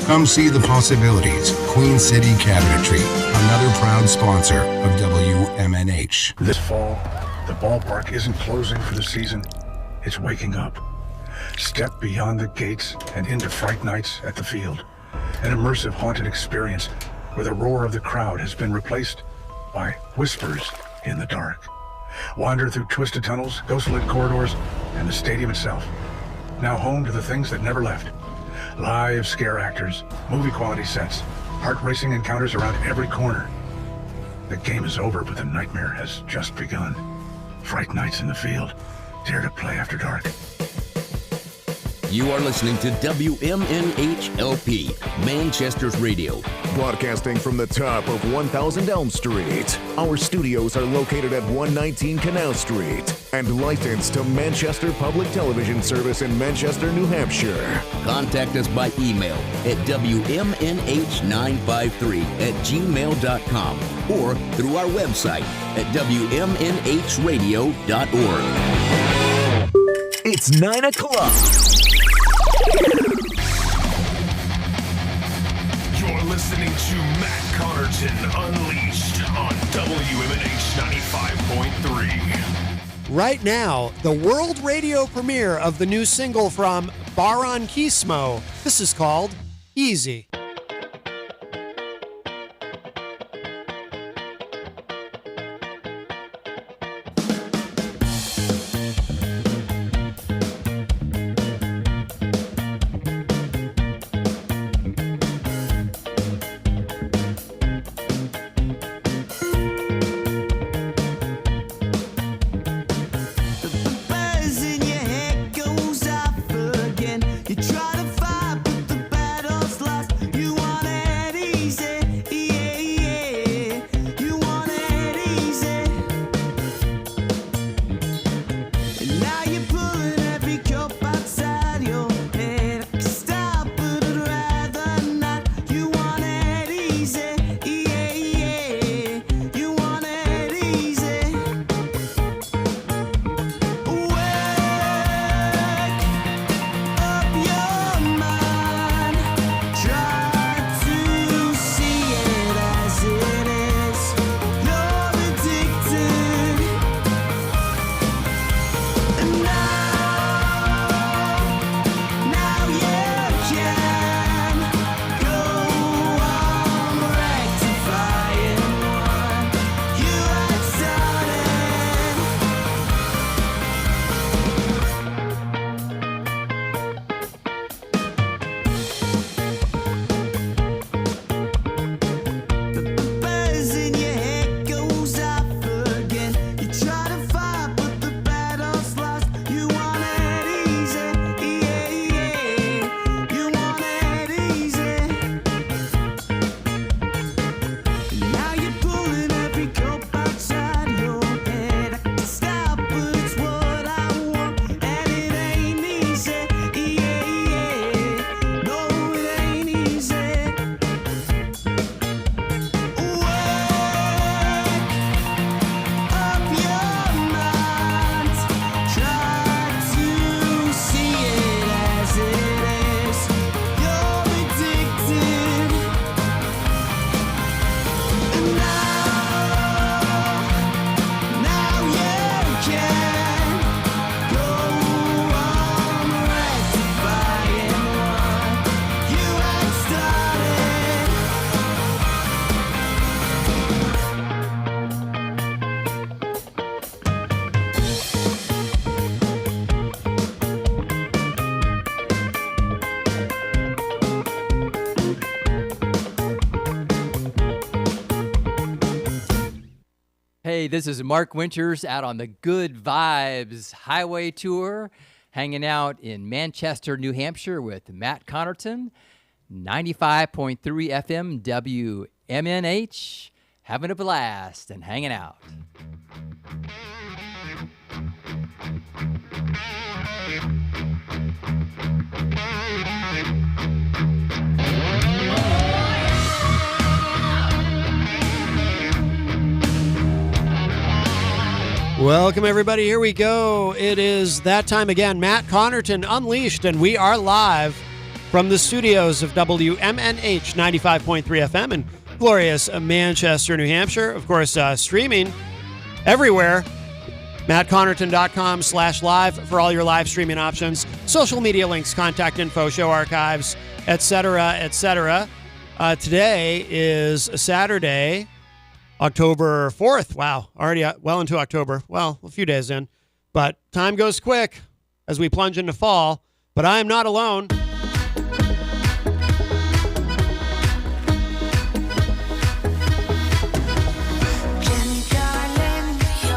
Come see the possibilities. Queen City Cabinetry, another proud sponsor of WMNH. This fall, the ballpark isn't closing for the season. It's waking up. Step beyond the gates and into Fright Nights at the Field. An immersive haunted experience where the roar of the crowd has been replaced by whispers in the dark. Wander through twisted tunnels, ghost-lit corridors, and the stadium itself. Now home to the things that never left. Live scare actors, movie-quality sets, heart-racing encounters around every corner. The game is over, but the nightmare has just begun. Fright Nights in the Field. Dare to play after dark. You are listening to WMNH LP, Manchester's radio. Broadcasting from the top of 1000 Elm Street. Our studios are located at 119 Canal Street and licensed to Manchester Public Television Service in Manchester, New Hampshire. Contact us by email at WMNH953@gmail.com or through our website at WMNHradio.org. It's 9 o'clock. You're listening to Matt Connarton Unleashed on WMNH 95.3. Right now, the world radio premiere of the new single from Baronkismo. This is called Easy. Hey, this is Mark Winters out on the Good Vibes Highway Tour, hanging out in Manchester, New Hampshire with Matt Connarton, 95.3 FM WMNH, having a blast and hanging out. Welcome, everybody. Here we go. It is that time again. Matt Connarton Unleashed, and we are live from the studios of WMNH 95.3 FM in glorious Manchester, New Hampshire. Of course, streaming everywhere. MattConnarton.com/live for all your live streaming options, social media links, contact info, show archives, etc., etc. Today is Saturday, October 4th. Wow, already well into October. Well, a few days in. But time goes quick as we plunge into fall. But I am not alone.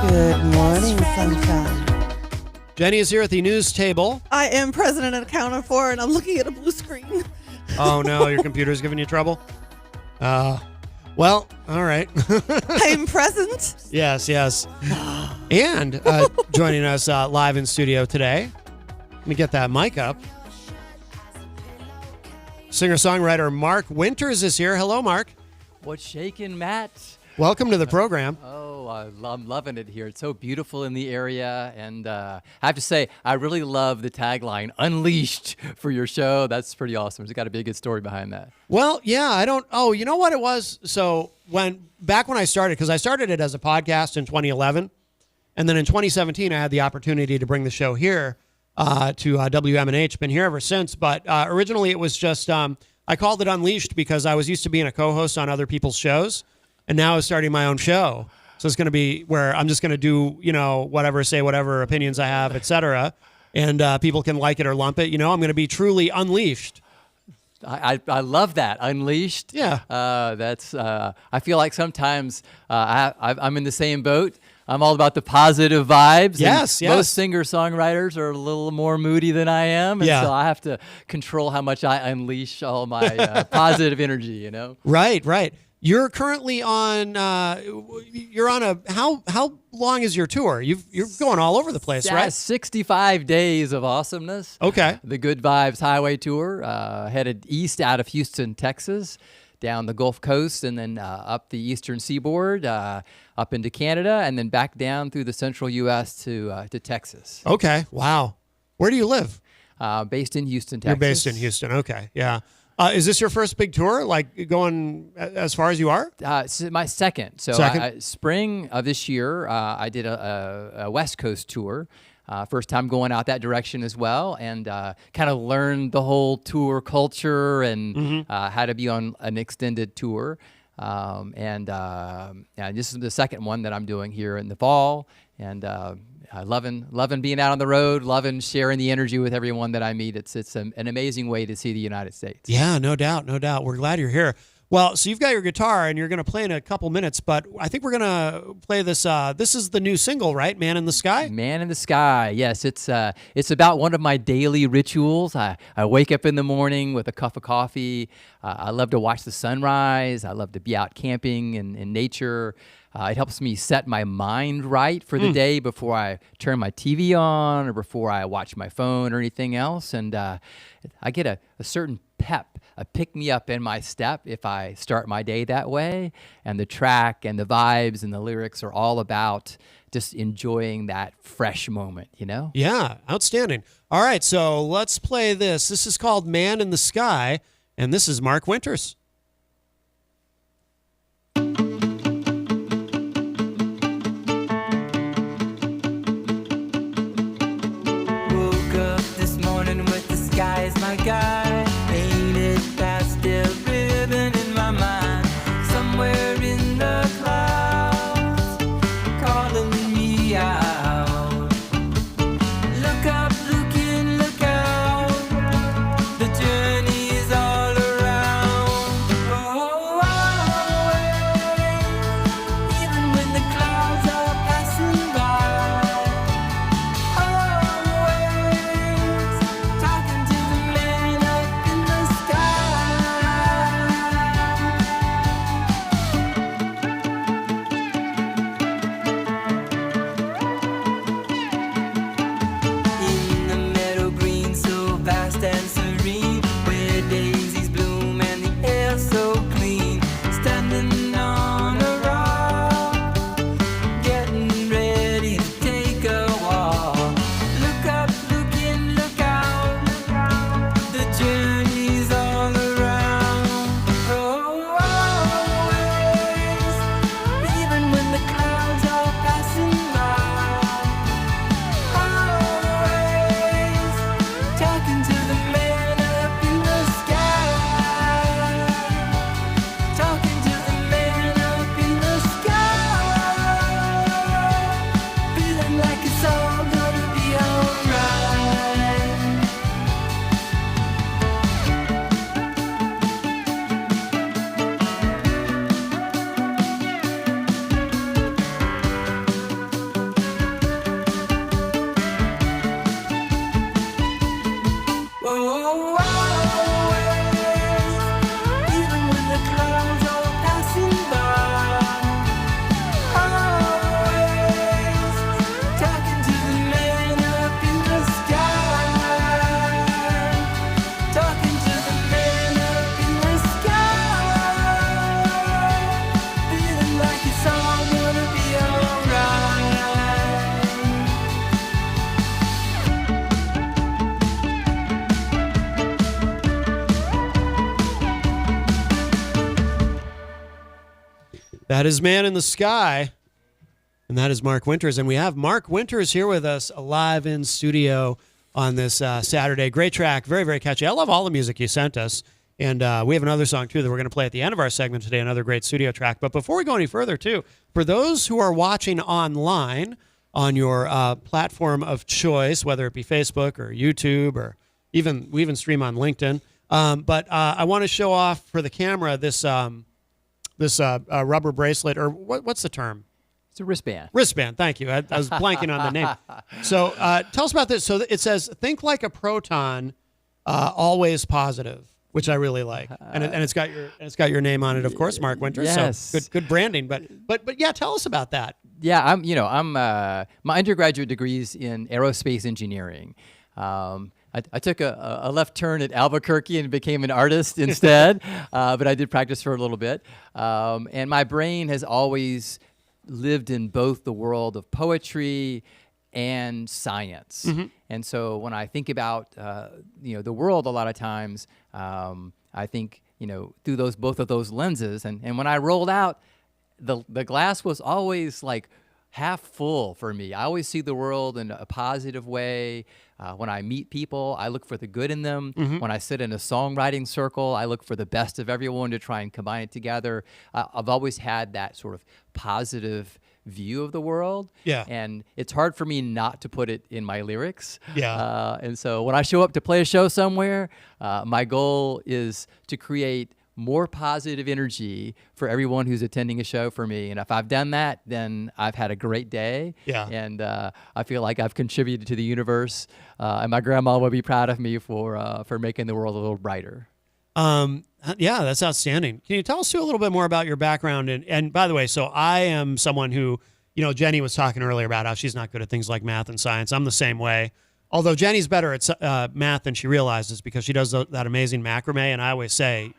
Good morning, sunshine. Jenny is here at the news table. I am president and accounted for, and I'm looking at a blue screen. Oh, no, your computer's giving you trouble? Well, all right. I'm present. Yes. And joining us live in studio today, let me get that mic up. Singer-songwriter Mark Winters is here. Hello, Mark. What's shaking, Matt? Welcome to the program. Oh, I'm loving it here. It's so beautiful in the area. And I have to say, I really love the tagline, Unleashed, for your show. That's pretty awesome. There's got to be a good story behind that. Well, yeah, you know what it was? So back when I started, because I started it as a podcast in 2011, and then in 2017, I had the opportunity to bring the show here to WMNH. Been here ever since. But originally it was just, I called it Unleashed because I was used to being a co-host on other people's shows. And now I'm starting my own show. So it's going to be where I'm just going to do, whatever, say whatever opinions I have, etc. And people can like it or lump it. I'm going to be truly unleashed. I love that. Unleashed. Yeah. I feel like sometimes I'm in the same boat. I'm all about the positive vibes. Yes. Most singer-songwriters are a little more moody than I am. And so I have to control how much I unleash all my positive energy, Right. You're currently on. How long is your tour? You're going all over the place, right? 65 days of awesomeness. Okay. The Good Vibes Highway Tour, headed east out of Houston, Texas, down the Gulf Coast, and then up the eastern seaboard, up into Canada, and then back down through the central U.S. to Texas. Okay. Wow. Where do you live? Based in Houston, Texas. You're based in Houston. Okay. Yeah. Is this your first big tour, like going as far as you are? It's my second. So spring of this year, I did a West Coast tour. First time going out that direction as well, and kind of learned the whole tour culture and how to be on an extended tour. And this is the second one that I'm doing here in the fall, and loving being out on the road, loving sharing the energy with everyone that I meet. It's an amazing way to see the United States. Yeah, no doubt. We're glad you're here. Well, so you've got your guitar, and you're going to play in a couple minutes, but I think we're going to play this. This is the new single, right? Man in the Sky? Man in the Sky, yes. It's about one of my daily rituals. I wake up in the morning with a cup of coffee. I love to watch the sunrise. I love to be out camping in nature. It helps me set my mind right for the day before I turn my TV on or before I watch my phone or anything else. And I get a certain pep, a pick-me-up in my step if I start my day that way. And the track and the vibes and the lyrics are all about just enjoying that fresh moment, Yeah, outstanding. All right, so let's play this. This is called Man in the Sky, and this is Mark Winters. My guy painted pastel ribbon in my mind, somewhere in the clouds, calling me out. Look up, look out, the journey's all around. That is Man in the Sky. And that is Mark Winters. And we have Mark Winters here with us live in studio on this Saturday. Great track. Very, very catchy. I love all the music you sent us. And we have another song, too, that we're going to play at the end of our segment today, another great studio track. But before we go any further, too, for those who are watching online on your platform of choice, whether it be Facebook or YouTube or we even stream on LinkedIn. But I want to show off for the camera this rubber bracelet, or what's the term? It's a wristband. Wristband, thank you. I was blanking on the name. So tell us about this. So it says, think like a proton, always positive, which I really like. And it's got your name on it, of course, Mark Winters. Yes. So good branding. But yeah, tell us about that. Yeah, I'm my undergraduate degree's in aerospace engineering. I took a left turn at Albuquerque and became an artist instead, but I did practice for a little bit. And my brain has always lived in both the world of poetry and science. Mm-hmm. And so when I think about the world, a lot of times I think through both of those lenses. And when I rolled out, the glass was always like half full for me. I always see the world in a positive way. When I meet people, I look for the good in them. Mm-hmm. When I sit in a songwriting circle, I look for the best of everyone to try and combine it together. I've always had that sort of positive view of the world. Yeah. And it's hard for me not to put it in my lyrics. Yeah. And so when I show up to play a show somewhere, my goal is to create more positive energy for everyone who's attending a show for me. And if I've done that, then I've had a great day. Yeah. And I feel like I've contributed to the universe. And my grandma would be proud of me for making the world a little brighter. Yeah, that's outstanding. Can you tell us too a little bit more about your background? And by the way, so I am someone who, Jenny was talking earlier about how she's not good at things like math and science. I'm the same way. Although Jenny's better at math than she realizes because she does that amazing macrame. And I always say,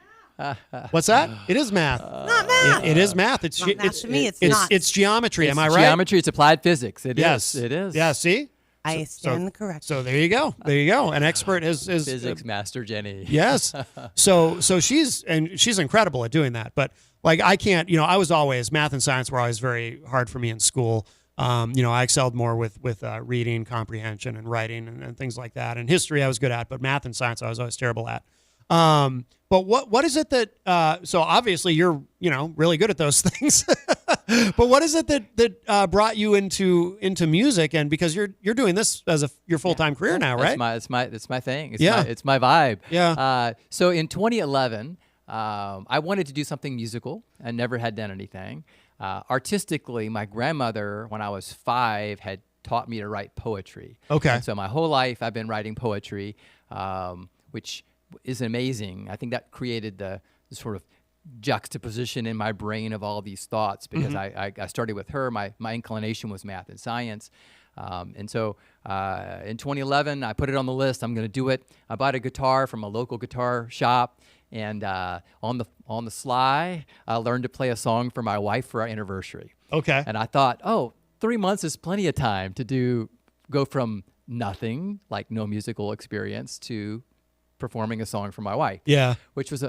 what's that? It is math. Not math. It is math. It's not math to me. It's not. It's geometry. Am I right? Geometry. It's applied physics. It yes. is. It is. Yeah. See. I stand corrected. So there you go. There you go. An expert is physics master Jenny. Yes. So she's incredible at doing that. But like I can't. I was always math and science were always very hard for me in school. I excelled more with reading comprehension and writing and things like that. And history I was good at, but math and science I was always terrible at. But what is it that so obviously you're really good at those things, but what is it that brought you into music? And because you're doing this as your full-time career now, right? It's my thing. It's my vibe. Yeah. So in 2011, I wanted to do something musical. I never had done anything. Artistically, my grandmother, when I was 5, had taught me to write poetry. Okay. And so my whole life I've been writing poetry, which is amazing. I think that created the sort of juxtaposition in my brain of all these thoughts because I started with her. My inclination was math and science. And so in 2011, I put it on the list. I'm going to do it. I bought a guitar from a local guitar shop. And on the sly, I learned to play a song for my wife for our anniversary. Okay. And I thought, 3 months is plenty of time to go from nothing, like no musical experience, to performing a song for my wife. Yeah. Which was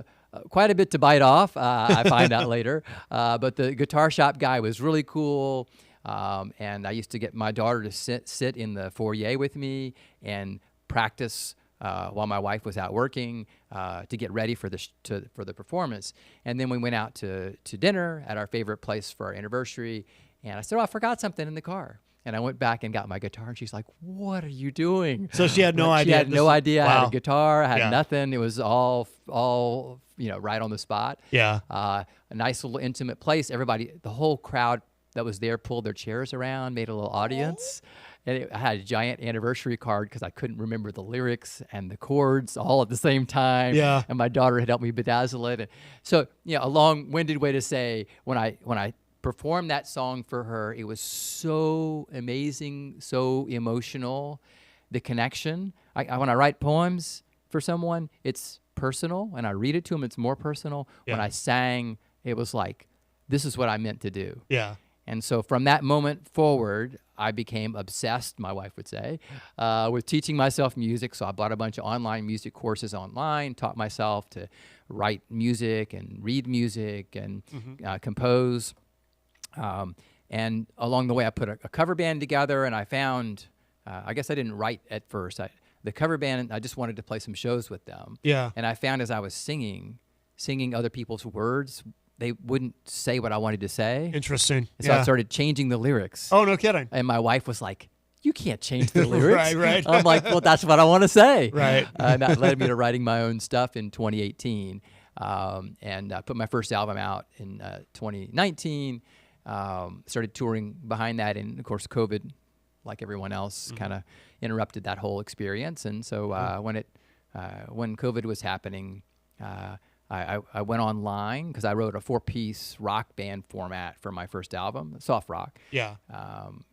quite a bit to bite off, I find out later. But the guitar shop guy was really cool. And I used to get my daughter to sit in the foyer with me and practice while my wife was out working to get ready for the performance. And then we went out to dinner at our favorite place for our anniversary. And I said, I forgot something in the car. And I went back and got my guitar, and she's like, "What are you doing?" So she had no idea. She had no idea. Wow. I had a guitar. I had nothing. It was all right on the spot. Yeah. A nice little intimate place. Everybody, the whole crowd that was there pulled their chairs around, made a little audience. And I had a giant anniversary card because I couldn't remember the lyrics and the chords all at the same time. Yeah. And my daughter had helped me bedazzle it. And so, a long-winded way to say, when I performed that song for her, it was so amazing, so emotional. The connection. When I write poems for someone, it's personal. When I read it to them, it's more personal. Yeah. When I sang, it was like, this is what I meant to do. Yeah. And so from that moment forward, I became obsessed, my wife would say, with teaching myself music. So I bought a bunch of online music courses online, taught myself to write music and read music and compose. And along the way, I put a cover band together, and I found, I guess I didn't write at first. The cover band, I just wanted to play some shows with them. Yeah. And I found as I was singing other people's words, they wouldn't say what I wanted to say. Interesting. And so I started changing the lyrics. Oh, no kidding. And my wife was like, you can't change the lyrics. Right. I'm like, well, that's what I want to say. Right. And that led me to writing my own stuff in 2018. And I put my first album out in 2019. Started touring behind that. And, of course, COVID, like everyone else, kind of interrupted that whole experience. And so when COVID was happening, I went online because I wrote a 4-piece rock band format for my first album, soft rock. Yeah.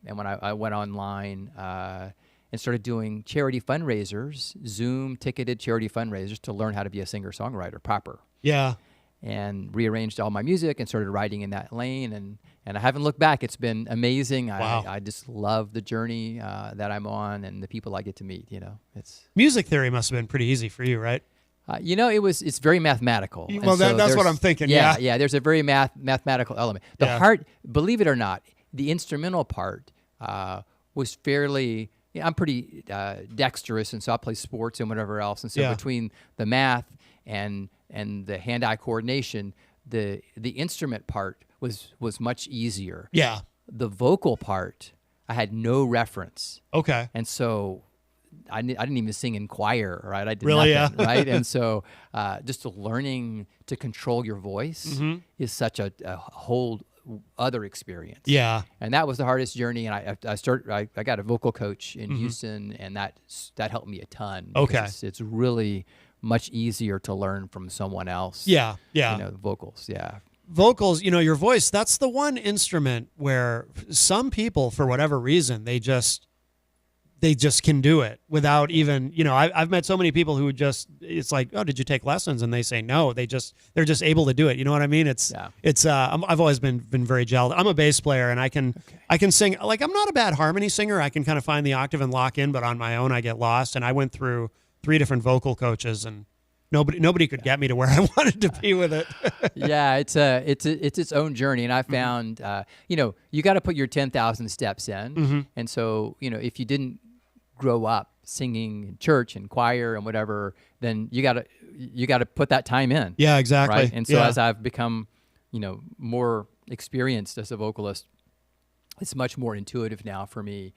And when I went online and started doing charity fundraisers, Zoom ticketed charity fundraisers to learn how to be a singer-songwriter proper. Yeah. And rearranged all my music and started writing in that lane. And I haven't looked back. It's been amazing. Wow. I just love the journey that I'm on and the people I get to meet. It's music theory must have been pretty easy for you, right? It's very mathematical. Well, that's what I'm thinking. Yeah. There's a very mathematical element. The heart, believe it or not, the instrumental part was fairly. I'm pretty dexterous, and so I play sports and whatever else. And so between the math and the hand-eye coordination, the instrument part was much easier. Yeah. The vocal part, I had no reference. Okay. And so I didn't even sing in choir, right? I did really, nothing, right? And so just learning to control your voice is such a whole other experience. Yeah. And that was the hardest journey. And I got a vocal coach in Houston, and that helped me a ton. Okay. It's really much easier to learn from someone else. Yeah. Vocals, vocals, your voice, that's the one instrument where some people, for whatever reason, they just can do it without even, I've met so many people who it's like, oh, did you take lessons? And they say no, they're just able to do it. You know what I mean? I've always been very jealous. I'm a bass player, and I can sing. Like, I'm not a bad harmony singer. I can kind of find the octave and lock in, but on my own I get lost. And I went through 3 different vocal coaches, and nobody could get me to where I wanted to be with it. Yeah, it's its own journey, and I found you got to put your 10,000 steps in, and so if you didn't grow up singing in church and choir and whatever, then you got to put that time in. Yeah, exactly. Right, and so as I've become more experienced as a vocalist, it's much more intuitive now for me.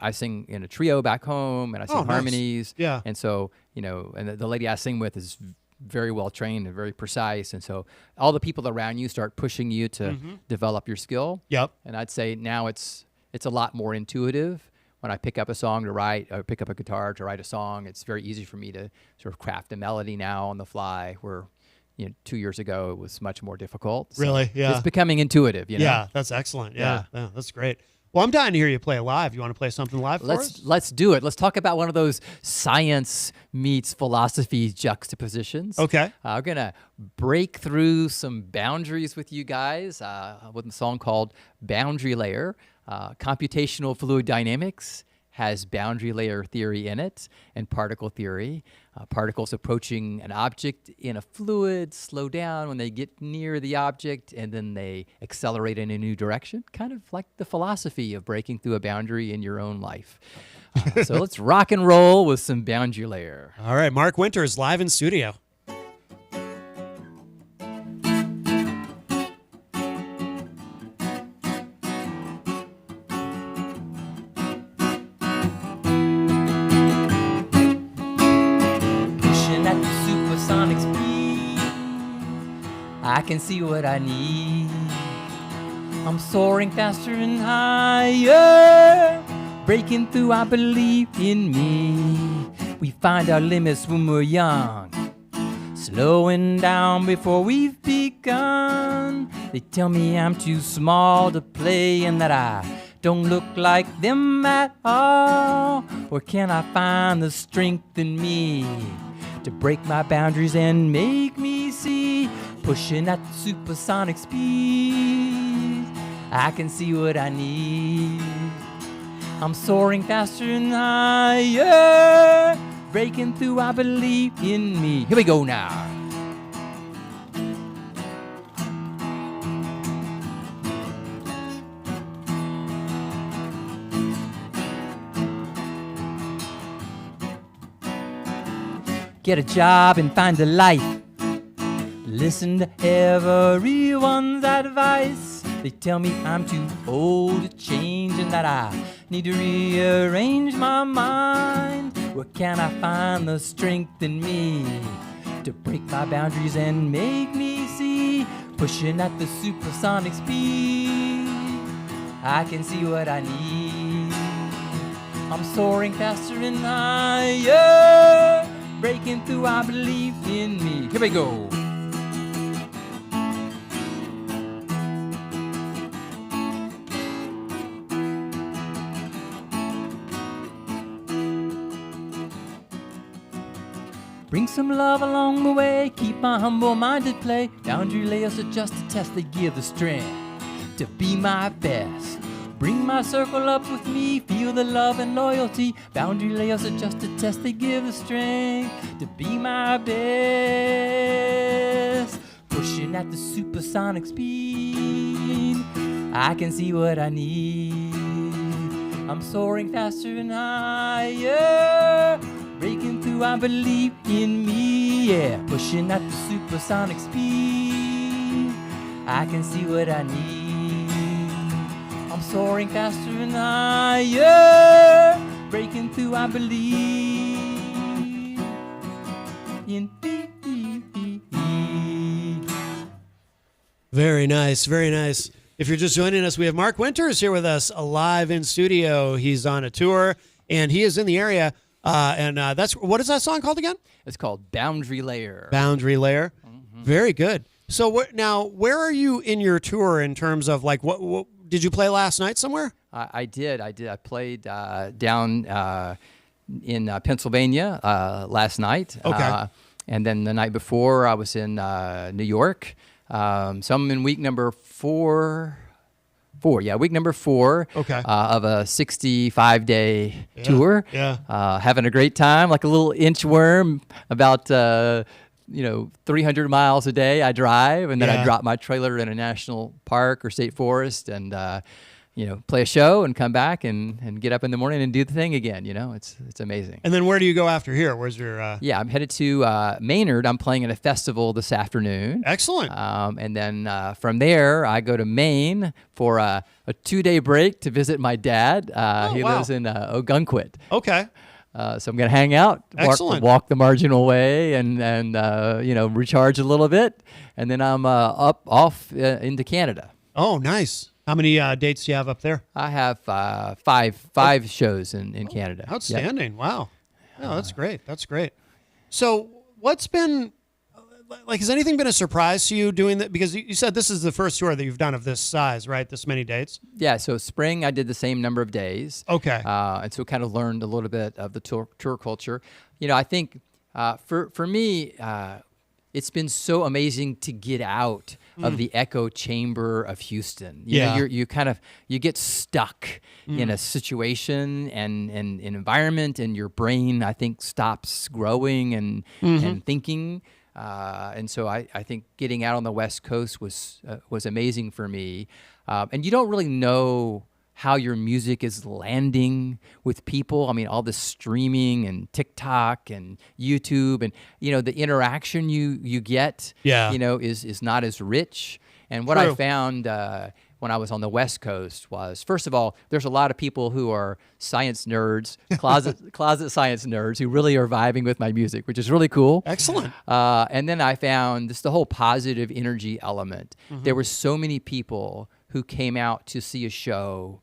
I sing in a trio back home, and I sing harmonies. Nice. Yeah. And so, and the lady I sing with is very well trained and very precise. And so all the people around you start pushing you to develop your skill. Yep. And I'd say now it's a lot more intuitive. When I pick up a song to write, or pick up a guitar to write a song, it's very easy for me to sort of craft a melody now on the fly, where 2 years ago it was much more difficult. So really? Yeah. it's becoming intuitive. Yeah, that's excellent. Yeah, that's great. Well, I'm dying to hear you play live. You want to play something live for us? Let's do it. Let's talk about one of those science meets philosophy juxtapositions. Okay. I'm going to break through some boundaries with you guys with a song called Boundary Layer. Computational fluid dynamics has boundary layer theory in it, and particle theory. Particles approaching an object in a fluid slow down when they get near the object, and then they accelerate in a new direction, kind of like the philosophy of breaking through a boundary in your own life. So let's rock and roll with some boundary layer. All right, Mark Winters live in studio. I can see what I need. I'm soaring faster and higher, breaking through, I believe in me. We find our limits when we're young, slowing down before we've begun. They tell me I'm too small to play and that I don't look like them at all. Where can I find the strength in me to break my boundaries and make me see? Pushing at supersonic speed, I can see what I need. I'm soaring faster and higher, breaking through, I believe in me. Here we go now. get a job and find a life. Listen to everyone's advice. They tell me I'm too old to change and that I need to rearrange my mind. Where can I find the strength in me to break my boundaries and make me see? Pushing at the supersonic speed, I can see what I need. I'm soaring faster and higher, breaking through, I believe in me. Here we go. Bring some love along the way, keep my humble mind at play. Boundary layers are just a test, they give the strength to be my best. Bring my circle up with me, feel the love and loyalty. Boundary layers are just a test, they give the strength to be my best. Pushing at the supersonic speed, I can see what I need. I'm soaring faster and higher, breaking through, I believe in me, yeah. Pushing at the supersonic speed, I can see what I need. I'm soaring faster and higher, breaking through, I believe in me. Very nice, very nice. If you're just joining us, we have Mark Winters here with us, live in studio. He's on a tour, and he is in the area. That's what is that song called again? It's called Boundary Layer. Boundary Layer. Mm-hmm. Very good. So where are you in your tour in terms of like what did you play last night somewhere? I did. I played down in Pennsylvania last night. Okay. And then the night before I was in New York. So I'm in week number four. Week number 4 of a 65-day tour. Yeah. Having a great time, like a little inchworm, about 300 miles a day I drive, and then I drop my trailer in a national park or state forest and play a show and come back and get up in the morning and do the thing again. It's amazing. And then where do you go after here? Where's your I'm headed to Maynard. I'm playing at a festival this afternoon. Excellent. And then from there I go to Maine for a 2-day break to visit my dad. He lives in Ogunquit. Okay. So I'm going to hang out, walk the marginal way, and recharge a little bit, and then I'm off into Canada. Oh, nice. How many dates do you have up there? I have five shows in Canada. Outstanding. Yep. Wow. No, that's great. That's great. So what's been, has anything been a surprise to you doing that? Because you said this is the first tour that you've done of this size, right? This many dates? Yeah, so spring I did the same number of days. Okay. And so kind of learned a little bit of the tour culture. I think for me, it's been so amazing to get out of the echo chamber of Houston. You get stuck in a situation and an environment, and your brain, I think, stops growing and thinking. And so I think getting out on the West Coast was amazing for me. And you don't really know how your music is landing with people. I mean, all the streaming and TikTok and YouTube and, the interaction you get, is not as rich. And what I found when I was on the West Coast was, first of all, there's a lot of people who are science nerds, closet science nerds, who really are vibing with my music, which is really cool. Excellent. And then I found the whole positive energy element. Mm-hmm. There were so many people who came out to see a show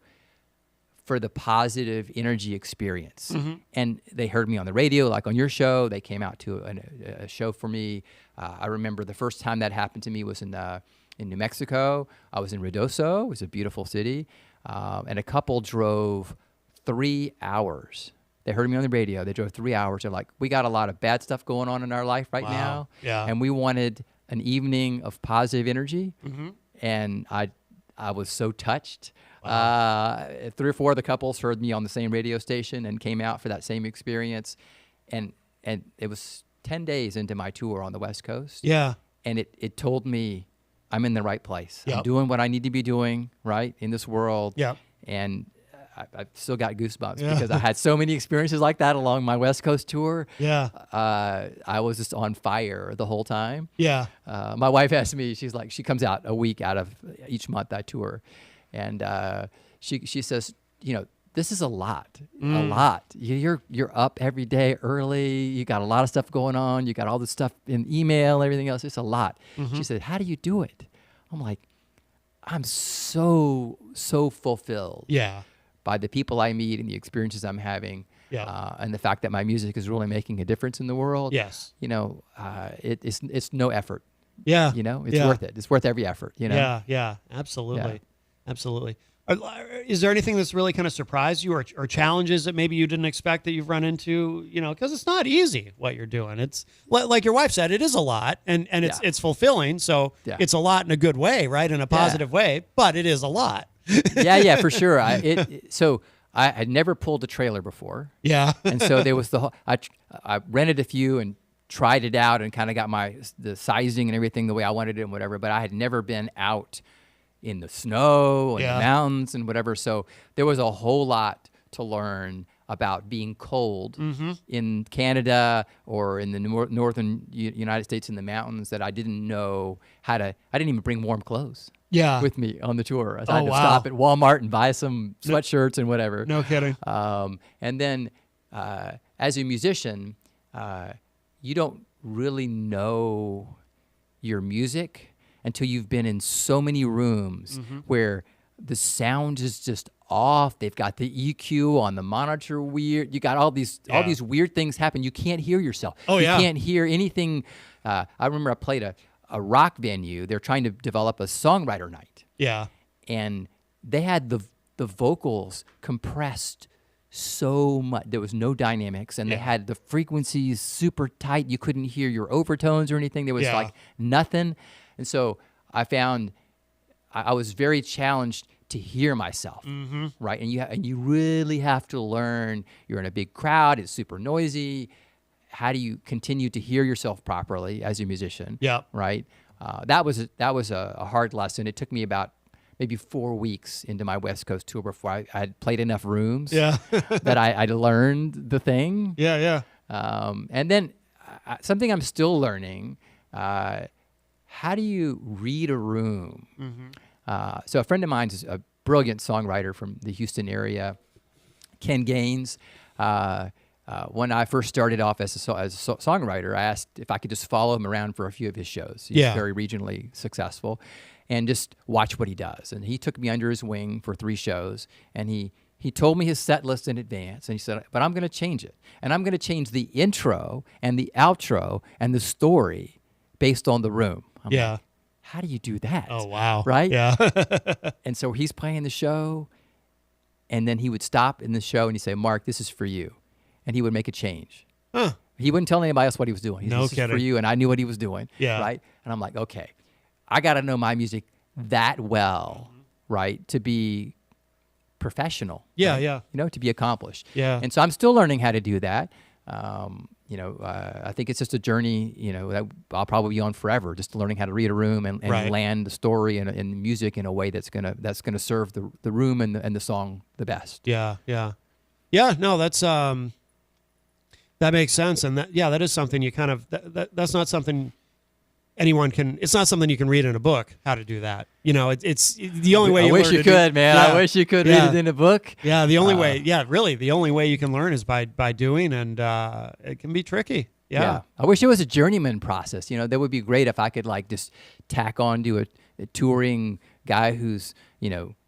for the positive energy experience. Mm-hmm. And they heard me on the radio, like on your show. They came out to a show for me. I remember the first time that happened to me was in New Mexico. I was in Ruidoso. It was a beautiful city. And a couple drove 3 hours. They heard me on the radio. They drove 3 hours. They're like, we got a lot of bad stuff going on in our life right now. Yeah. And we wanted an evening of positive energy. Mm-hmm. And I was so touched. Wow. 3 or 4 of the couples heard me on the same radio station and came out for that same experience. And it was 10 days into my tour on the West Coast. Yeah. And it told me I'm in the right place. Yep. I'm doing what I need to be doing, right, in this world. Yep. And I've still got goosebumps because I had so many experiences like that along my West Coast tour. Yeah. I was just on fire the whole time. Yeah. My wife asked me, she's like, she comes out a week out of each month I tour. And she says, this is a lot. You're up every day early. You got a lot of stuff going on. You got all this stuff in email, everything else. It's a lot. She said, how do you do it? I'm like, I'm so fulfilled by the people I meet and the experiences I'm having. And the fact that my music is really making a difference in the world. Yes. It's no effort. Yeah. It's worth it. It's worth every effort, Yeah, absolutely. Yeah. Absolutely. Is there anything that's really kind of surprised you or challenges that maybe you didn't expect that you've run into, because it's not easy what you're doing. It's like your wife said, it is a lot and it's fulfilling. So it's a lot in a good way, right? In a positive way, but it is a lot. Yeah, for sure. So I had never pulled a trailer before. Yeah. And so there was I rented a few and tried it out and kind of got the sizing and everything the way I wanted it and whatever, but I had never been out in the snow and the mountains and whatever. So there was a whole lot to learn about being cold in Canada or in the northern United States in the mountains that I didn't know I didn't even bring warm clothes with me on the tour. I had to stop at Walmart and buy some sweatshirts and whatever. No kidding. And then as a musician, you don't really know your music until you've been in so many rooms where the sound is just off. They've got the EQ on the monitor weird. You got all these weird things happen. You can't hear yourself. You can't hear anything. I remember I played a rock venue. They're trying to develop a songwriter night. Yeah. And they had the vocals compressed so much. There was no dynamics, and they had the frequencies super tight. You couldn't hear your overtones or anything. There was like nothing. And so I found I was very challenged to hear myself, right? And you really have to learn. You're in a big crowd. It's super noisy. How do you continue to hear yourself properly as a musician? Yeah. Right. That was a hard lesson. It took me about maybe 4 weeks into my West Coast tour before I had played enough rooms that I learned the thing. Yeah. And then something I'm still learning. How do you read a room? So a friend of mine is a brilliant songwriter from the Houston area, Ken Gaines. When I first started off as a songwriter, I asked if I could just follow him around for a few of his shows. He's very regionally successful, and just watch what he does. And he took me under his wing for 3 shows, and he told me his set list in advance, and he said, but I'm going to change it. And I'm going to change the intro and the outro and the story based on the room. I'm like, how do you do that? Oh, wow. Right? Yeah. And so he's playing the show, and then he would stop in the show and he'd say, Mark, this is for you. And he would make a change. Huh. He wouldn't tell anybody else what he was doing. No this kidding. is for you, and I knew what he was doing. Yeah. Right? And I'm like, okay, I got to know my music that well, right, to be professional. Yeah, right? To be accomplished. Yeah. And so I'm still learning how to do that. I think it's just a journey, that I'll probably be on forever, just learning how to read a room and land the story and music in a way that's gonna serve the room and the song the best. Yeah. No, that's that makes sense, and that is something you kind of that's not something anyone can. It's not something you can read in a book. How to do that? It's the only way. I wish you could, man. I wish you could read it in a book. Yeah, the only way. Yeah, really, the only way you can learn is by doing, and it can be tricky. Yeah. I wish it was a journeyman process. That would be great if I could just tack on to a touring guy who's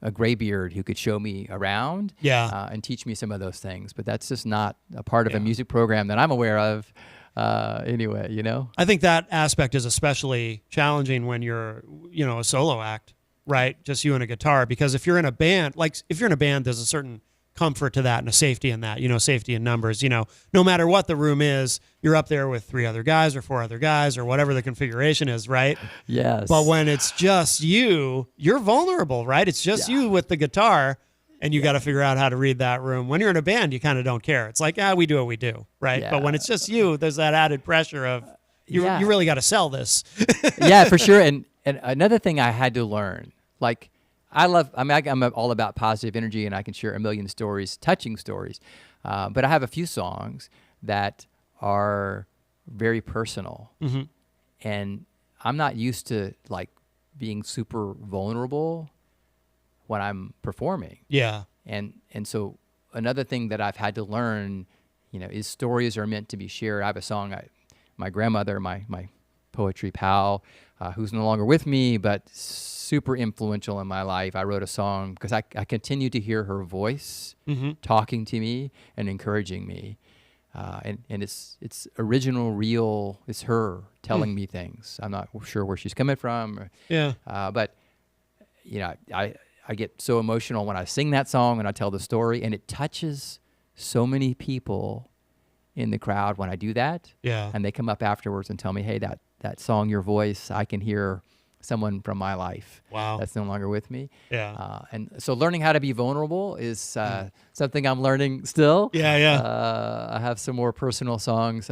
a graybeard who could show me around. And teach me some of those things. But that's just not a part of a music program that I'm aware of. Anyway, I think that aspect is especially challenging when you're, a solo act, right? Just you and a guitar, because if you're in a band, there's a certain comfort to that and a safety in that, safety in numbers, no matter what the room is, you're up there with 3 other guys or 4 other guys or whatever the configuration is, right? Yes. But when it's just you, you're vulnerable, right? It's just you with the guitar. And you got to figure out how to read that room. When you're in a band, you kind of don't care. It's like, we do what we do, right? Yeah. But when it's just you, there's that added pressure of you really got to sell this. Yeah, for sure. And another thing I had to learn, I'm all about positive energy, and I can share a million stories, touching stories. But I have a few songs that are very personal, and I'm not used to like being super vulnerable when I'm performing. Yeah. And so another thing that I've had to learn, is stories are meant to be shared. I have a song, my grandmother, my poetry pal, who's no longer with me, but super influential in my life. I wrote a song because I continue to hear her voice talking to me and encouraging me. And it's original, real. It's her telling me things. I'm not sure where she's coming from. But I get so emotional when I sing that song and I tell the story, and it touches so many people in the crowd when I do that. Yeah. And they come up afterwards and tell me, hey, that song, your voice, I can hear someone from my life that's no longer with me. Yeah. And so learning how to be vulnerable is something I'm learning still. I have some more personal songs.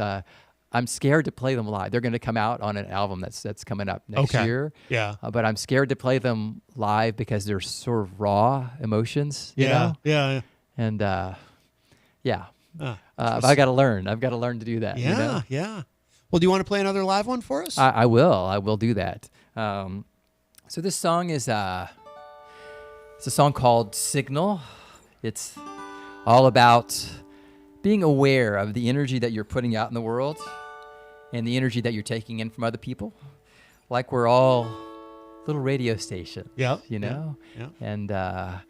I'm scared to play them live. They're going to come out on an album that's coming up next year. Yeah. But I'm scared to play them live because they're sort of raw emotions, you know? Yeah. And but I got to learn. I've got to learn to do that. Yeah. Yeah. Well, do you want to play another live one for us? I will. I will do that. So this song is it's a song called Signal. It's all about being aware of the energy that you're putting out in the world and the energy that you're taking in from other people. Like we're all little radio stations, Yeah. And I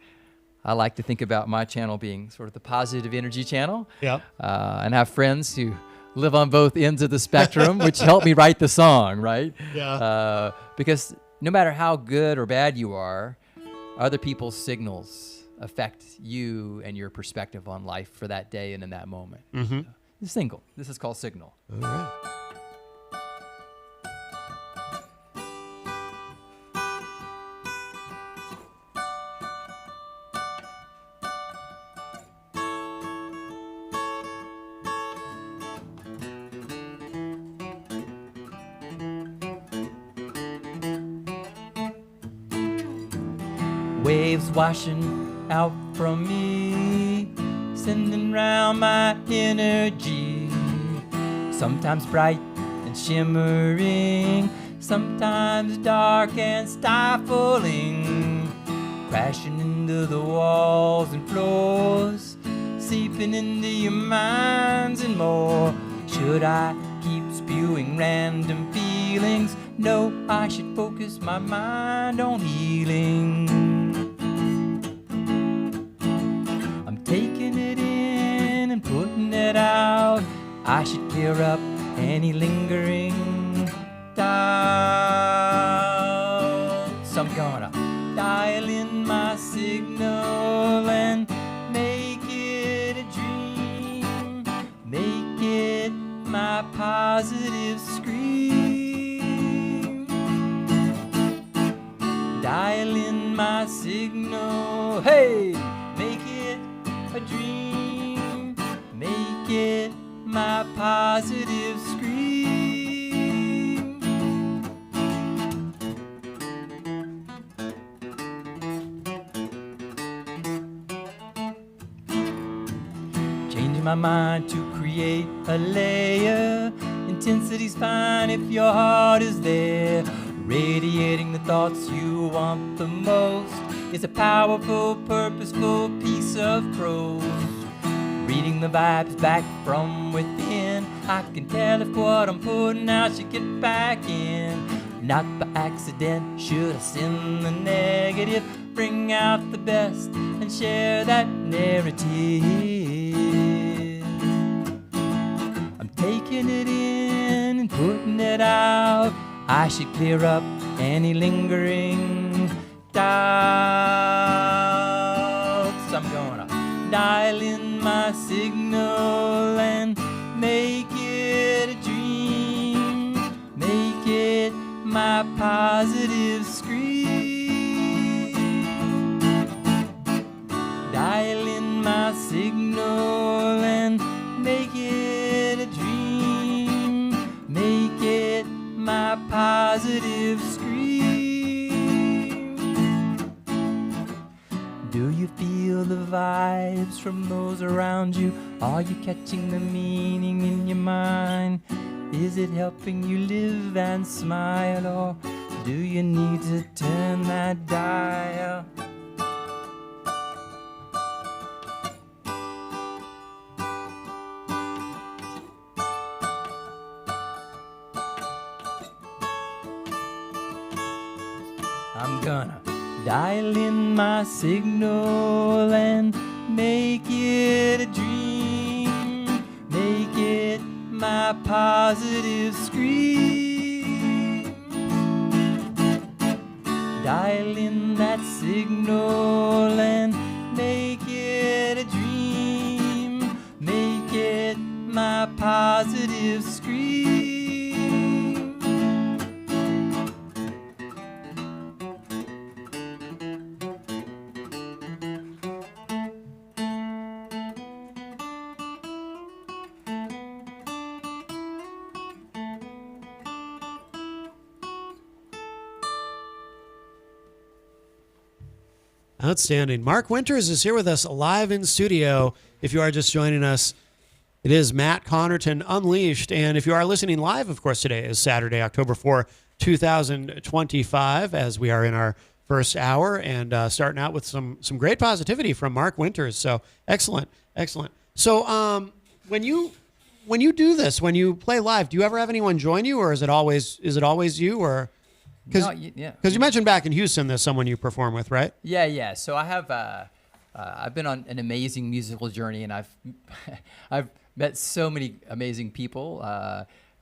like to think about my channel being sort of the positive energy channel. Yeah. And have friends who live on both ends of the spectrum, which helped me write the song, right? Yeah. Because no matter how good or bad you are, other people's signals affect you and your perspective on life for that day and in that moment. It's single. This is called Signal. All right. Waves washing out from me, sending round my energy. Sometimes bright and shimmering, sometimes dark and stifling. Crashing into the walls and floors, seeping into your minds and more. Should I keep spewing random feelings? No, I should focus my mind on healing. I'm taking it in and putting it out. I should clear up any lingering doubts. I'm gonna dial in my signal and make it a dream. Make it my positive scream. Dial in my signal, hey, make it a dream. Make it my positive scream. Changing my mind to create a layer. Intensity's fine if your heart is there. Radiating the thoughts you want the most is a powerful, purposeful piece of prose. Reading the vibes back from within, I can tell if what I'm putting out should get back in. Not by accident should I send the negative. Bring out the best and share that narrative. I'm taking it in and putting it out. I should clear up any lingering doubts. I'm gonna dial in my signal and make it a dream. Make it my positive scream. Dial in my signal and make it a dream. Make it my positive scream. vibes from those around you? Are you catching the meaning in your mind? Is it helping you live and smile, or do you need to turn that dial? I'm gonna dial in my signal and make it a dream. Make it my positive scream. Dial in that signal and make it a dream. Make it my positive scream. Outstanding. Mark Winters is here with us live in studio. If you are just joining us, it is Matt Connarton Unleashed. And if you are listening live, of course, today is Saturday, October 4, 2025, as we are in our first hour and starting out with some great positivity from Mark Winters. So excellent. So when you do this, when you play live, do you ever have anyone join you, or is it always you, or? No, Because you mentioned back in Houston, there's someone you perform with, right? Yeah. So I have, I've been on an amazing musical journey, and I've met so many amazing people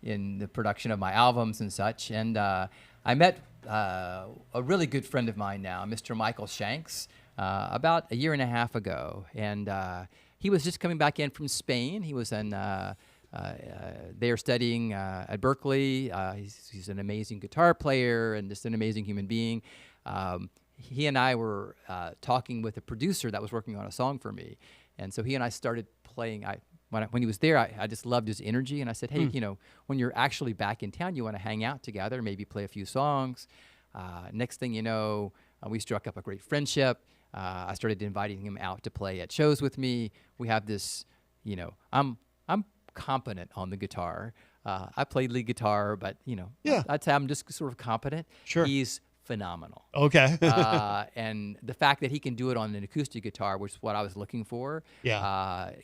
in the production of my albums and such. And I met a really good friend of mine now, Mr. Michael Shanks, about a year and a half ago, and he was just coming back in from Spain. He was in. They are studying at Berkeley. He's an amazing guitar player and just an amazing human being. He and I were talking with a producer that was working on a song for me. And so he and I started playing. When he was there, I just loved his energy. And I said, hey, when you're actually back in town, you want to hang out together, maybe play a few songs. Next thing you know, we struck up a great friendship. I started inviting him out to play at shows with me. We have this, I'm competent on the guitar. I played lead guitar, but I'd say I'm just sort of competent. Sure. He's phenomenal. Okay. And the fact that he can do it on an acoustic guitar, which is what I was looking for,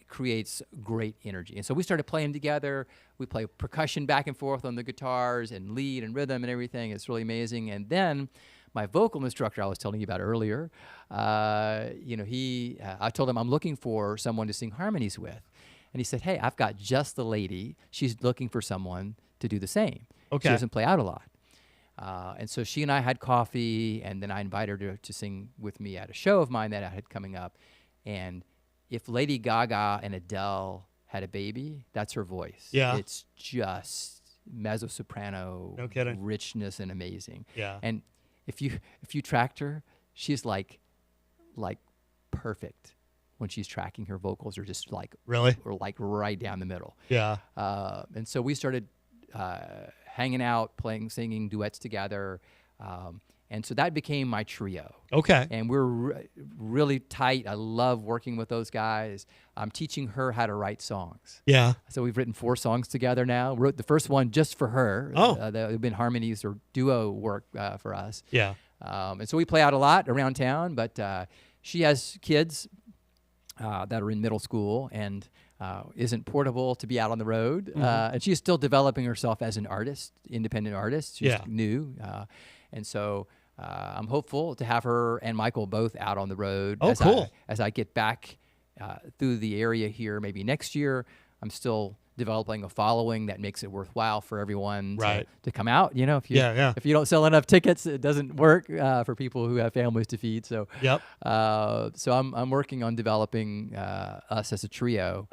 creates great energy. And so we started playing together. We play percussion back and forth on the guitars and lead and rhythm and everything. It's really amazing. And then my vocal instructor I was telling you about earlier, I told him I'm looking for someone to sing harmonies with. And he said, hey, I've got just the lady. She's looking for someone to do the same. Okay. She doesn't play out a lot. And so she and I had coffee, and then I invited her to sing with me at a show of mine that I had coming up. And if Lady Gaga and Adele had a baby, that's her voice. Yeah. It's just mezzo-soprano richness and amazing. Yeah. And if you tracked her, she's like perfect. When she's tracking her vocals, are just like really, or like right down the middle. Yeah. And so we started hanging out, singing duets together, and so that became my trio. Okay. And we're really tight. I love working with those guys. I'm teaching her how to write songs. Yeah. So we've written 4 songs together now. Wrote the first one just for her. Oh. They've been harmonies or duo work for us. Yeah. And so we play out a lot around town, but she has kids that are in middle school and isn't portable to be out on the road. Mm-hmm. And she's still developing herself as an artist, independent artist. She's new. And so I'm hopeful to have her and Michael both out on the road. Oh, cool. As I get back through the area here maybe next year. I'm still developing a following that makes it worthwhile for everyone to come out. If you don't sell enough tickets, it doesn't work for people who have families to feed. So so I'm working on developing us as a trio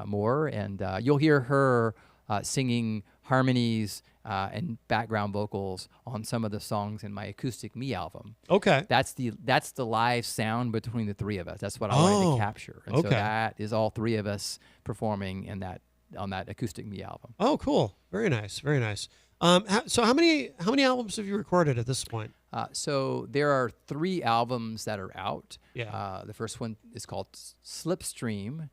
more, and you'll hear her singing harmonies and background vocals on some of the songs in my Acoustic Me album. Okay. That's the live sound between the three of us. That's what I wanted to capture. And so that is all three of us performing in that on that Acoustic Me album. Oh, cool. Very nice. Very nice. So how many albums have you recorded at this point? So there are 3 albums that are out. Yeah. The first one is called Slipstream,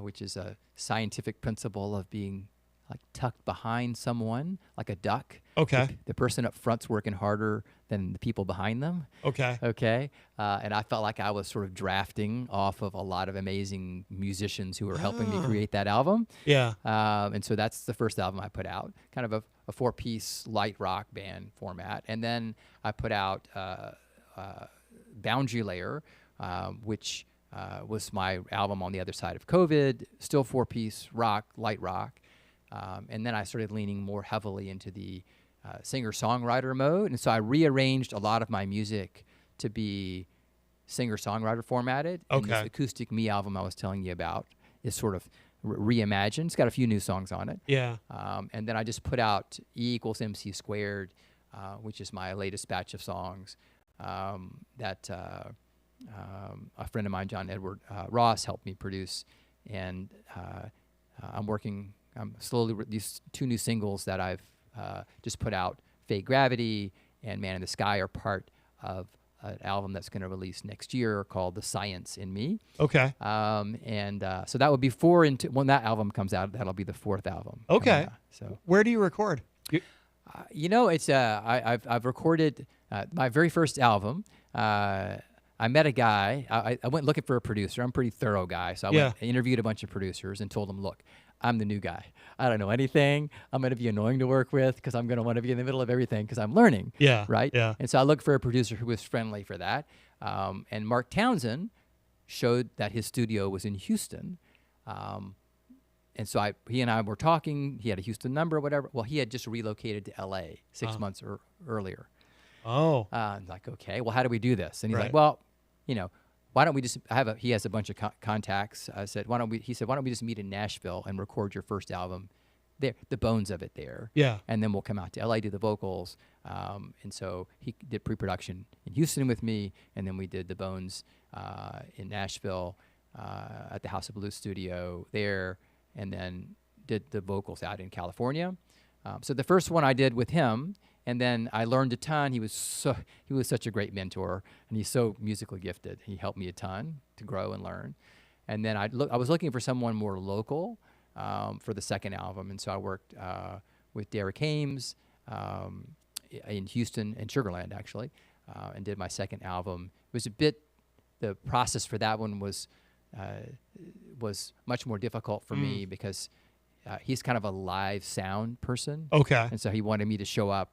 which is a scientific principle of being like tucked behind someone, like a duck. Okay. The person up front's working harder than the people behind them. Okay. Okay. And I felt like I was sort of drafting off of a lot of amazing musicians who were helping me create that album. Yeah. And so that's the first album I put out, kind of a 4-piece light rock band format. And then I put out Boundary Layer, which was my album on the other side of COVID, still 4-piece rock, light rock. And then I started leaning more heavily into the singer-songwriter mode. And so I rearranged a lot of my music to be singer-songwriter formatted. And this Acoustic Me album I was telling you about is sort of reimagined. It's got a few new songs on it. Yeah. And then I just put out E = MC squared, which is my latest batch of songs that a friend of mine, John Edward Ross, helped me produce. And I'm slowly, these 2 new singles that I've just put out, Fake Gravity and Man in the Sky, are part of an album that's going to release next year called The Science in Me. Okay. So that would be 4 into, when that album comes out, that'll be the 4th album. Okay. So where do you record? it's I've recorded my very first album. I met a guy. I went looking for a producer. I'm a pretty thorough guy, so I went and interviewed a bunch of producers and told them, look, I'm the new guy. I don't know anything. I'm going to be annoying to work with because I'm going to want to be in the middle of everything because I'm learning. Yeah. Right? Yeah. And so I looked for a producer who was friendly for that. And Mark Townsend showed that his studio was in Houston. And so he and I were talking. He had a Houston number or whatever. Well, he had just relocated to L.A. 6 months earlier. Oh. I'm like, okay, well, how do we do this? And he's Right. like, well, why don't we just he has a bunch of contacts. I said, why don't we just meet in Nashville and record your first album there, the bones of it there. Yeah. And then we'll come out to LA, do the vocals. And so he did pre-production in Houston with me. And then we did the bones in Nashville at the House of Blues studio there. And then did the vocals out in California. So the first one I did with him, and then I learned a ton. He was such a great mentor, and he's so musically gifted. He helped me a ton to grow and learn. And then I was looking for someone more local for the second album, and so I worked with Derek Hames in Houston and Sugar Land actually, and did my second album. It was the process for that one was much more difficult for me because he's kind of a live sound person. Okay. And so he wanted me to show up,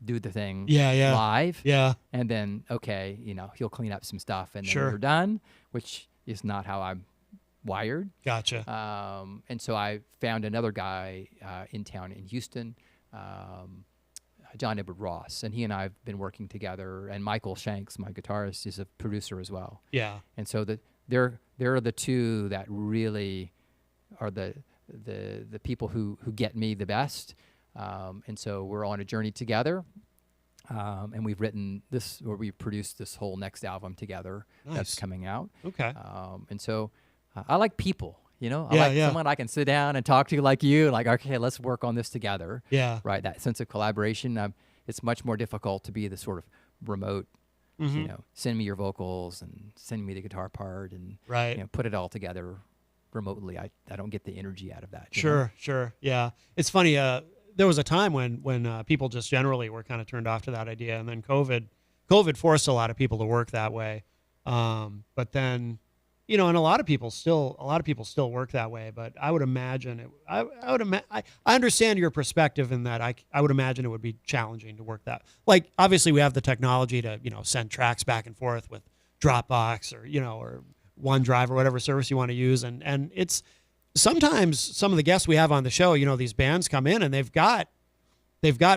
do the thing live. Yeah. And then, he'll clean up some stuff and then Sure. we're done, which is not how I'm wired. Gotcha. And so I found another guy in town in Houston, John Edward Ross, and he and I have been working together. And Michael Shanks, my guitarist, is a producer as well. Yeah. And so they're the two that really are the people who get me the best. And so we're on a journey together. And we've produced this whole next album together. Nice. That's coming out. Okay. And so I like people, I Yeah, like yeah. someone I can sit down and talk to like you, like, okay, let's work on this together. Yeah. Right. That sense of collaboration. It's much more difficult to be the sort of remote, send me your vocals and send me the guitar part and Right. Put it all together remotely. I don't get the energy out of that. you Sure, know? sure. Yeah. It's funny. There was a time when people just generally were kind of turned off to that idea. And then COVID forced a lot of people to work that way. But then, and a lot of people still work that way, but I would imagine I understand your perspective in that I would imagine it would be challenging to work that. Like, obviously we have the technology to, send tracks back and forth with Dropbox or, or OneDrive or whatever service you want to use. And it's sometimes some of the guests we have on the show, these bands come in and they've got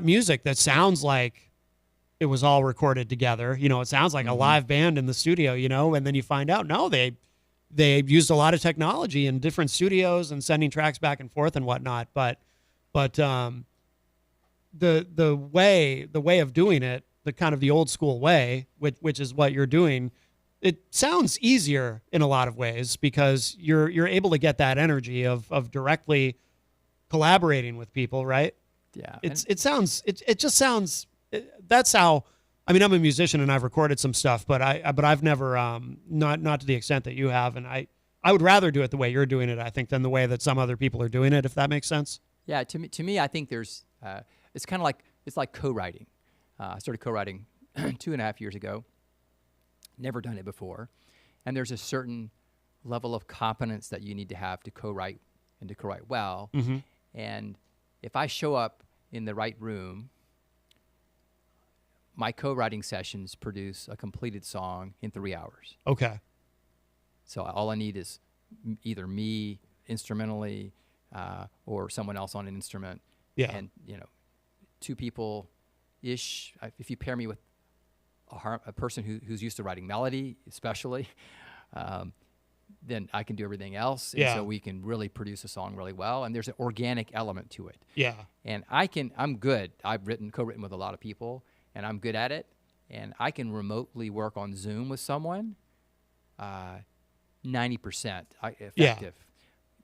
music that sounds like it was all recorded together. It sounds like a live band in the studio, and then you find out, no, they used a lot of technology in different studios and sending tracks back and forth and whatnot. But the way of doing it, the kind of the old school way, which is what you're doing, it sounds easier in a lot of ways because you're able to get that energy of directly collaborating with people, right? Yeah. It just sounds. That's how. I mean, I'm a musician and I've recorded some stuff, but I've never not to the extent that you have, and I would rather do it the way you're doing it, I think, than the way that some other people are doing it, if that makes sense. Yeah, to me, I think there's it's kind of like co-writing. I started co-writing 2.5 years ago. Never done it before, and there's a certain level of competence that you need to have to co-write and to co-write well. Mm-hmm. And if I show up in the right room, my co-writing sessions produce a completed song in 3 hours. Okay. So all I need is either me instrumentally or someone else on an instrument. Yeah. And, 2 people-ish. If you pair me with a person who's used to writing melody, especially, then I can do everything else. And so we can really produce a song really well. And there's an organic element to it. Yeah. And I'm good. I've co-written with a lot of people, and I'm good at it. And I can remotely work on Zoom with someone 90% effective. Yeah.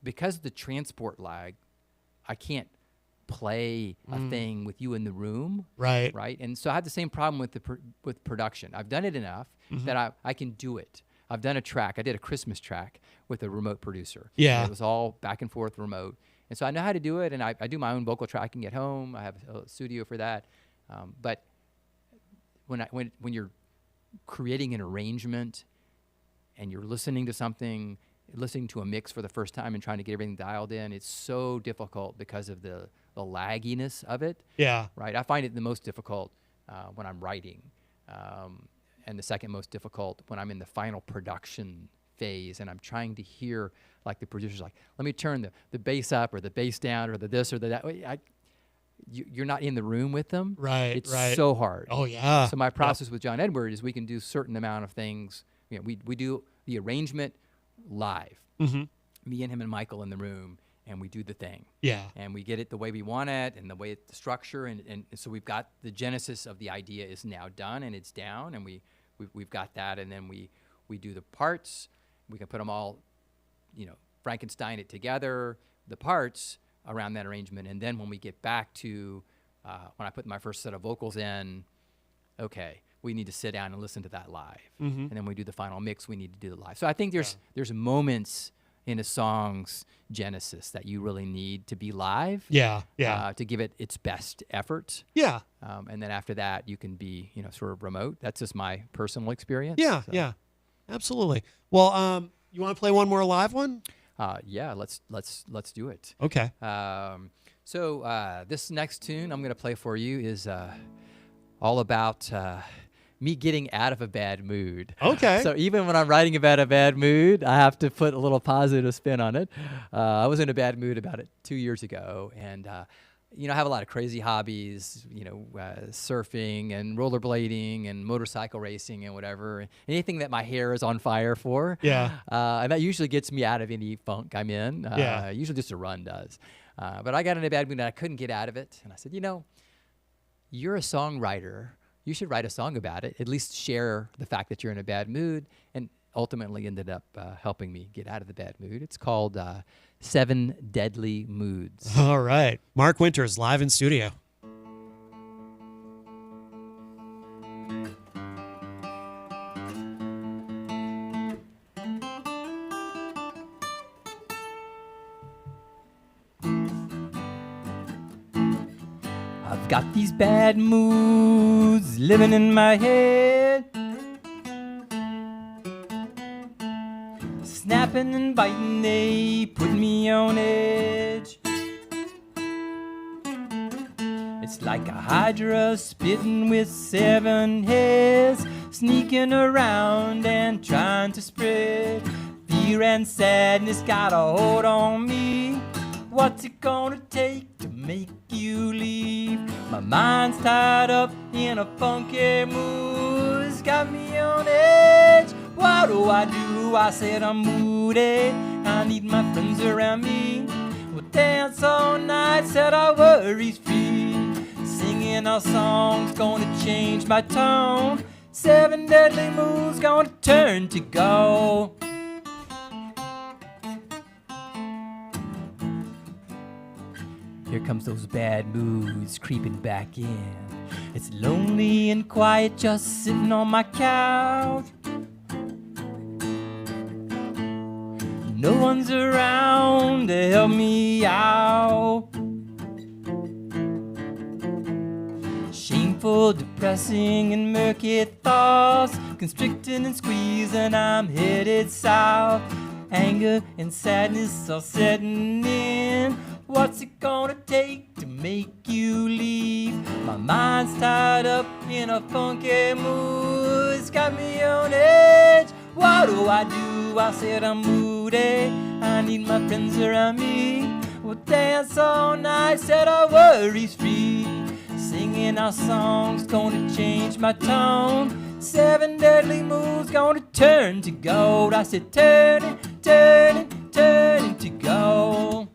Because of the transport lag, I can't play a thing with you in the room. Right. Right. And so I have the same problem with production. I've done it enough that I can do it. I've done a track. I did a Christmas track with a remote producer. Yeah. And it was all back and forth remote. And so I know how to do it, and I do my own vocal tracking at home. I have a studio for that. But when you're creating an arrangement and you're listening to a mix for the first time and trying to get everything dialed in, it's so difficult because of the lagginess of it. Yeah. Right. I find it the most difficult when I'm writing, and the second most difficult when I'm in the final production phase and I'm trying to hear, like, the producer's like, let me turn the bass up or the bass down or the this or the that. You're not in the room with them. Right. It's right. so hard. Oh yeah. So my process with John Edward is we can do a certain amount of things. We do the arrangement live. Mm-hmm. Me and him and Michael in the room, and we do the thing. Yeah. And we get it the way we want it and the way the structure, and so we've got the genesis of the idea is now done and it's down, and we've got that, and then we do the parts. We can put them all, Frankenstein it together, the parts around that arrangement, and then when we get back to when I put my first set of vocals in, okay, we need to sit down and listen to that live. Mm-hmm. And then we do the final mix, we need to do the live. So I think there's moments in a song's genesis that you really need to be live. Yeah. Yeah. To give it its best effort. Yeah. And then after that, you can be, sort of remote. That's just my personal experience. Yeah. So, Yeah. Absolutely. Well, you want to play one more live one? Yeah. Let's do it. Okay. So this next tune I'm going to play for you is all about me getting out of a bad mood. Okay. So even when I'm writing about a bad mood, I have to put a little positive spin on it. I was in a bad mood about 2 years ago, and I have a lot of crazy hobbies, surfing and rollerblading and motorcycle racing and whatever. Anything that my hair is on fire for. Yeah. And that usually gets me out of any funk I'm in. Yeah. Usually just a run does. But I got in a bad mood and I couldn't get out of it. And I said, you're a songwriter. You should write a song about it, at least share the fact that you're in a bad mood, and ultimately ended up helping me get out of the bad mood. It's called 7 Deadly Moods. All right. Mark Winters live in studio. I've got these bad moods living in my head, snapping and biting, they put me on edge. It's like a hydra spitting with 7 heads, sneaking around and trying to spread. Fear and sadness got a hold on me. What's it gonna take to make you leave? My mind's tied up in a funky mood. It's got me on edge. What do? I said I'm moody. I need my friends around me. We'll dance all night, set our worries free. Singing our songs gonna change my tone. 7 deadly moods gonna turn to gold. Here comes those bad moods creeping back in. It's lonely and quiet just sitting on my couch. No one's around to help me out. Shameful, depressing, and murky thoughts constricting and squeezing, I'm headed south. Anger and sadness are setting in. What's it gonna take to make you leave? My mind's tied up in a funky mood. It's got me on edge. What do? I said I'm moody. I need my friends around me. We'll dance all night, set our worries free. Singing our songs gonna change my tone. 7 deadly moves gonna turn to gold. I said turn it, turn it, turn it to gold.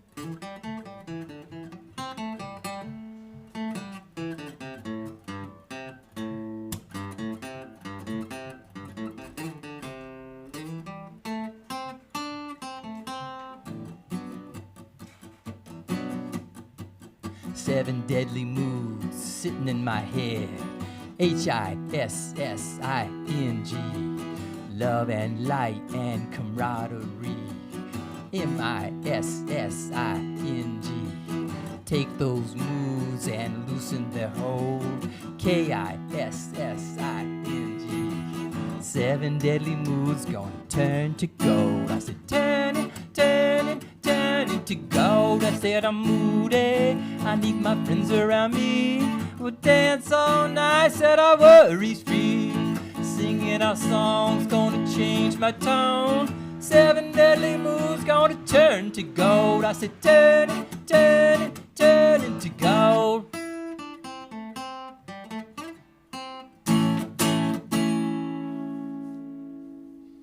Seven deadly moods sitting in my head. Hissing. Love and light and camaraderie. Missing. Take those moods and loosen their hold. Kissing. 7 deadly moods gonna turn to gold. I said turn it, turn it, turn it to gold. I said I'm moody. I need my friends around me. We'll dance all night, set our worries free. Singing our songs gonna change my tone. 7 deadly moves gonna turn to gold. I said turn it, turn it, turn it to gold.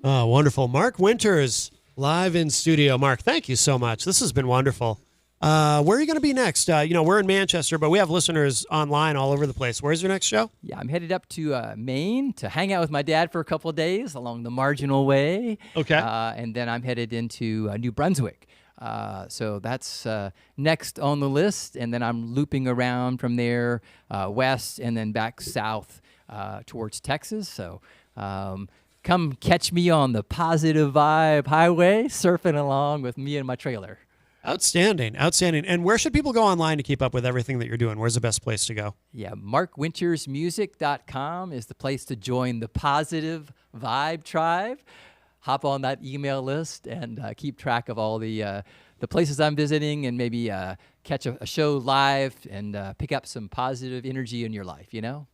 Oh, wonderful. Mark Winters, live in studio. Mark, thank you so much. This has been wonderful. Where are you going to be next? We're in Manchester, but we have listeners online all over the place. Where's your next show? Yeah, I'm headed up to Maine to hang out with my dad for a couple of days along the Marginal Way. Okay. And then I'm headed into New Brunswick. So that's next on the list. And then I'm looping around from there west and then back south towards Texas. So come catch me on the Positive Vibe Highway, surfing along with me and my trailer. Outstanding. And where should people go online to keep up with everything that you're doing? Where's the best place to go? Yeah, markwintersmusic.com is the place to join the Positive Vibe Tribe. Hop on that email list and keep track of all the places I'm visiting and maybe catch a show live and pick up some positive energy in your life,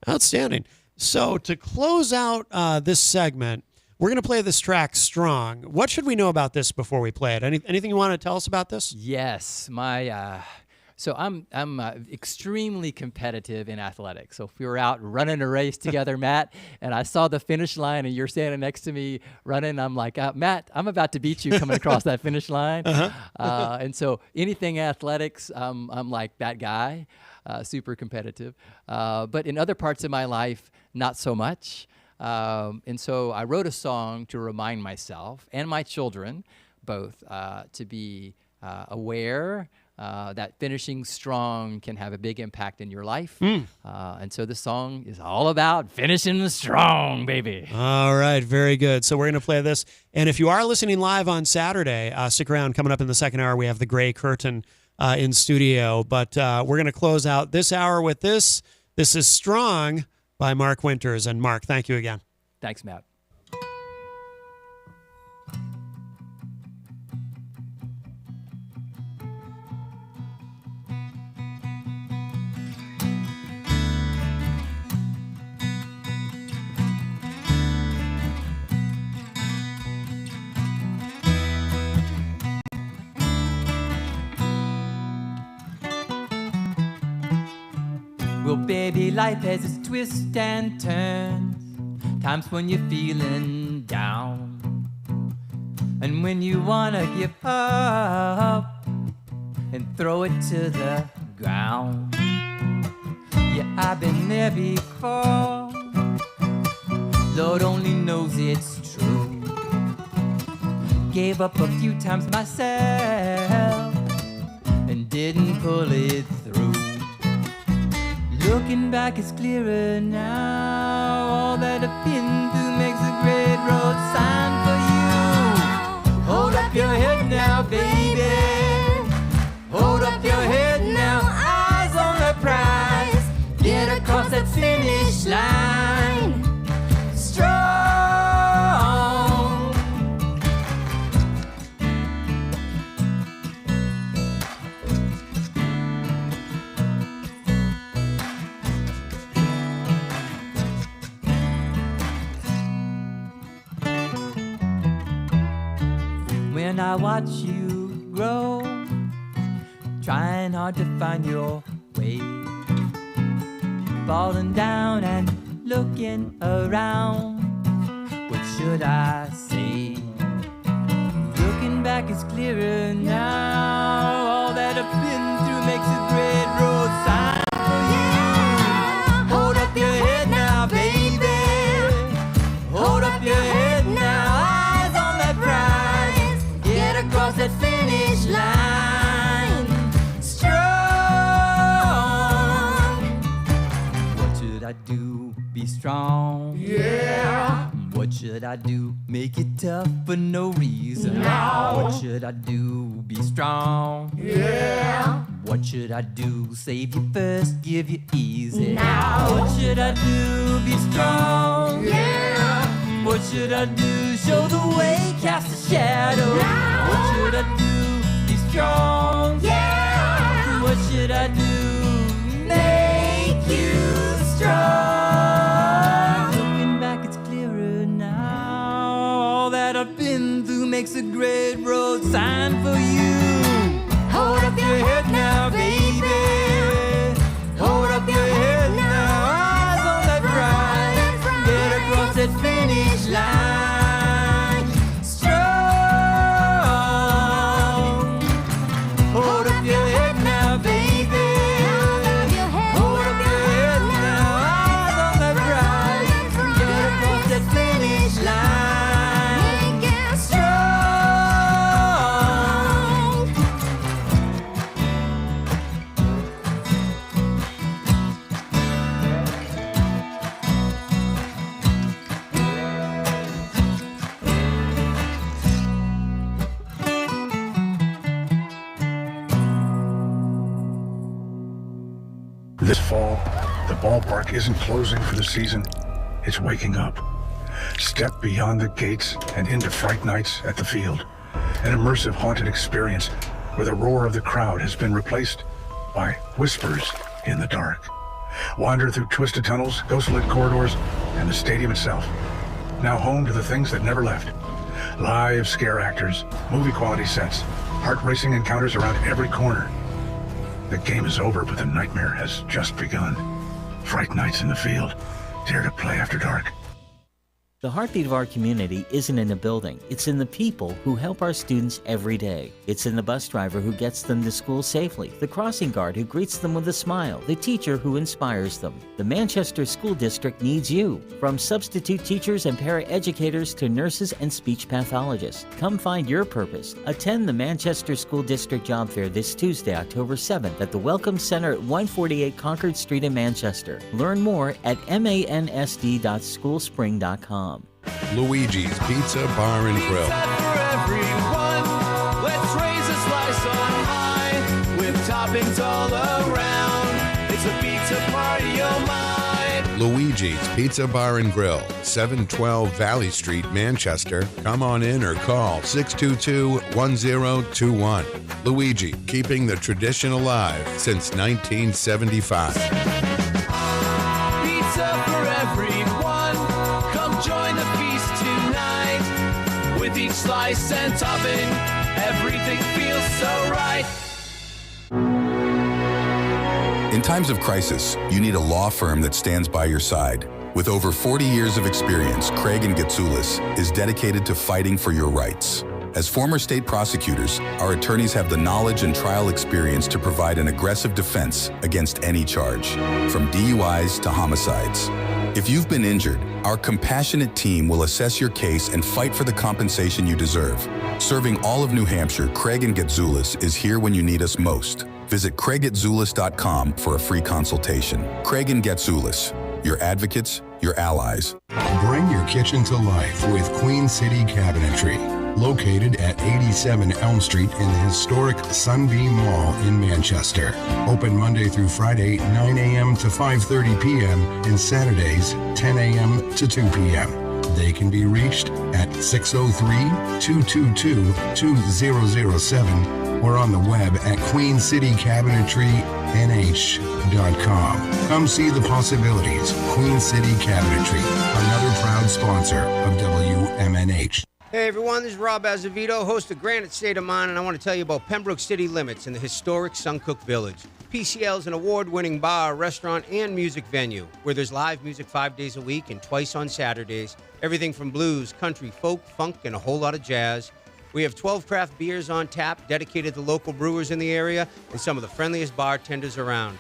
Outstanding. So to close out this segment, we're going to play this track, Strong. What should we know about this before we play it? Anything you want to tell us about this? Yes. So I'm extremely competitive in athletics. So if we were out running a race together, Matt, and I saw the finish line and you're standing next to me running, I'm like, Matt, I'm about to beat you coming across that finish line. And so anything athletics, I'm like that guy, super competitive. But in other parts of my life, not so much. And so I wrote a song to remind myself and my children both to be aware that finishing strong can have a big impact in your life. And so this song is all about finishing strong, baby. All right, very good. So we're going to play this. And if you are listening live on Saturday, stick around. Coming up in the second hour, we have the Gray Curtain in studio. But we're going to close out this hour with this. This is Strong by Mark Winters. And Mark, thank you again. Thanks, Matt. Well, baby, life has its twists and turns. Times when you're feeling down, and when you wanna give up and throw it to the ground. Yeah, I've been there before. Lord only knows it's true. Gave up a few times myself and did didn't pull it through. Looking back, it's clearer now. All that I've been through makes a great road sign for you. Hold up your head now, baby. Hold up your head now. Eyes on the prize. Get across that finish line. Strong. When I watch you grow, trying hard to find your way, falling down and looking around, what should I say? Looking back, it's clearer now. All that I've been through makes a great road sign for you. Hold up your head now, baby. Hold up your head now. Eyes on that prize. Get across that finish line. Strong. What should I do? Be strong. Yeah. What should I do? Make it tough for no reason. No. What should I do? Be strong. Yeah. What should I do? Save you first, give you easy. Now. What should I do? Be strong. Yeah. What should I do? Show the way, cast a shadow. Now. What should I do? Be strong. Yeah. What should I do? Make you strong. Looking back, it's clearer now. All that I've been through makes a great road sign for you. Hold up your head now, baby. Hold up your head now. Eyes on that prize. Get across that finish line. Strong. Hold up your head now, baby. Hold up your head now. Eyes on that prize. Get across that finish line. Strong. This fall, the ballpark isn't closing for the season. It's waking up. Step beyond the gates and into Fright Nights at the field. An immersive haunted experience where the roar of the crowd has been replaced by whispers in the dark. Wander through twisted tunnels, ghost-lit corridors, and the stadium itself. Now home to the things that never left. Live scare actors, movie-quality sets, heart-racing encounters around every corner. The game is over, but the nightmare has just begun. Fright Nights in the field. Dare to play after dark. The heartbeat of our community isn't in a building. It's in the people who help our students every day. It's in the bus driver who gets them to school safely, the crossing guard who greets them with a smile, the teacher who inspires them. The Manchester School District needs you. From substitute teachers and paraeducators to nurses and speech pathologists. Come find your purpose. Attend the Manchester School District Job Fair this Tuesday, October 7th at the Welcome Center at 148 Concord Street in Manchester. Learn more at mansd.schoolspring.com. Luigi's Pizza Bar and Grill. For everyone, let's raise a slice on high with toppings all around. It's a pizza party, oh my. Luigi's Pizza Bar and Grill, 712 Valley Street, Manchester. Come on in or call 622-1021. Luigi, keeping the tradition alive since 1975. Pizza for everyone, come join the feast tonight. With each slice and topping, everything feels so right. In times of crisis, you need a law firm that stands by your side. With over 40 years of experience, Craig & Getsoulis is dedicated to fighting for your rights. As former state prosecutors, our attorneys have the knowledge and trial experience to provide an aggressive defense against any charge, from DUIs to homicides. If you've been injured, our compassionate team will assess your case and fight for the compensation you deserve. Serving all of New Hampshire, Craig & Getsoulis is here when you need us most. Visit CraigGetZulis.com for a free consultation. Craig and Getzulis, your advocates, your allies. Bring your kitchen to life with Queen City Cabinetry, located at 87 Elm Street in the historic Sunbeam Mall in Manchester. Open Monday through Friday, 9 a.m. to 5:30 p.m. and Saturdays, 10 a.m. to 2 p.m. They can be reached at 603-222-2007 or on the web at QueenCityCabinetryNH.com. Come see the possibilities. Queen City Cabinetry, another proud sponsor of WMNH. Hey everyone, this is Rob Azevedo, host of Granite State of Mind, and I want to tell you about Pembroke City Limits in the historic Suncook Village. PCL is an award-winning bar, restaurant, and music venue where there's live music 5 days a week and twice on Saturdays. Everything from blues, country, folk, funk, and a whole lot of jazz. We have 12 craft beers on tap dedicated to local brewers in the area and some of the friendliest bartenders around.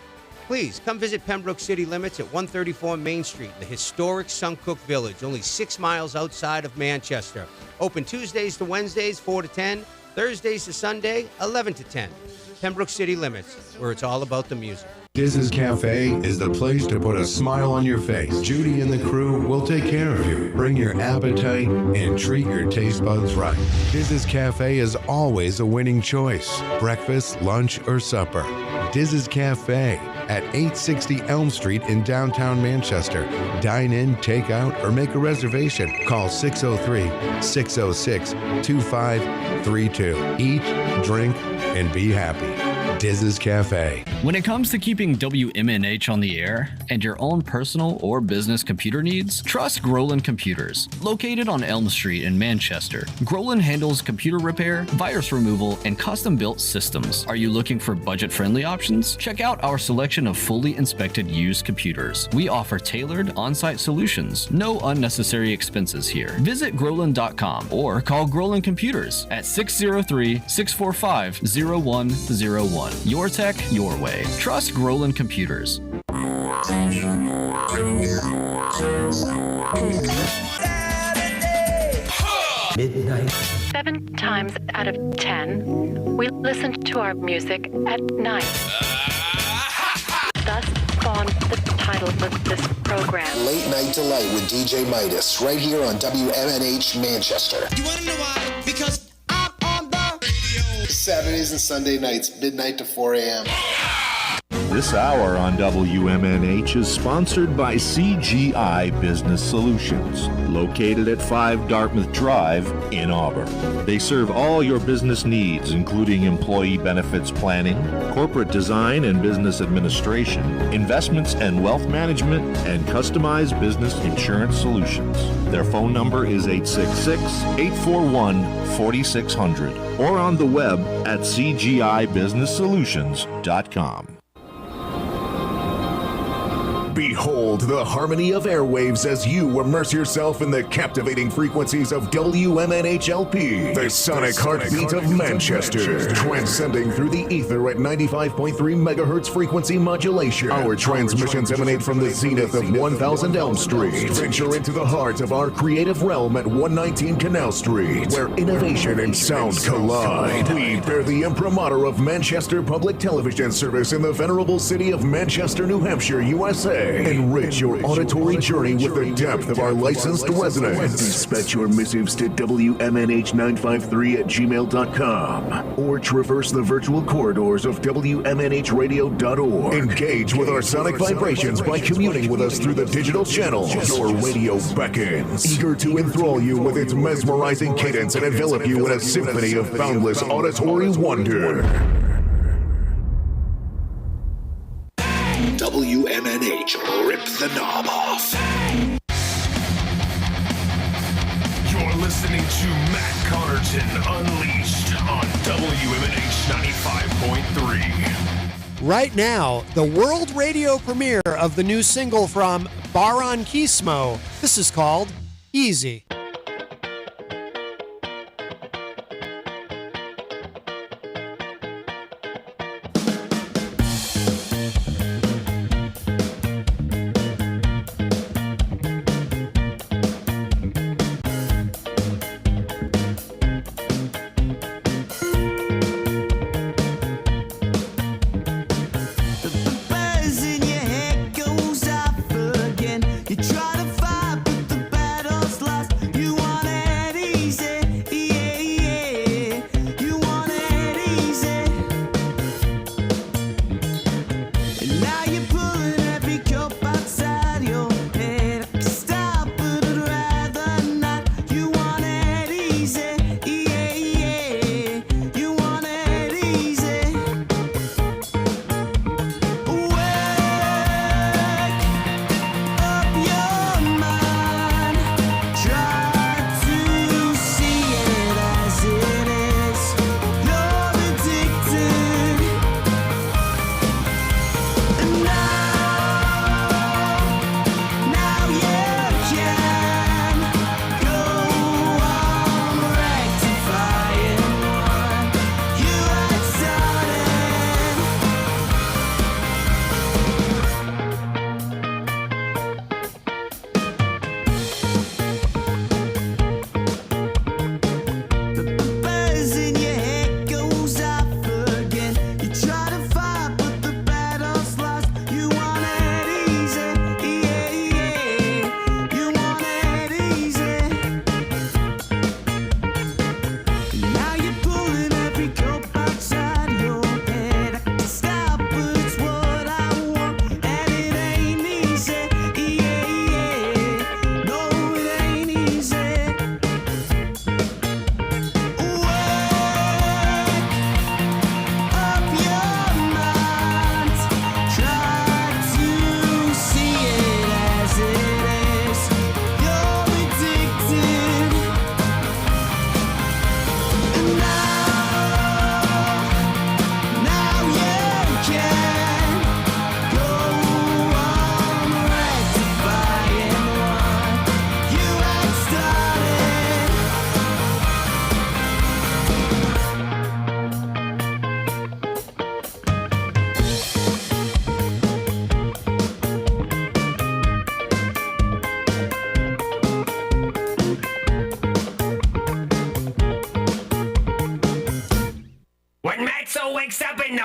Please come visit Pembroke City Limits at 134 Main Street in the historic Suncook Village, only 6 miles outside of Manchester. Open Tuesdays to Wednesdays, 4 to 10, Thursdays to Sunday, 11 to 10. Pembroke City Limits, where it's all about the music. Diz's Cafe is the place to put a smile on your face. Judy and the crew will take care of you. Bring your appetite and treat your taste buds right. Diz's Cafe is always a winning choice. Breakfast, lunch, or supper. Diz's Cafe at 860 Elm Street in downtown Manchester. Dine in, take out, or make a reservation. Call 603-606-2532. Eat, drink, and be happy. Diz's Cafe. When it comes to keeping WMNH on the air and your own personal or business computer needs, trust Groland Computers. Located on Elm Street in Manchester, Groland handles computer repair, virus removal, and custom-built systems. Are you looking for budget-friendly options? Check out our selection of fully inspected used computers. We offer tailored on-site solutions. No unnecessary expenses here. Visit Groland.com or call Groland Computers at 603-645-0101. Your tech, your way. Trust Groland Computers. Midnight. 7 times out of 10, we listen to our music at night. Thus spawned the title of this program. Late Night Delight with DJ Midas, right here on WMNH Manchester. You want to know why? Because I'm on the radio. Saturdays and Sunday nights, midnight to 4 a.m. This hour on WMNH is sponsored by CGI Business Solutions, located at 5 Dartmouth Drive in Auburn. They serve all your business needs, including employee benefits planning, corporate design and business administration, investments and wealth management, and customized business insurance solutions. Their phone number is 866-841-4600 or on the web at cgibusinesssolutions.com. Behold the harmony of airwaves as you immerse yourself in the captivating frequencies of WMNH-LP, the sonic heartbeat of Manchester, transcending through the ether at 95.3 megahertz frequency modulation. Our transmissions emanate from the zenith of 1000 Elm Street. Venture into the heart of our creative realm at 119 Canal Street, where innovation and sound collide. We bear the imprimatur of Manchester Public Television Service in the venerable city of Manchester, New Hampshire, USA. Enrich your auditory journey with the depth of our licensed residents. Dispatch your missives to WMNH953@gmail.com or traverse the virtual corridors of WMNHradio.org. Engage with our sonic vibrations by communing with us through the digital channels. Your radio beckons, eager to enthrall you with its mesmerizing cadence and envelop you in a symphony of boundless auditory wonder. WMNH, rip the knob off. You're listening to Matt Connarton Unleashed on WMNH 95.3. Right now, the world radio premiere of the new single from Baron Kismo. This is called Easy.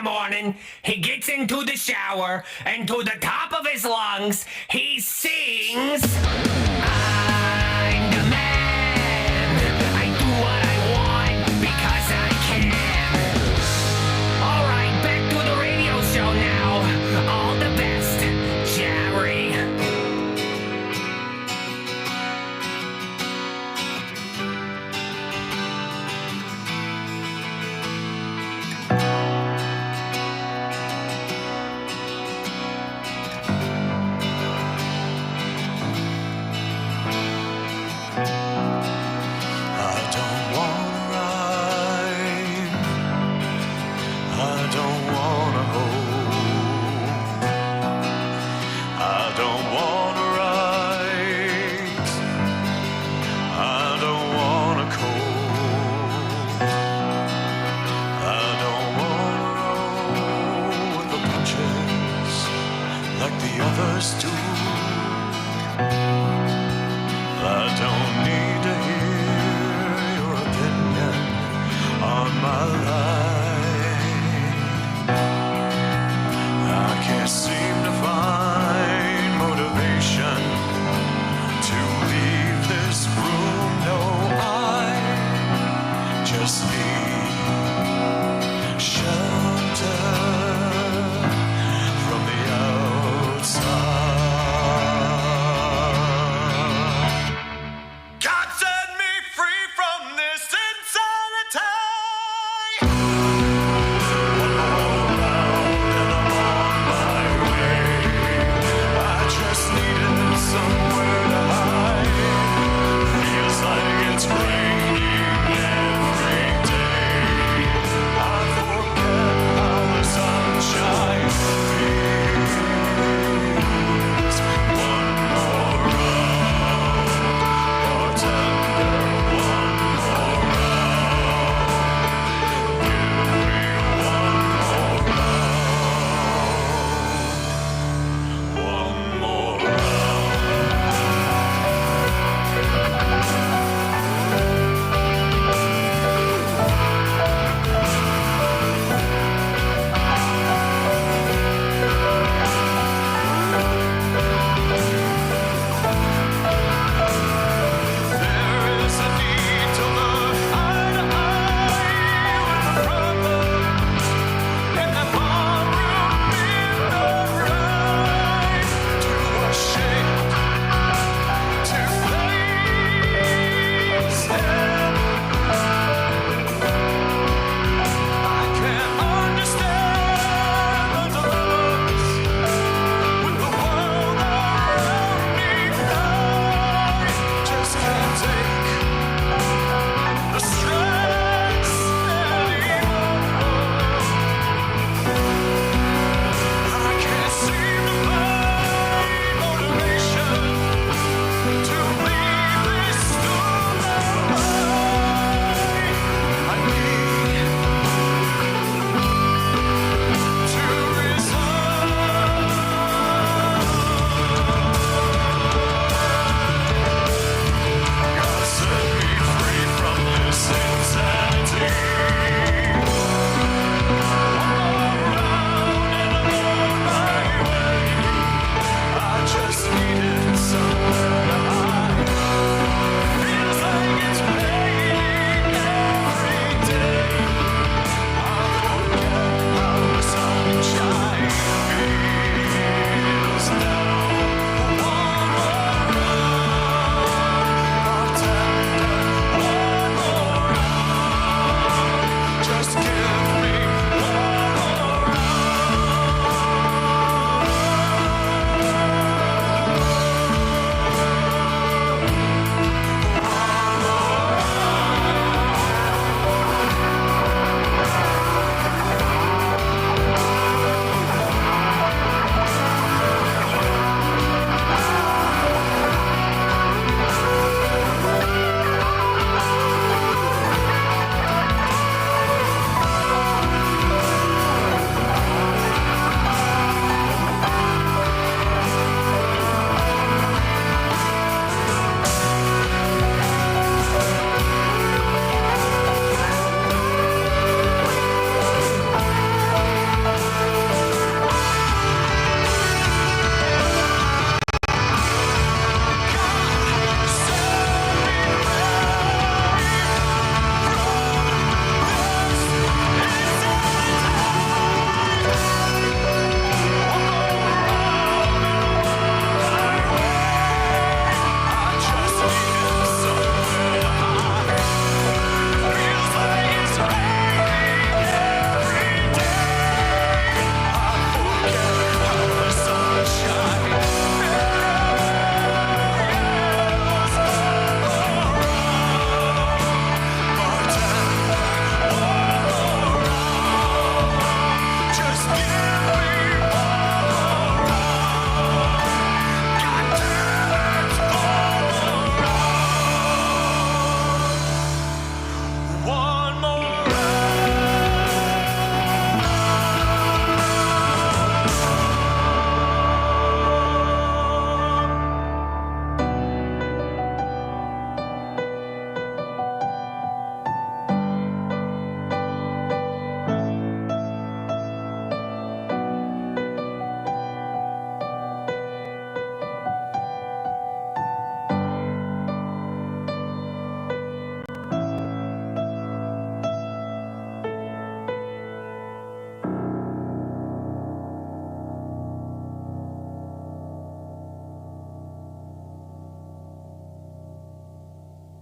the morning, he gets into the shower, and to the top of his lungs, he sings, I'm the man. I do what I want because I can. All right, back to the radio show now. All the best, Jerry.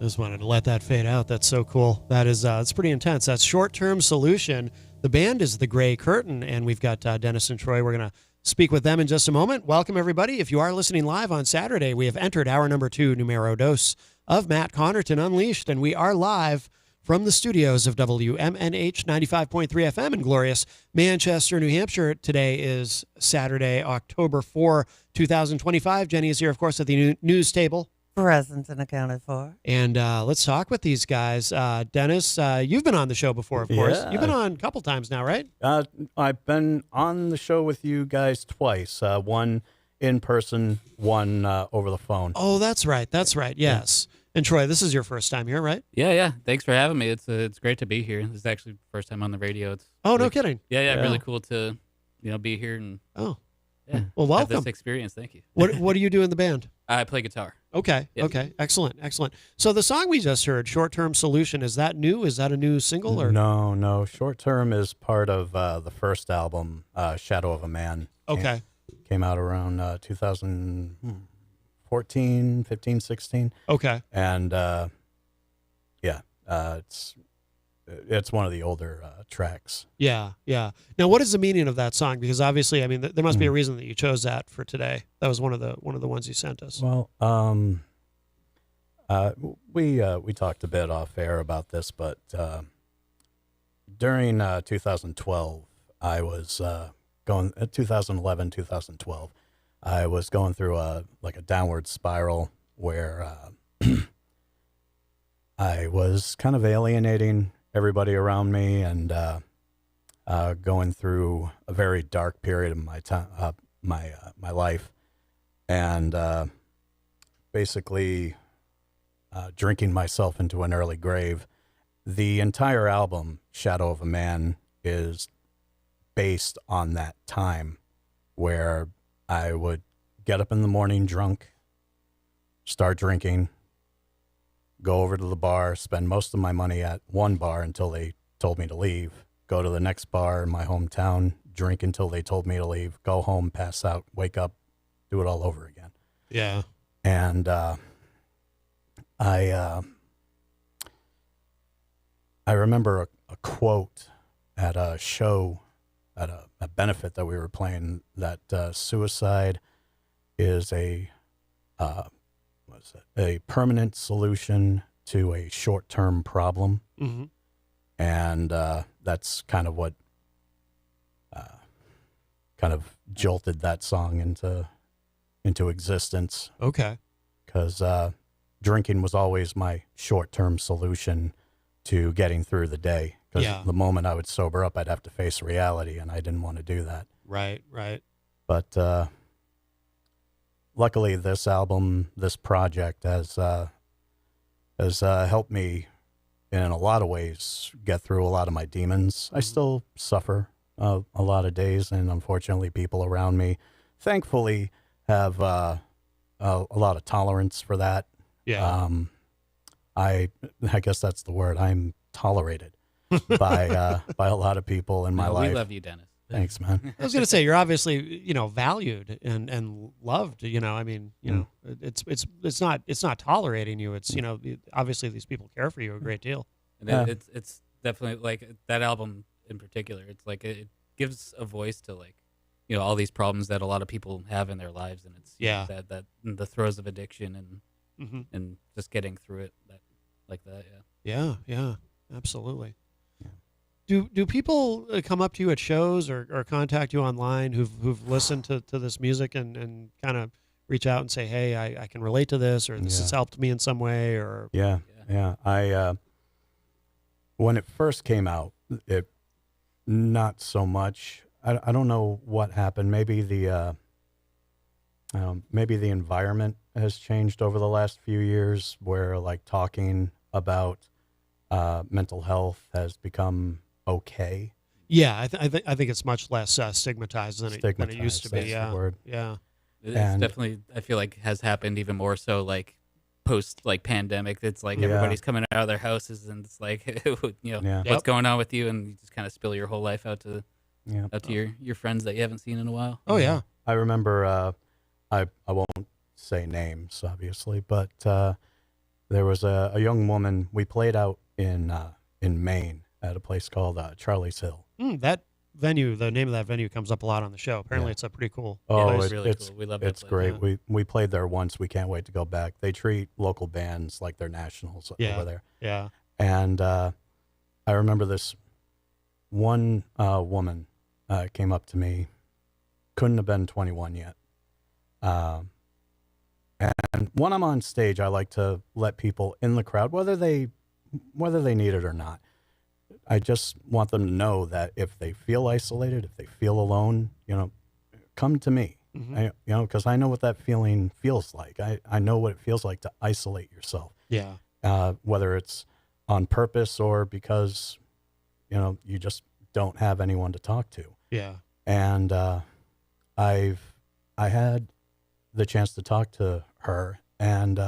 Just wanted to let that fade out. That's so cool. That is, it's pretty intense. That's Short-Term Solution. The band is The Gray Curtain, and we've got Dennis and Troy. We're going to speak with them in just a moment. Welcome, everybody. If you are listening live on Saturday, we have entered hour number 2, numero dos, of Matt Connarton Unleashed, and we are live from the studios of WMNH 95.3 FM in glorious Manchester, New Hampshire. Today is Saturday, October 4, 2025. Jenny is here, of course, at the news table. Present and accounted for. And let's talk with these guys. Dennis, you've been on the show before, of course. Yeah. You've been on a couple times now, right? I've been on the show with you guys twice. One in person, one over the phone. Oh, that's right. That's right. Yes. And Troy, this is your first time here, right? Yeah. Thanks for having me. It's great to be here. This is actually the first time on the radio. It's no really, kidding. Yeah, really cool to be here and well, have welcome. this experience. Thank you. What do you do in the band? I play guitar. Okay. Yeah. Okay. Excellent. So the song we just heard, Short-Term Solution, is that new? Is that a new single? Or No. Short Term is part of the first album, Shadow of a Man. Okay. Came out around 2014, 15, 16. Okay. And it's one of the older tracks. Yeah. Now, what is the meaning of that song? Because obviously, I mean, there must be a reason that you chose that for today. That was one of the ones you sent us. Well, we talked a bit off air about this, but during 2012, I was 2011, 2012, I was going through a downward spiral where I was kind of alienating everybody around me and going through a very dark period of my time, my life, and basically drinking myself into an early grave. The entire album, Shadow of a Man, is based on that time where I would get up in the morning drunk, start drinking, go over to the bar, spend most of my money at one bar until they told me to leave, go to the next bar in my hometown, drink until they told me to leave, go home, pass out, wake up, do it all over again. Yeah. And I remember a quote at a show, at a benefit that we were playing, that suicide is a permanent solution to a short-term problem. Mm-hmm. And that's kind of what kind of jolted that song into existence. Okay. Because drinking was always my short-term solution to getting through the day. Because the moment I would sober up, I'd have to face reality, and I didn't want to do that. Right. But luckily, this album, this project has helped me in a lot of ways get through a lot of my demons. Mm-hmm. I still suffer a lot of days, and unfortunately, people around me, thankfully, have a lot of tolerance for that. Yeah. I guess that's the word. I'm tolerated by a lot of people in my life. We love you, Dennis. Thanks, man. I was going to say, you're obviously, valued and loved, I mean, it's not tolerating you. It's, obviously these people care for you a great deal. And it's definitely like that album in particular. It's like, it gives a voice to all these problems that a lot of people have in their lives. And it's that the throes of addiction and just getting through it like that. Yeah. Absolutely. Do people come up to you at shows or contact you online who've listened to this music and kind of reach out and say, hey, I can relate to this, or this has helped me in some way? Or Yeah. I when it first came out, it not so much. I don't know what happened. Maybe the environment has changed over the last few years, where talking about mental health has become okay. Yeah, I think it's much less stigmatized than it used to be. That's the word. Yeah. It's definitely, I feel like, has happened even more so post pandemic. It's everybody's coming out of their houses, and it's what's going on with you, and you just kind of spill your whole life out to your friends that you haven't seen in a while. Oh yeah. I remember I won't say names, obviously, but There was a young woman. We played out in Maine at a place called Charlie's Hill. That venue, the name of that venue comes up a lot on the show. Apparently, it's a pretty cool. Oh, place. really cool. We love that it's place. great. Yeah. We played there once. We can't wait to go back. They treat local bands like they're nationals over there. Yeah. And I remember this one woman came up to me. Couldn't have been 21 yet. And when I'm on stage, I like to let people in the crowd, whether they need it or not. I just want them to know that if they feel isolated, if they feel alone, come to me. Mm-hmm. Because I know what that feeling feels like. I know what it feels like to isolate yourself. Yeah. Whether it's on purpose or because, you just don't have anyone to talk to. Yeah. And I had the chance to talk to her, and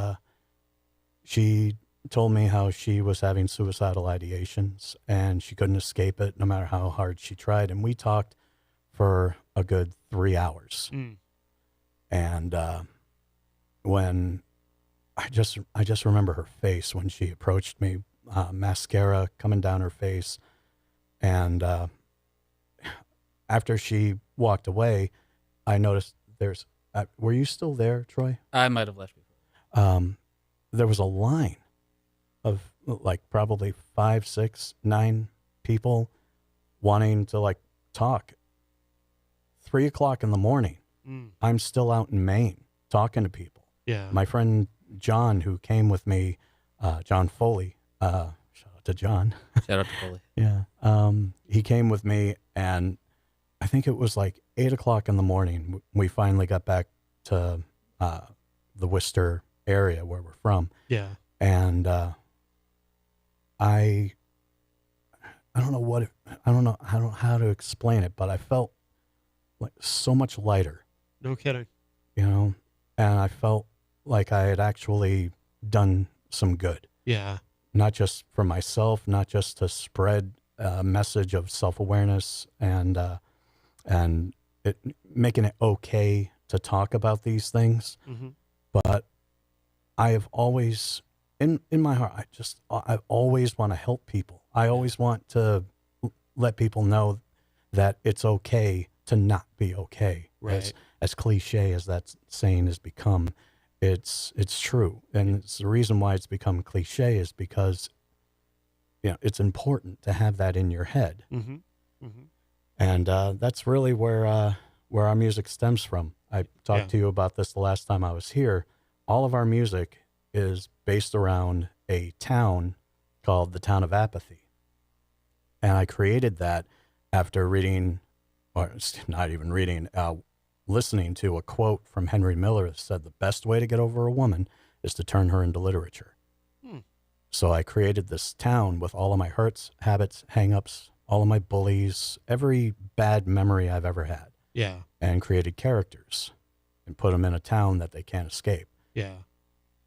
she told me how she was having suicidal ideations and she couldn't escape it no matter how hard she tried. And we talked for a good 3 hours. And when I just remember her face when she approached me, mascara coming down her face. And after she walked away, I noticed were you still there, Troy? I might have left before. There was a line of like probably 5, 6, 9 people wanting to talk. 3 o'clock in the morning. I'm still out in Maine talking to people. Yeah. My friend John, who came with me, John Foley, shout out to John. Shout out to Foley. Yeah. He came with me, and I think it was 8 o'clock in the morning. We finally got back to the Worcester area where we're from. Yeah. And I don't know how to explain it, but I felt so much lighter. No kidding. And I felt like I had actually done some good. Yeah. Not just for myself, not just to spread a message of self-awareness and making it okay to talk about these things. Mm-hmm. But I have always, in my heart, I always want to help people. I always want to let people know that it's okay to not be okay. Right. As cliche as that saying has become, it's true. And it's the reason why it's become cliche is because, it's important to have that in your head. Mm-hmm. Mm-hmm. And that's really where our music stems from. I talked to you about this the last time I was here. All of our music is based around a town called the Town of Apathy. And I created that after reading, or not even reading, listening to a quote from Henry Miller that said, the best way to get over a woman is to turn her into literature. So I created this town with all of my hurts, habits, hang-ups, all of my bullies, every bad memory I've ever had. Yeah. And created characters and put them in a town that they can't escape. Yeah.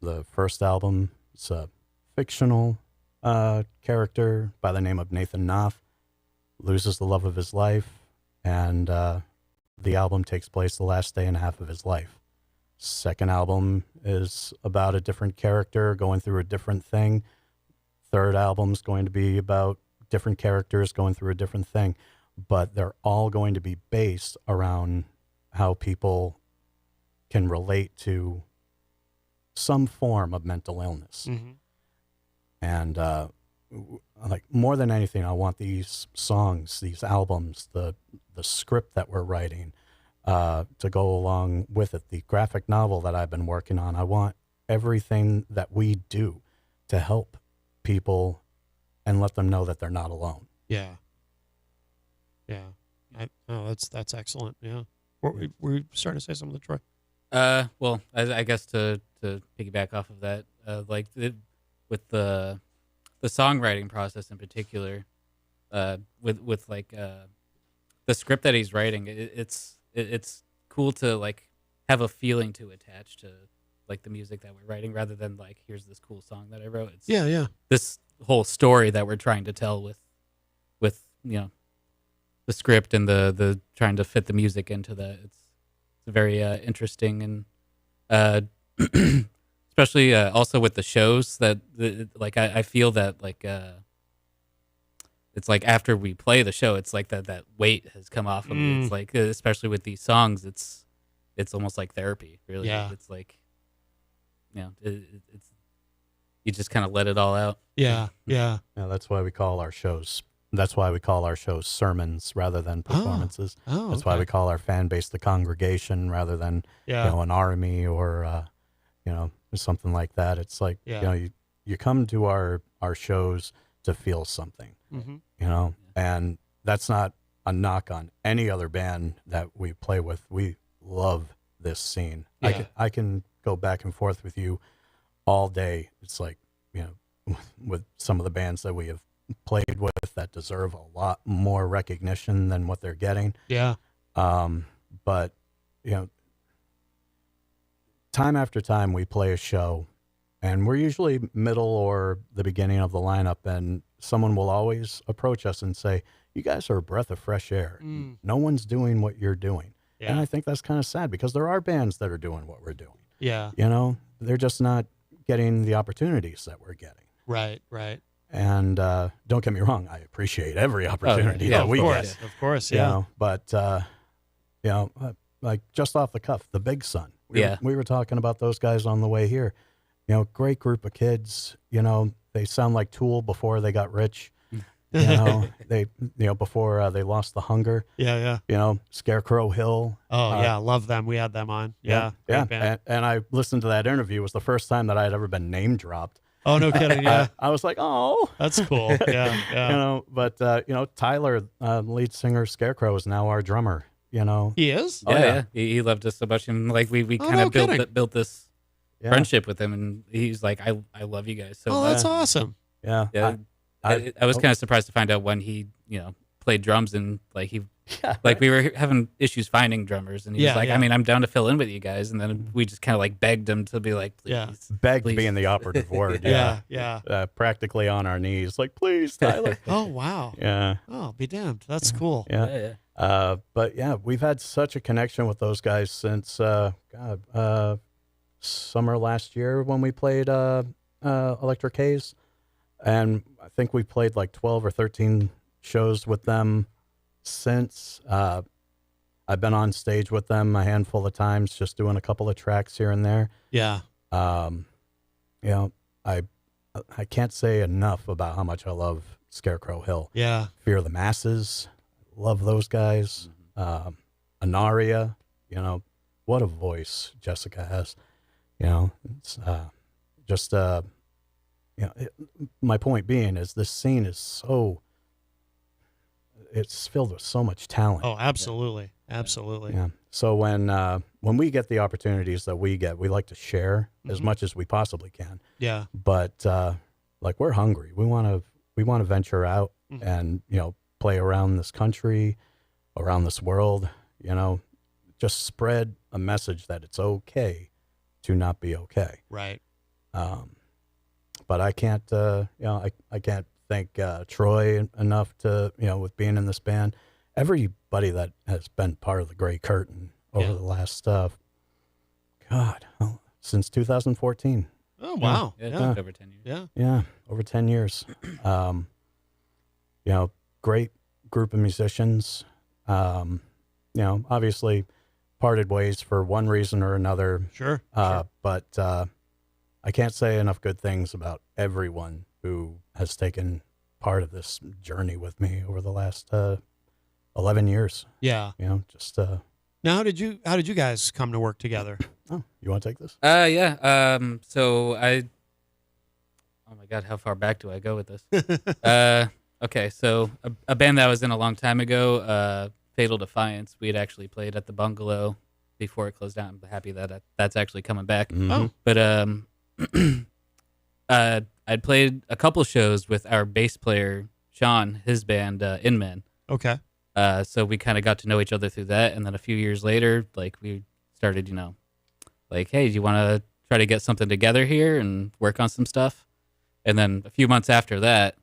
The first album is a fictional character by the name of Nathan Knopf, loses the love of his life, and the album takes place the last day and a half of his life. Second album is about a different character going through a different thing. Third album's going to be about different characters going through a different thing, but they're all going to be based around how people can relate to some form of mental illness. Mm-hmm. And more than anything, I want these songs, these albums, the script that we're writing, to go along with it. The graphic novel that I've been working on, I want everything that we do to help people and let them know that they're not alone. Yeah. Yeah. That's excellent. Yeah. Were you starting to say something, Troy? Well, I guess to piggyback off of that, with the songwriting process in particular, with the script that he's writing, it's cool to have a feeling to attach to the music that we're writing, rather than here's this cool song that I wrote. It's this whole story that we're trying to tell with the script and the trying to fit the music into that. It's very interesting, and it's especially also with the shows that like I feel that like it's like after we play the show, it's like that weight has come off of me. It's like especially with these songs, it's almost like therapy. Really, Yeah. It's like it's you just kind of let it all out. Yeah. That's why we call our shows. That's why we call our shows sermons rather than performances. That's why we call our fan base the congregation rather than an army or something like that. It's like you come to our shows to feel something, and that's not a knock on any other band that we play with. We love this scene. Yeah. I can go back and forth with you all day. It's like with some of the bands that we have played with that deserve a lot more recognition than what they're getting. Yeah. But time after time we play a show and we're usually middle or the beginning of the lineup, and someone will always approach us and say, you guys are a breath of fresh air. No one's doing what you're doing. Yeah. And I think that's kind of sad because there are bands that are doing what we're doing. Yeah. They're just not getting the opportunities that we're getting. Right. And don't get me wrong, I appreciate every opportunity that we get. Of course, yeah. But like just off the cuff, the Big Sun. We were talking about those guys on the way here. Great group of kids. They sound like Tool before they got rich. They before they lost the hunger. Yeah. Scarecrow Hill. Oh yeah, love them. We had them on. Yeah. And I listened to that interview. It was the first time that I had ever been name dropped. Oh, no kidding. Yeah. I was like, oh, that's cool. Yeah. But Tyler, lead singer Scarecrow, is now our drummer. He is. Yeah. He loved us so much, and like we kind of built this friendship with him, and he's like, I love you guys so much. Oh, that's awesome. Yeah. I was kind of surprised to find out when he played drums, and like we were having issues finding drummers, and he was like, I mean, I'm down to fill in with you guys, and then we just kind of like begged him to be like, please. Begged being the operative word. Yeah. Practically on our knees, like, please, Tyler. Oh wow. Yeah. Oh, be damned. That's cool. Yeah. But yeah, we've had such a connection with those guys since summer last year when we played Electric Haze, and I think we played like 12 or 13 shows with them since. I've been on stage with them a handful of times, just doing a couple of tracks here and there. Yeah. I can't say enough about how much I love Scarecrow Hill. Yeah. Fear the Masses, love those guys. Anaria, what a voice Jessica has. It's just my point being is this scene is it's filled with so much talent. Oh, absolutely. Absolutely. Yeah. So when we get the opportunities that we get, we like to share as much as we possibly can. Yeah. But like we're hungry. We want to venture out and play around this country, around this world. Just spread a message that it's okay to not be okay. Right. But I can't I can't thank Troy enough to with being in this band. Everybody that has been part of the Gray Curtain over the last since 2014. Oh wow. Yeah. Over 10 years. Yeah, over 10 years. Great group of musicians. Obviously parted ways for one reason or another. Sure. But I can't say enough good things about everyone who has taken part of this journey with me over the last 11 years. Yeah. Just Now, how did you guys come to work together? Oh, you want to take this? Yeah. So oh my God, how far back do I go with this? Okay. So a band that I was in a long time ago, Fatal Defiance, we had actually played at the Bungalow before it closed down. I'm happy that that's actually coming back. Oh. But I'd played a couple shows with our bass player, Sean, his band, Inman. Okay. So we kind of got to know each other through that. And then a few years later, like we started, like, hey, do you want to try to get something together here and work on some stuff? And then a few months after that,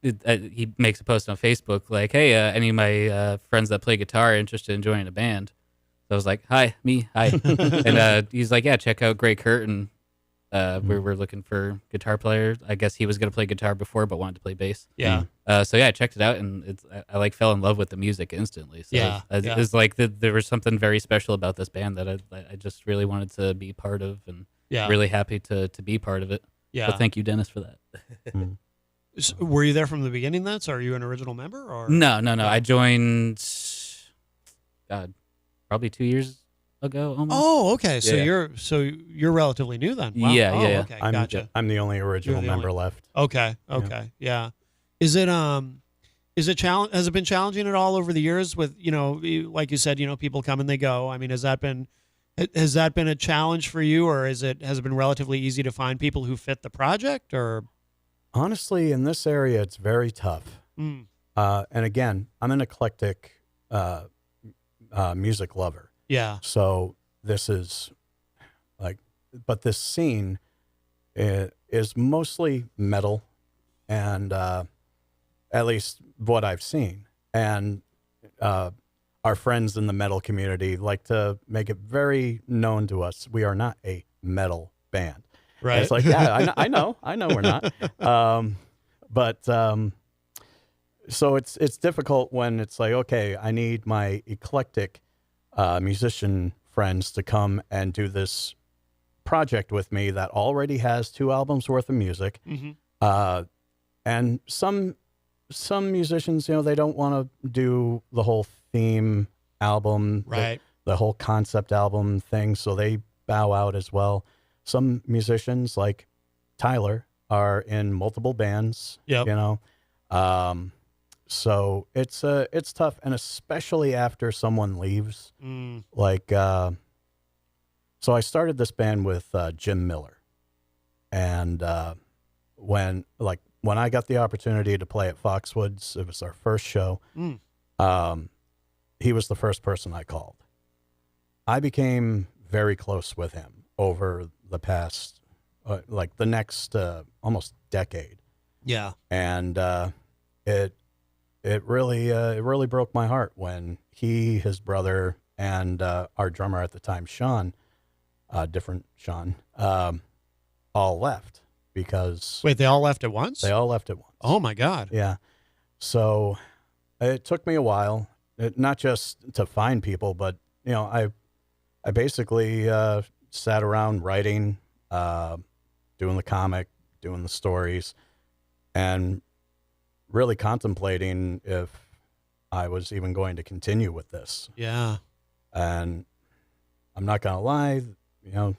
he makes a post on Facebook like, hey, any of my friends that play guitar are interested in joining a band. So I was like, hi, me, hi. And he's like, yeah, check out Grey Curtain. We're looking for guitar players. I guess he was going to play guitar before, but wanted to play bass. Yeah. So yeah, I checked it out, and I like fell in love with the music instantly. So Yeah, it's like there was something very special about this band that I just really wanted to be part of, and really happy to be part of it. Yeah. So thank you, Dennis, for that. So were you there from the beginning then? So are you an original member? Or No. I joined, God, probably 2 years ago. Almost. Oh, okay. So Yeah. you're relatively new then. Wow. Yeah, Oh, yeah. Okay, gotcha. I'm the only original You're the member only- left. Okay. Yeah. Is it has it been challenging at all over the years with, like you said, people come and they go. I mean, has that been a challenge for you, or has it been relatively easy to find people who fit the project, or? Honestly, in this area, it's very tough. Mm. And again, I'm an eclectic music lover. Yeah. So this is but this scene is mostly metal, and at least what I've seen. And our friends in the metal community like to make it very known to us, we are not a metal band. Right. And it's like, yeah, I know we're not. So it's difficult when it's like, okay, I need my eclectic musician friends to come and do this project with me that already has 2 albums worth of music. Mm-hmm. And some musicians, they don't want to do the whole theme album, Right. the whole concept album thing, so they bow out as well. Some musicians, like Tyler, are in multiple bands. Yep. So it's tough, and especially after someone leaves. Mm. So I started this band with Jim Miller, and when I got the opportunity to play at Foxwoods, it was our first show. Mm. He was the first person I called. I became very close with him over the past, the next almost decade. Yeah. And it really broke my heart when he, his brother, and our drummer at the time, Sean, different Sean, all left because... Wait, they all left at once? They all left at once. Oh, my God. Yeah. So it took me a while, not just to find people, but, I basically sat around writing, doing the comic, doing the stories, and really contemplating if I was even going to continue with this. Yeah. And I'm not going to lie,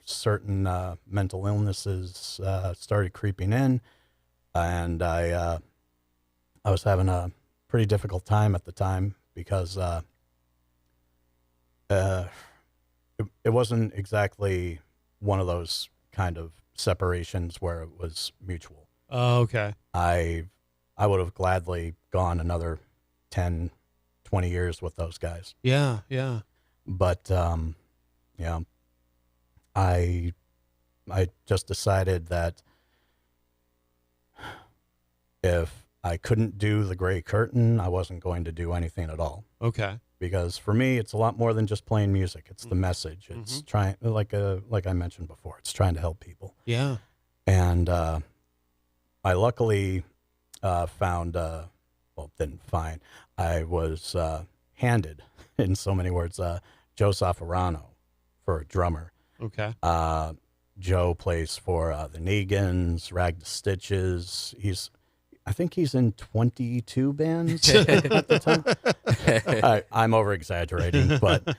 certain mental illnesses started creeping in, and I was having a pretty difficult time at the time because it wasn't exactly one of those kind of separations where it was mutual. Oh, okay. I would have gladly gone another 10, 20 years with those guys. Yeah, yeah. But, I just decided that if I couldn't do the Grey Curtain, I wasn't going to do anything at all. Okay. Because for me, it's a lot more than just playing music. It's the message. It's trying, like I mentioned before, it's trying to help people. Yeah. And I luckily found, didn't find, I was handed, in so many words, Joe Saffarano for a drummer. Okay. Joe plays for the Negans, Rag to Stitches. I think he's in 22 bands at the time. I'm over exaggerating, but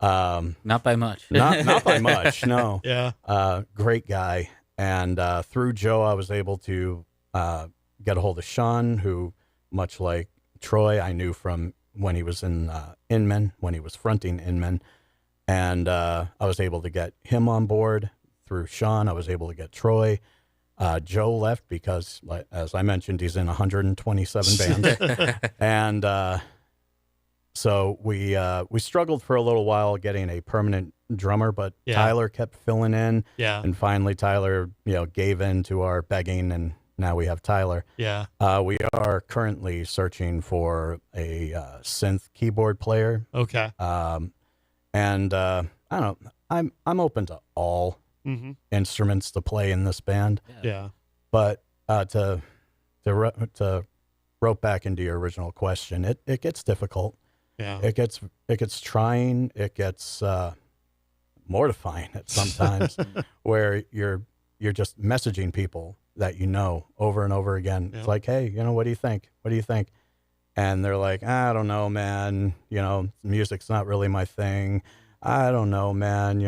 not by much. Not by much. No. Yeah. Great guy. And through Joe, I was able to get a hold of Sean, who, much like Troy, I knew from when he was in Inman, when he was fronting Inman. And I was able to get him on board through Sean. I was able to get Troy. Joe left because, as I mentioned, he's in 127 bands. And so we struggled for a little while getting a permanent drummer, but Tyler kept filling in. Yeah. And finally, Tyler, gave in to our begging, and now we have Tyler. Yeah. We are currently searching for a synth keyboard player. Okay. And I don't know, I'm open to all instruments to play in this band. Yeah. But to rope back into your original question, it gets difficult. Yeah. It gets trying. It gets mortifying at sometimes, where you're just messaging people that you know over and over again. It's like, hey, what do you think? What do you think? And they're like, I don't know, man. Music's not really my thing. I don't know, man.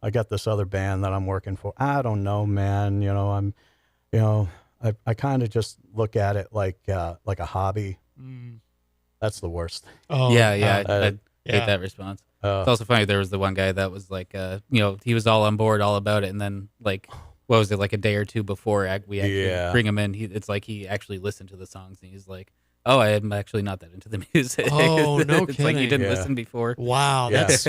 I got this other band that I'm working for. I don't know, man. I kind of just look at it like a hobby. That's the worst. Oh, yeah. I hate that response. It's also funny. There was the one guy that was like, he was all on board, all about it, and then like, what was it, like a day or two before we actually bring him in? It's like he actually listened to the songs, and he's like, "Oh, I am actually not that into the music." Oh, no It's kidding. like you didn't listen before. Wow, that's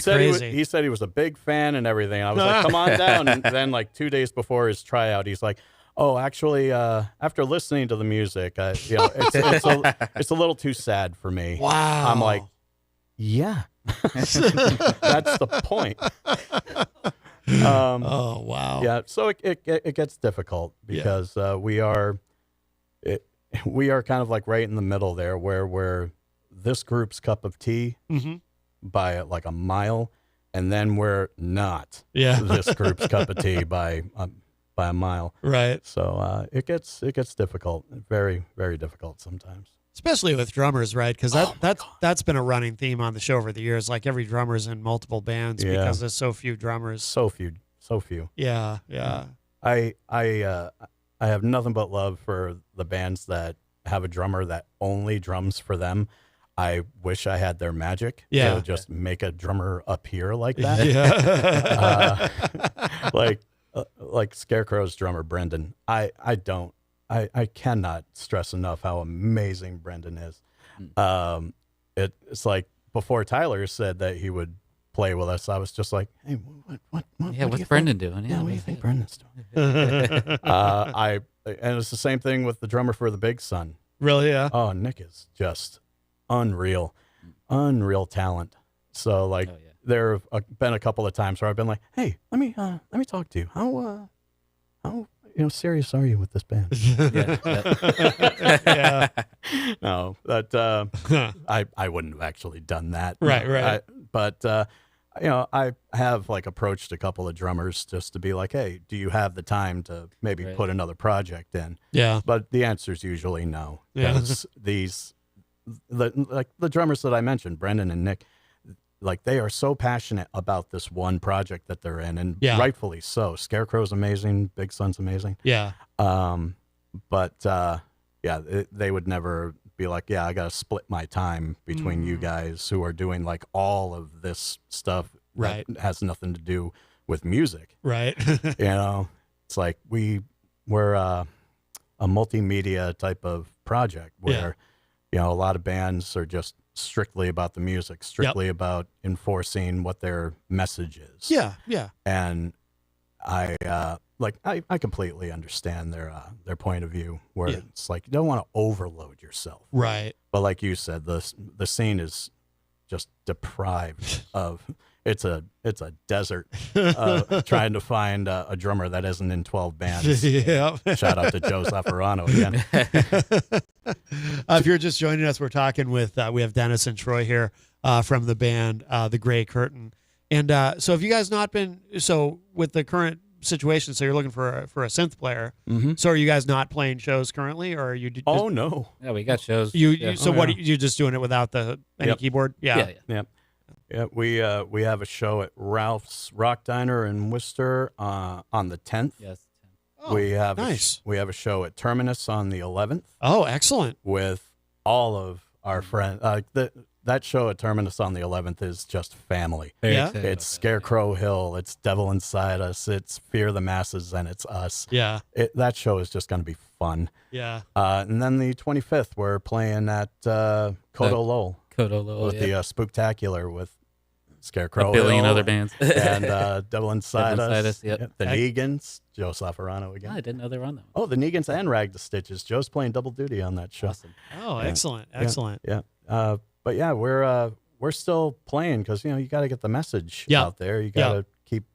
crazy. He said he was a big fan and everything. I was like, come on down. And then like 2 days before his tryout, he's like, oh, actually, after listening to the music, it's a little too sad for me. Wow. I'm like, yeah, that's the point. Oh, wow. Yeah, so it gets difficult because we are kind of like right in the middle there, where we're this group's cup of tea by like a mile, and then we're not this group's cup of tea by a mile. Right. So it gets difficult, very, very difficult sometimes. Especially with drummers, right? Because that's been a running theme on the show over the years. Like every drummer's in multiple bands because there's so few drummers. So few. Yeah. I have nothing but love for the bands that have a drummer that only drums for them. I wish I had their magic to just make a drummer appear like that. Yeah. Like Scarecrow's drummer, Brendan. I cannot stress enough how amazing Brendan is. It's like before Tyler said that he would play with us, I was just like, hey, what what's Brendan doing? Yeah, what do you think Brendan's doing? And it's the same thing with the drummer for the Big Sun. Really? Yeah. Oh, Nick is just unreal talent. So like, there have been a couple of times where I've been like, hey, let me talk to you. How serious are you with this band? No, that I wouldn't have actually done that. Right. But I have like approached a couple of drummers just to be like, hey, do you have the time to maybe put another project in? Yeah. But the answer is usually no. Yeah. Because the drummers that I mentioned, Brendan and Nick, like they are so passionate about this one project that they're in, and rightfully so. Scarecrow's amazing, Big Sun's amazing. Yeah. But they would never be like, yeah, I got to split my time between you guys who are doing like all of this stuff that has nothing to do with music. Right. It's like we're a multimedia type of project where, a lot of bands are just strictly about the music, strictly about enforcing what their message is. Yeah. And I completely understand their point of view, where it's like you don't want to overload yourself. Right. But like you said, the scene is just deprived of. It's a desert trying to find a drummer that isn't in 12 bands. Yeah. Shout out to Joe Zaffarano again. If you're just joining us, we're talking with we have Dennis and Troy here from the band The Gray Curtain. And so have you guys not been with the current situation, so you're looking for a synth player. So are you guys not playing shows currently, or are you just, no. Yeah, we got shows. What you just doing it without any keyboard? Yeah, we have a show at Ralph's Rock Diner in Worcester on the 10th. Yes. Oh, we have nice. We have a show at Terminus on the 11th. Oh, excellent. With all of our friends. That show at Terminus on the 11th is just family. It's Scarecrow Hill, it's Devil Inside Us, it's Fear the Masses, and it's us. Yeah. That show is just going to be fun. Yeah. And then the 25th, we're playing at Kodo Lowell. With the Spooktacular with Scarecrow a billion Hill other bands. and Devil Inside Us. The Negans, Joe Saffarano again. I didn't know they were on that one. Oh, the Negans and Rag the Stitches. Joe's playing double duty on that show. Awesome. Oh, excellent. Yeah. But yeah, we're still playing because you got to get the message Yeah. out there. You got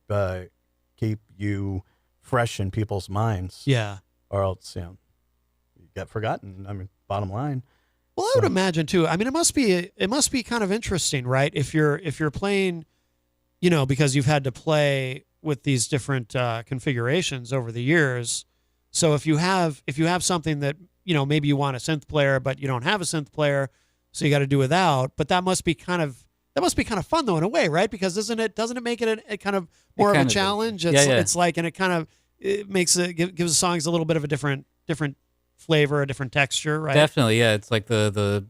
to keep you fresh in people's minds. Yeah. Or else you get forgotten. I mean, bottom line. Well, I would imagine too. I mean, it must be kind of interesting, right? If you're playing, because you've had to play with these different configurations over the years. So if you have something that maybe you want a synth player, but you don't have a synth player, so you got to do without. But that must be kind of fun though in a way, right? Because doesn't it make it a kind of more of a challenge? It's like, and it makes gives the songs a little bit of a different flavor, a different texture, right? Definitely, yeah. It's like the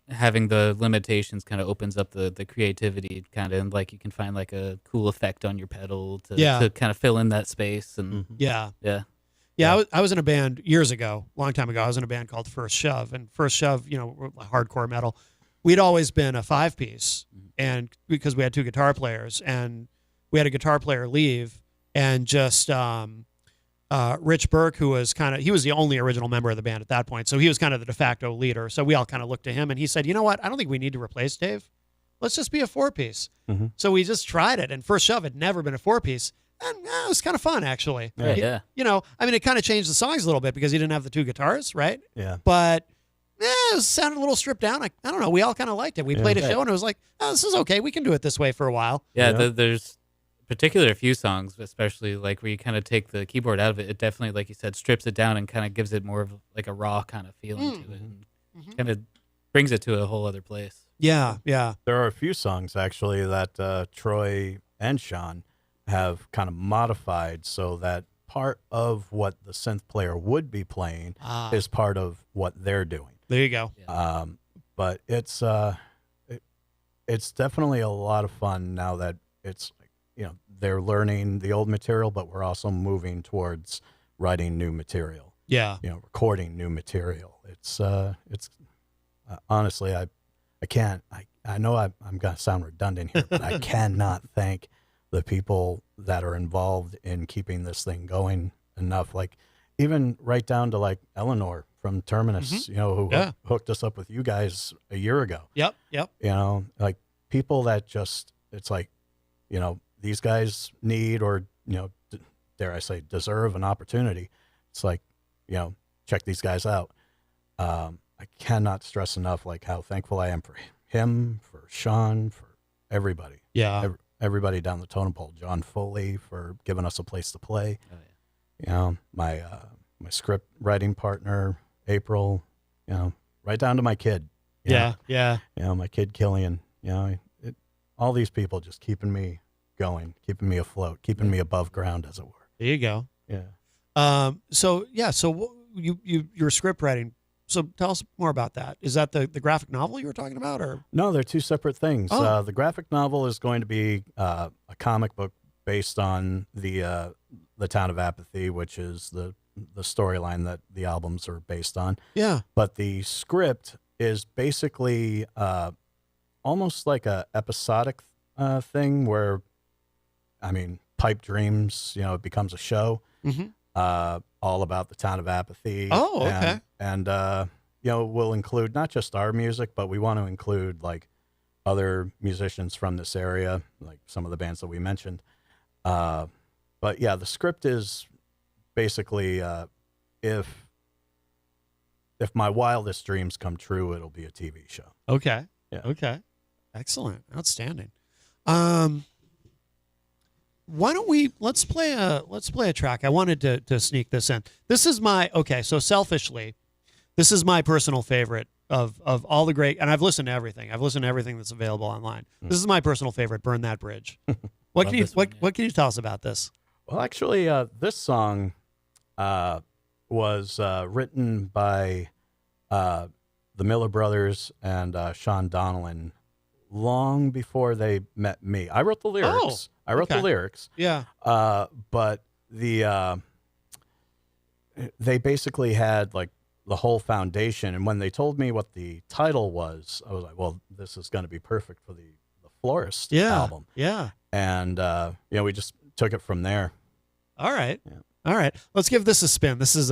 having the limitations kind of opens up the creativity, kind of, and like you can find like a cool effect on your pedal to kind of fill in that space, and Yeah. yeah. I was in a band years ago, long time ago. I was in a band called First Shove, and First Shove, hardcore metal. We'd always been a 5-piece, and because we had 2 guitar players, and we had a guitar player leave, and just Rich Burke, who was he was the only original member of the band at that point, so he was kind of the de facto leader. So we all kind of looked to him, and he said, "You know what? I don't think we need to replace Dave. Let's just be a 4-piece." Mm-hmm. So we just tried it, and First Shove had never been a 4-piece. And it was kind of fun, actually. Yeah. I mean, it kind of changed the songs a little bit because he didn't have the 2 guitars, right? Yeah. But it sounded a little stripped down. I don't know. We all kind of liked it. We played a show, and it was like, oh, this is okay. We can do it this way for a while. Yeah, there's particular few songs, especially like where you kind of take the keyboard out of it. It definitely, like you said, strips it down and kind of gives it more of like a raw kind of feeling to it, and kind of brings it to a whole other place. Yeah. There are a few songs actually that Troy and Sean have kind of modified so that part of what the synth player would be playing is part of what they're doing. There you go. But it's definitely a lot of fun now that it's they're learning the old material, but we're also moving towards writing new material. Yeah. Recording new material. It's honestly, I know I'm going to sound redundant here, but I cannot thank the people that are involved in keeping this thing going enough. Like even right down to like Eleanor from Terminus, who hooked us up with you guys a year ago. Yep. Like people that just, it's like, these guys need, or, dare I say, deserve an opportunity. It's like, check these guys out. I cannot stress enough, like how thankful I am for him, for Sean, for everybody. Yeah. Everybody down the totem pole. John Foley for giving us a place to play. Oh, yeah. My script writing partner, April, right down to my kid. Yeah. My kid, Killian, all these people just keeping me going, keeping me afloat, keeping me above ground, as it were. There you go. Yeah. So you're script writing. So tell us more about that. Is that the graphic novel you were talking about, or? No, they're 2 separate things. Oh. The graphic novel is going to be a comic book based on the Town of Apathy, which is the storyline that the albums are based on. Yeah. But the script is basically almost like a episodic thing where, Pipe Dreams, it becomes a show. All about the Town of Apathy. Oh, okay. And we'll include not just our music, but we want to include like other musicians from this area, like some of the bands that we mentioned. But yeah, the script is basically if my wildest dreams come true, it'll be a TV show. Okay. Yeah. Okay. Excellent. Outstanding. Why don't let's play a track. I wanted to sneak this in. This is so selfishly, this is my personal favorite of all the great, and I've listened to everything. I've listened to everything that's available online. This is my personal favorite, Burn That Bridge. What can you tell us about this? Well, actually, this song was written by the Miller Brothers and Sean Donnellan long before they met me. I wrote the lyrics. I wrote the lyrics. Yeah. But they basically had like the whole foundation. And when they told me what the title was, I was like, well, this is going to be perfect for the Florist album. Yeah. And, we just took it from there. All right. Yeah. All right. Let's give this a spin. This is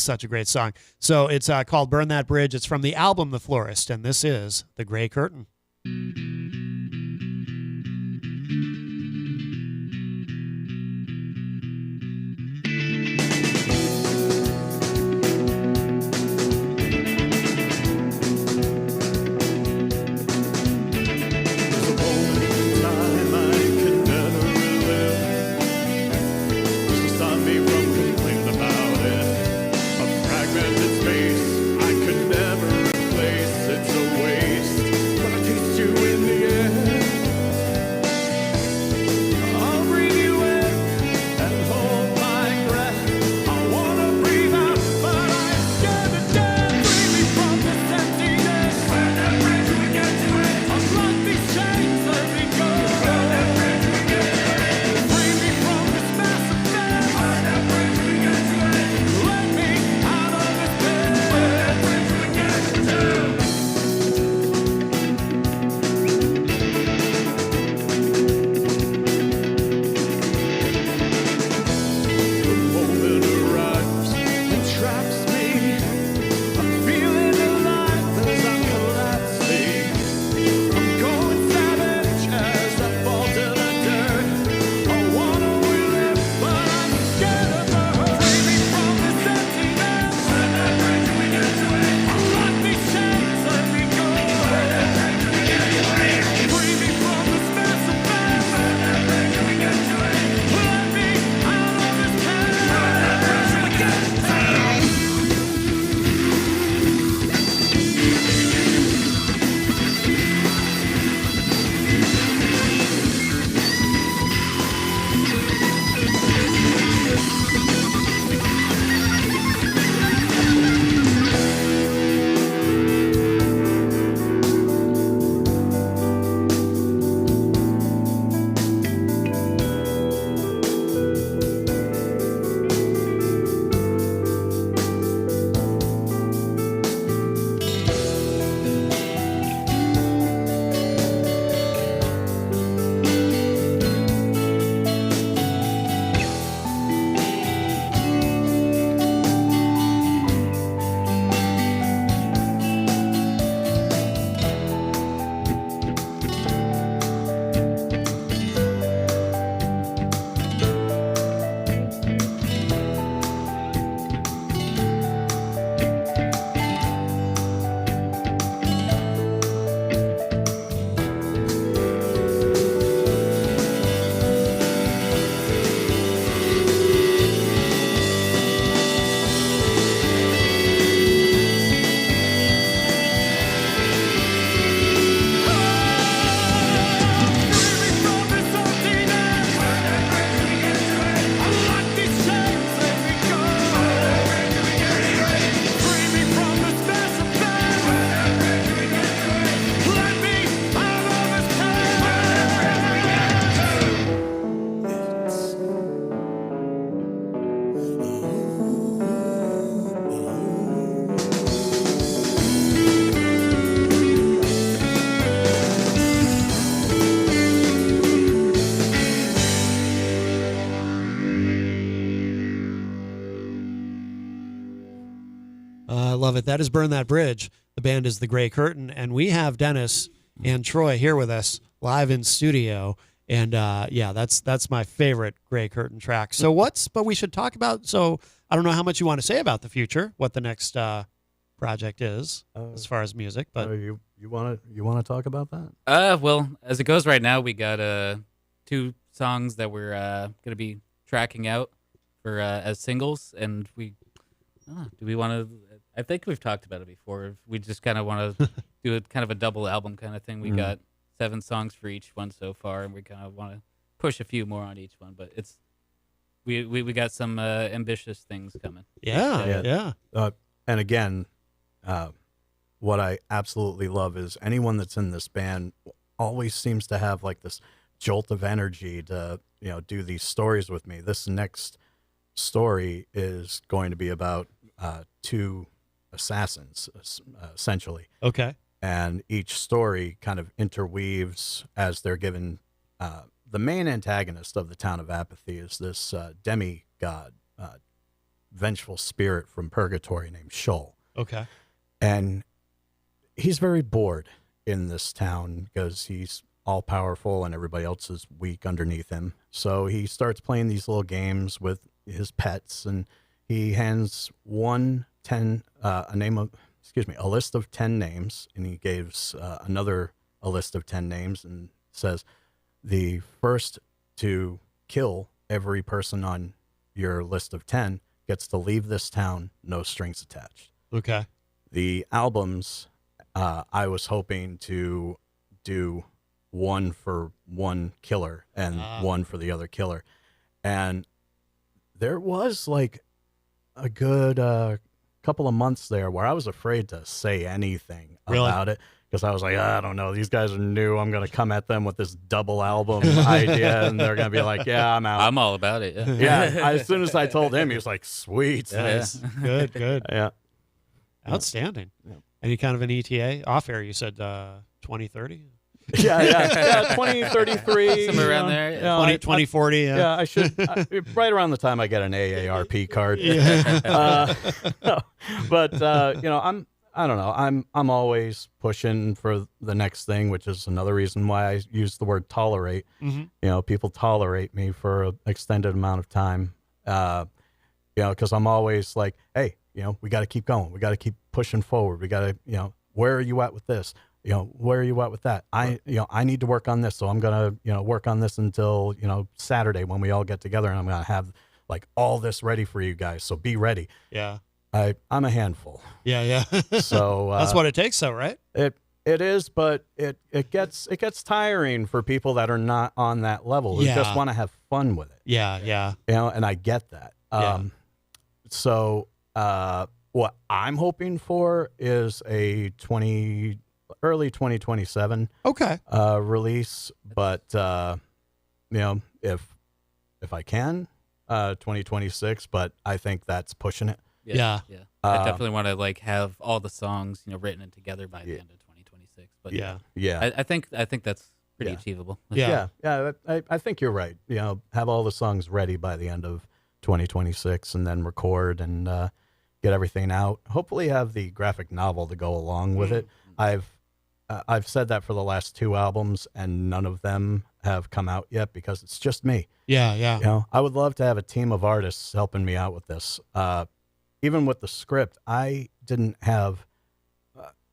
such a great song. So it's called Burn That Bridge. It's from the album The Florist, and this is The Gray Curtain. I love it. That is Burn That Bridge. The band is The Gray Curtain, and we have Dennis and Troy here with us live in studio. And that's my favorite Gray Curtain track. So but we should talk about, so I don't know how much you want to say about the future, what the next project is as far as music, but you want to talk about that? Well, as it goes right now, we got 2 songs that we're going to be tracking out for as singles, and do we want to? I think we've talked about it before. We just kind of want to do kind of a double album kind of thing. We got 7 songs for each one so far, and we kind of want to push a few more on each one. But we got some ambitious things coming. Yeah. And again, what I absolutely love is anyone that's in this band always seems to have like this jolt of energy to do these stories with me. This next story is going to be about 2 assassins, essentially. Okay. And each story kind of interweaves as they're given. The main antagonist of the town of Apathy is this demigod, vengeful spirit from purgatory named Shoal. Okay. And he's very bored in this town because he's all powerful and everybody else is weak underneath him. So he starts playing these little games with his pets, and he hands a list of 10 names, and he gives another a list of 10 names and says, the first to kill every person on your list of 10 gets to leave this town, no strings attached. Okay. The albums, I was hoping to do one for one killer and one for the other killer. And there was like a good couple of months there where I was afraid to say anything about it, because I was like, I don't know, these guys are new. I'm going to come at them with this double album idea, and they're going to be like, yeah, I'm out. I'm all about it. Yeah. As soon as I told him, he was like, sweet. Nice. Good. Yeah. Outstanding. Yeah. Any kind of an ETA? Off air, you said 2030? Yeah, 2033. Somewhere around there. 2040. Yeah, I should, right around the time I get an AARP card. But, I don't know. I'm always pushing for the next thing, which is another reason why I use the word tolerate. Mm-hmm. People tolerate me for an extended amount of time. Because I'm always like, hey, we got to keep going. We got to keep pushing forward. We got to, where are you at with this? Where are you at with that? I need to work on this. So I'm going to, work on this until, Saturday when we all get together, and I'm going to have like all this ready for you guys. So be ready. Yeah. I'm a handful. Yeah. So that's what it takes, though, right? It is, but it gets tiring for people that are not on that level, who just want to have fun with it. Yeah. And I get that. So what I'm hoping for is a early 2027 release, but if I can, 2026, but I think that's pushing it. Yeah. I definitely want to like have all the songs, written and together by the end of 2026. But I think that's pretty achievable. Yeah. I think you're right. Have all the songs ready by the end of 2026, and then record and get everything out. Hopefully, have the graphic novel to go along with it. I've said that for the last 2 albums, and none of them have come out yet because it's just me. Yeah. I would love to have a team of artists helping me out with this. Even with the script, I didn't have,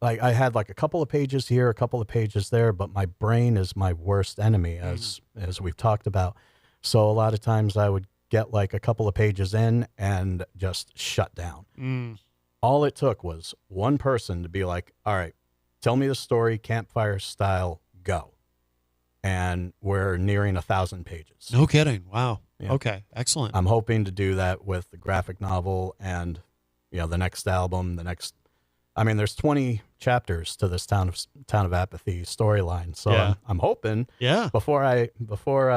I had like a couple of pages here, a couple of pages there, but my brain is my worst enemy, as we've talked about. So a lot of times I would get like a couple of pages in and just shut down. All it took was one person to be like, all right, tell me the story, campfire style, go. And we're nearing 1,000 pages. No kidding. Wow. Yeah. Okay. Excellent. I'm hoping to do that with the graphic novel and, the next album, there's 20 chapters to this Town of Apathy storyline. So I'm hoping before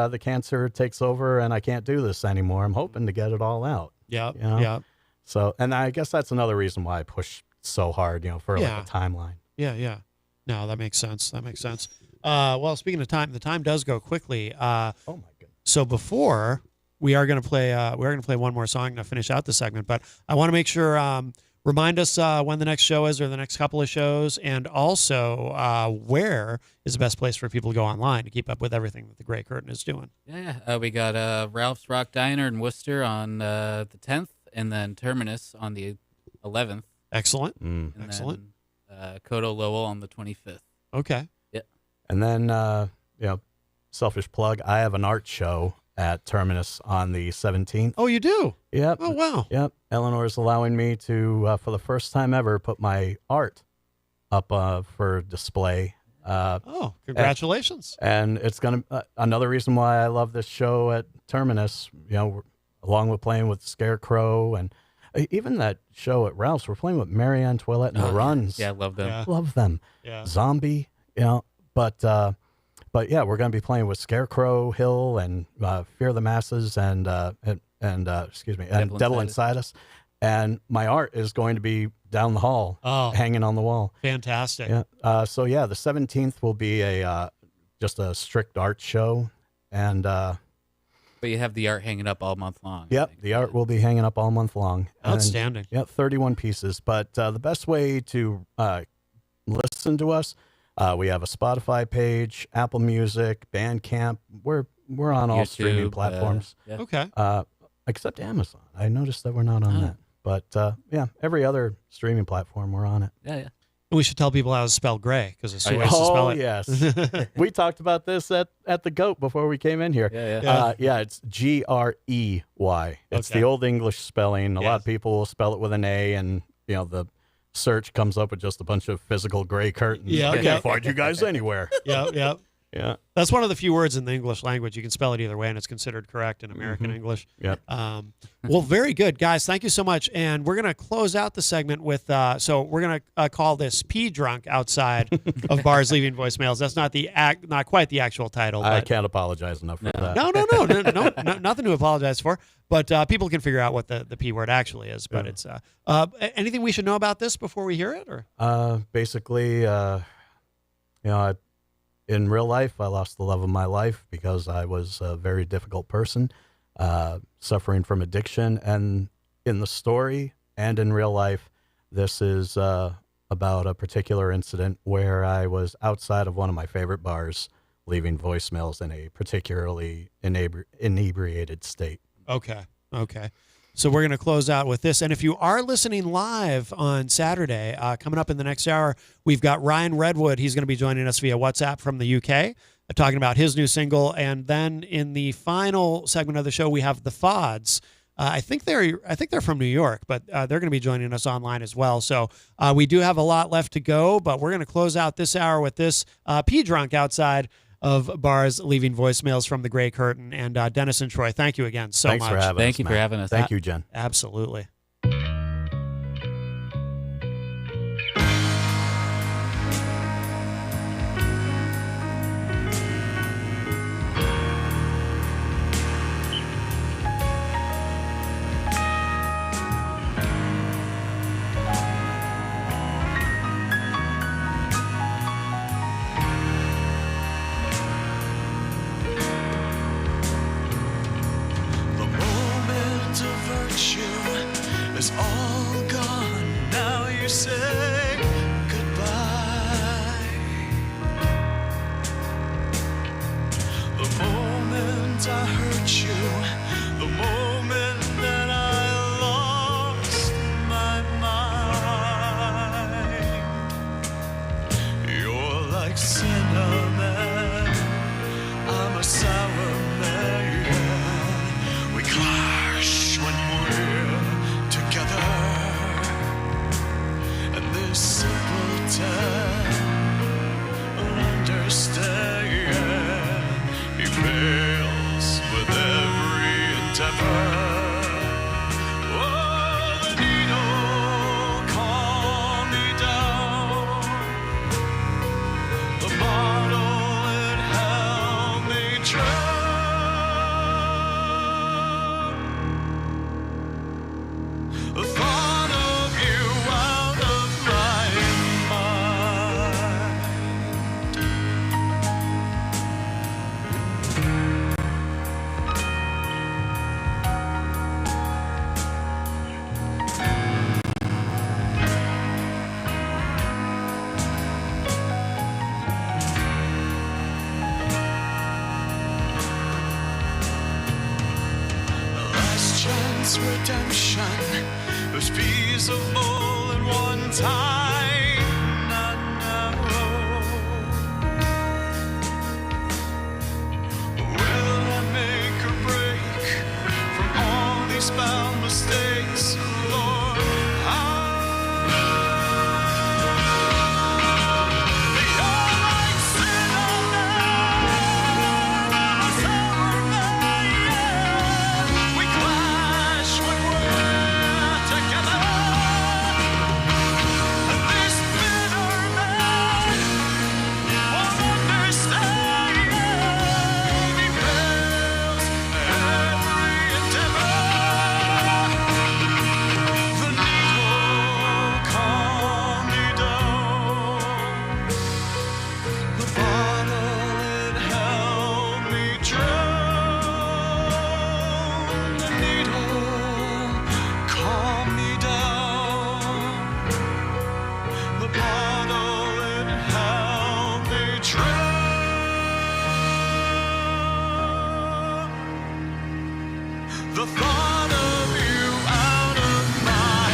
the cancer takes over and I can't do this anymore, I'm hoping to get it all out. Yeah. So, and I guess that's another reason why I push so hard, for like a timeline. Yeah. No, that makes sense. Well, speaking of time, the time does go quickly. Oh my goodness. So before we are going to play one more song to finish out the segment, but I want to make sure Remind us when the next show is or the next couple of shows, and also where is the best place for people to go online to keep up with everything that the Grey Curtain is doing. Yeah. We got Ralph's Rock Diner in Worcester on the 10th, and then Terminus on the 11th. Excellent. And Excellent. Then, Kodo Lowell on the 25th. Okay. Yeah. And then, selfish plug, I have an art show at Terminus on the 17th. Oh, you do? Yep. Oh, wow. Yep. Eleanor's allowing me to, for the first time ever, put my art up for display. Congratulations. And it's going to, another reason why I love this show at Terminus, along with playing with Scarecrow and even that show at Ralph's, we're playing with Marianne Toilette and the Runs. Yeah, I love them. Yeah. Love them. Yeah. Zombie, but yeah, we're going to be playing with Scarecrow, Hill, and Fear the Masses, and Devil Inside Us. And my art is going to be down the hall, hanging on the wall. Fantastic. Yeah. So yeah, the 17th will be just a strict art show, and but you have the art hanging up all month long. Yep, the art will be hanging up all month long. Outstanding. Yep, 31 pieces. But the best way to listen to us, we have a Spotify page, Apple Music, Bandcamp. We're on all YouTube, streaming platforms. yeah. Okay. Except Amazon. I noticed that we're not on that. But yeah, every other streaming platform, we're on it. Yeah. We should tell people how to spell Grey, because it's two ways to spell it. Yes. We talked about this at the GOAT before we came in here. Yeah. It's Grey. It's the old English spelling. A lot of people will spell it with an A, and the search comes up with just a bunch of physical gray curtains. Yeah, I can't find you guys anywhere. Yeah. Yeah. That's one of the few words in the English language. You can spell it either way, and it's considered correct in American English. Yep. Well, very good, guys. Thank you so much. And we're going to close out the segment with, so we're going to call this Pee Drunk outside of bars leaving voicemails. That's not quite the actual title. I but can't apologize enough for that. No, nothing to apologize for. But people can figure out what the P word actually is. But it's anything we should know about this before we hear it, or basically, in real life, I lost the love of my life because I was a very difficult person, suffering from addiction. And in the story and in real life, this is about a particular incident where I was outside of one of my favorite bars, leaving voicemails in a particularly inebriated state. Okay. So we're going to close out with this. And if you are listening live on Saturday, coming up in the next hour, we've got Ryan Redwood. He's going to be joining us via WhatsApp from the UK, talking about his new single. And then in the final segment of the show, we have the Fods. I think they're from New York, but they're going to be joining us online as well. So we do have a lot left to go, but we're going to close out this hour with this Pee Drunk outside of bars leaving voicemails from the Grey Curtain. And Dennis and Troy, thank you again so Thanks much. for having us, Thank you for Matt. having us. Thank you, Jen. Absolutely. The moment of virtue is all gone. Now you say goodbye. The moment I hurt you, the moment that I lost my mind. You're like cinnamon, I'm a sour man. We clash when we're together, and this simpleton will understand. He fails with every endeavor. Oh, the needle calmed me down. The bottle, it held me dry. The thought of you out of my mind. this redemption was feasible at one time, not now. Will I make a break from all these found mistakes, Lord? The thought of you out of my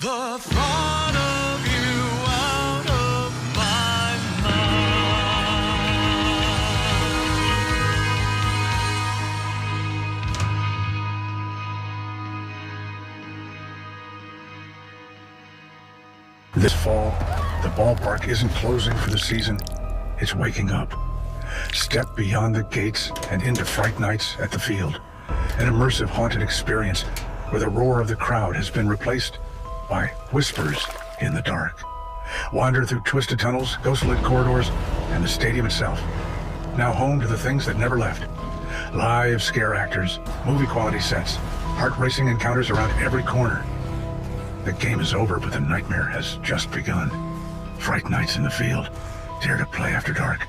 The thought of you out of my mind. This fall, the ballpark isn't closing for the season. It's waking up. Step beyond the gates and into Fright Nights at the Field. An immersive haunted experience where the roar of the crowd has been replaced by whispers in the dark. Wander through twisted tunnels, ghost-lit corridors, and the stadium itself. Now home to the things that never left. Live scare actors, movie-quality sets, heart-racing encounters around every corner. The game is over, but the nightmare has just begun. Fright Nights in the Field. Dare to play after dark.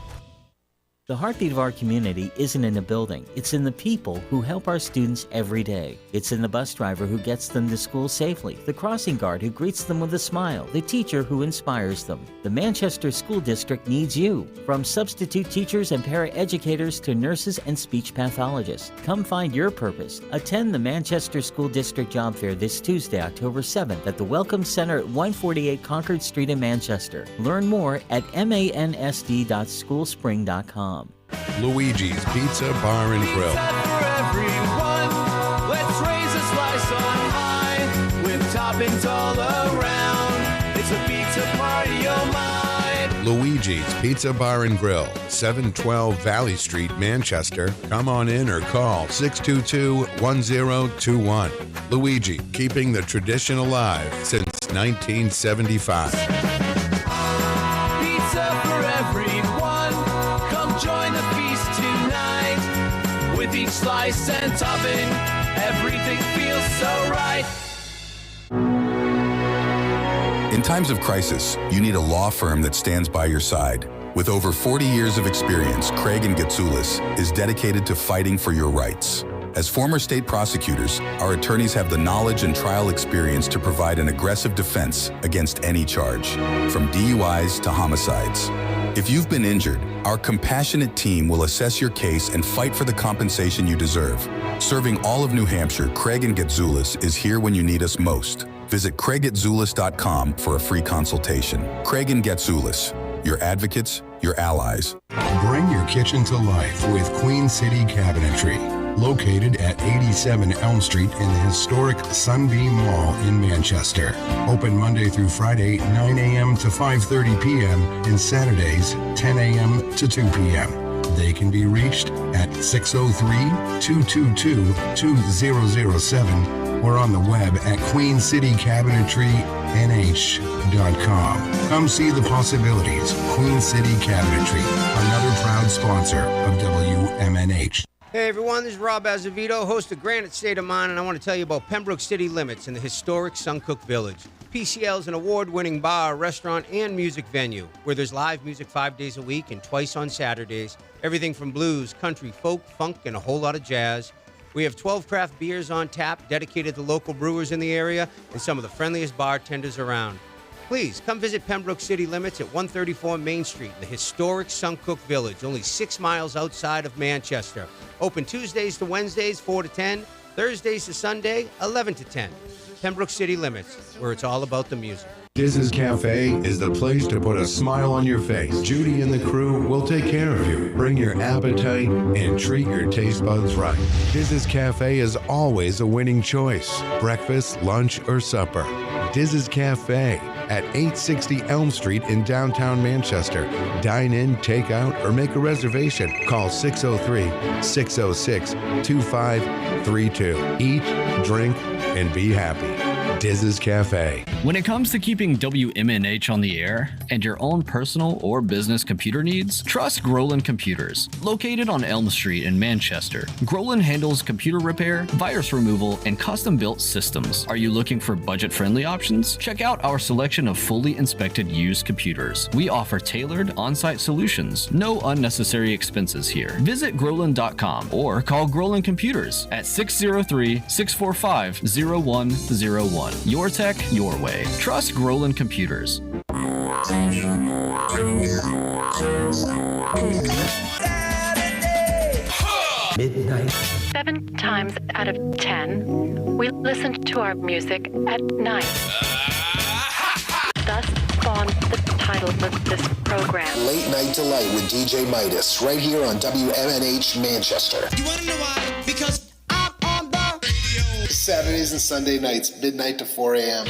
The heartbeat of our community isn't in a building. It's in the people who help our students every day. It's in the bus driver who gets them to school safely, the crossing guard who greets them with a smile, the teacher who inspires them. The Manchester School District needs you. From substitute teachers and paraeducators to nurses and speech pathologists. Come find your purpose. Attend the Manchester School District Job Fair this Tuesday, October 7th at the Welcome Center at 148 Concord Street in Manchester. Learn more at mansd.schoolspring.com. Luigi's Pizza Bar and Grill. For everyone, let's raise a slice on high with toppings all around. It's a pizza party, oh my. Luigi's Pizza Bar and Grill, 712 Valley Street, Manchester. Come on in or call 622-1021. Luigi, keeping the tradition alive since 1975. slice and topping. Everything feels so right. In times of crisis, you need a law firm that stands by your side. With over 40 years of experience, Craig and Getsoulis is dedicated to fighting for your rights. As former state prosecutors, our attorneys have the knowledge and trial experience to provide an aggressive defense against any charge, from DUIs to homicides. If you've been injured, our compassionate team will assess your case and fight for the compensation you deserve. Serving all of New Hampshire, Craig and Getsoulis is here when you need us most. Visit craigatzulis.com for a free consultation. Craig and Getsoulis, your advocates, your allies. Bring your kitchen to life with Queen City Cabinetry, located at 87 Elm Street in the historic Sunbeam Mall in Manchester. Open Monday through Friday, 9 a.m. to 5:30 p.m. and Saturdays, 10 a.m. to 2 p.m. They can be reached at 603-222-2007 or on the web at queencitycabinetrynh.com. Come see the possibilities. Queen City Cabinetry, another proud sponsor of WMNH. Hey everyone, this is Rob Azevedo, host of Granite State of Mind, and I want to tell you about Pembroke City Limits in the historic Suncook Village. PCL is an award-winning bar, restaurant, and music venue where there's live music 5 days a week and twice on Saturdays. Everything from blues, country, folk, funk, and a whole lot of jazz. We have 12 craft beers on tap dedicated to local brewers in the area and some of the friendliest bartenders around. Please come visit Pembroke City Limits at 134 Main Street in the historic Suncook Village, only 6 miles outside of Manchester. Open Tuesdays to Wednesdays, 4 to 10, Thursdays to Sunday, 11 to 10. Pembroke City Limits, where it's all about the music. Diz's Cafe is the place to put a smile on your face. Judy and the crew will take care of you. Bring your appetite and treat your taste buds right. Diz's Cafe is always a winning choice. Breakfast, lunch, or supper. Diz's Cafe at 860 Elm Street in downtown Manchester. Dine in, take out, or make a reservation. Call 603-606-2532. Eat, drink, and be happy. Diz's Cafe. When it comes to keeping WMNH on the air and your own personal or business computer needs, trust Groland Computers. Located on Elm Street in Manchester, Groland handles computer repair, virus removal, and custom-built systems. Are you looking for budget-friendly options? Check out our selection of fully inspected used computers. We offer tailored on-site solutions. No unnecessary expenses here. Visit Groland.com or call Groland Computers at 603-645-0101. Your tech, your way. Trust Groland Computers. Midnight. 7 times out of 10, we listen to our music at night. Thus spawned the title of this program. Late Night Delight with DJ Midas, right here on WMNH Manchester. You wanna know why? Because I'm on the radio. Saturdays and Sunday nights, midnight to 4 a.m.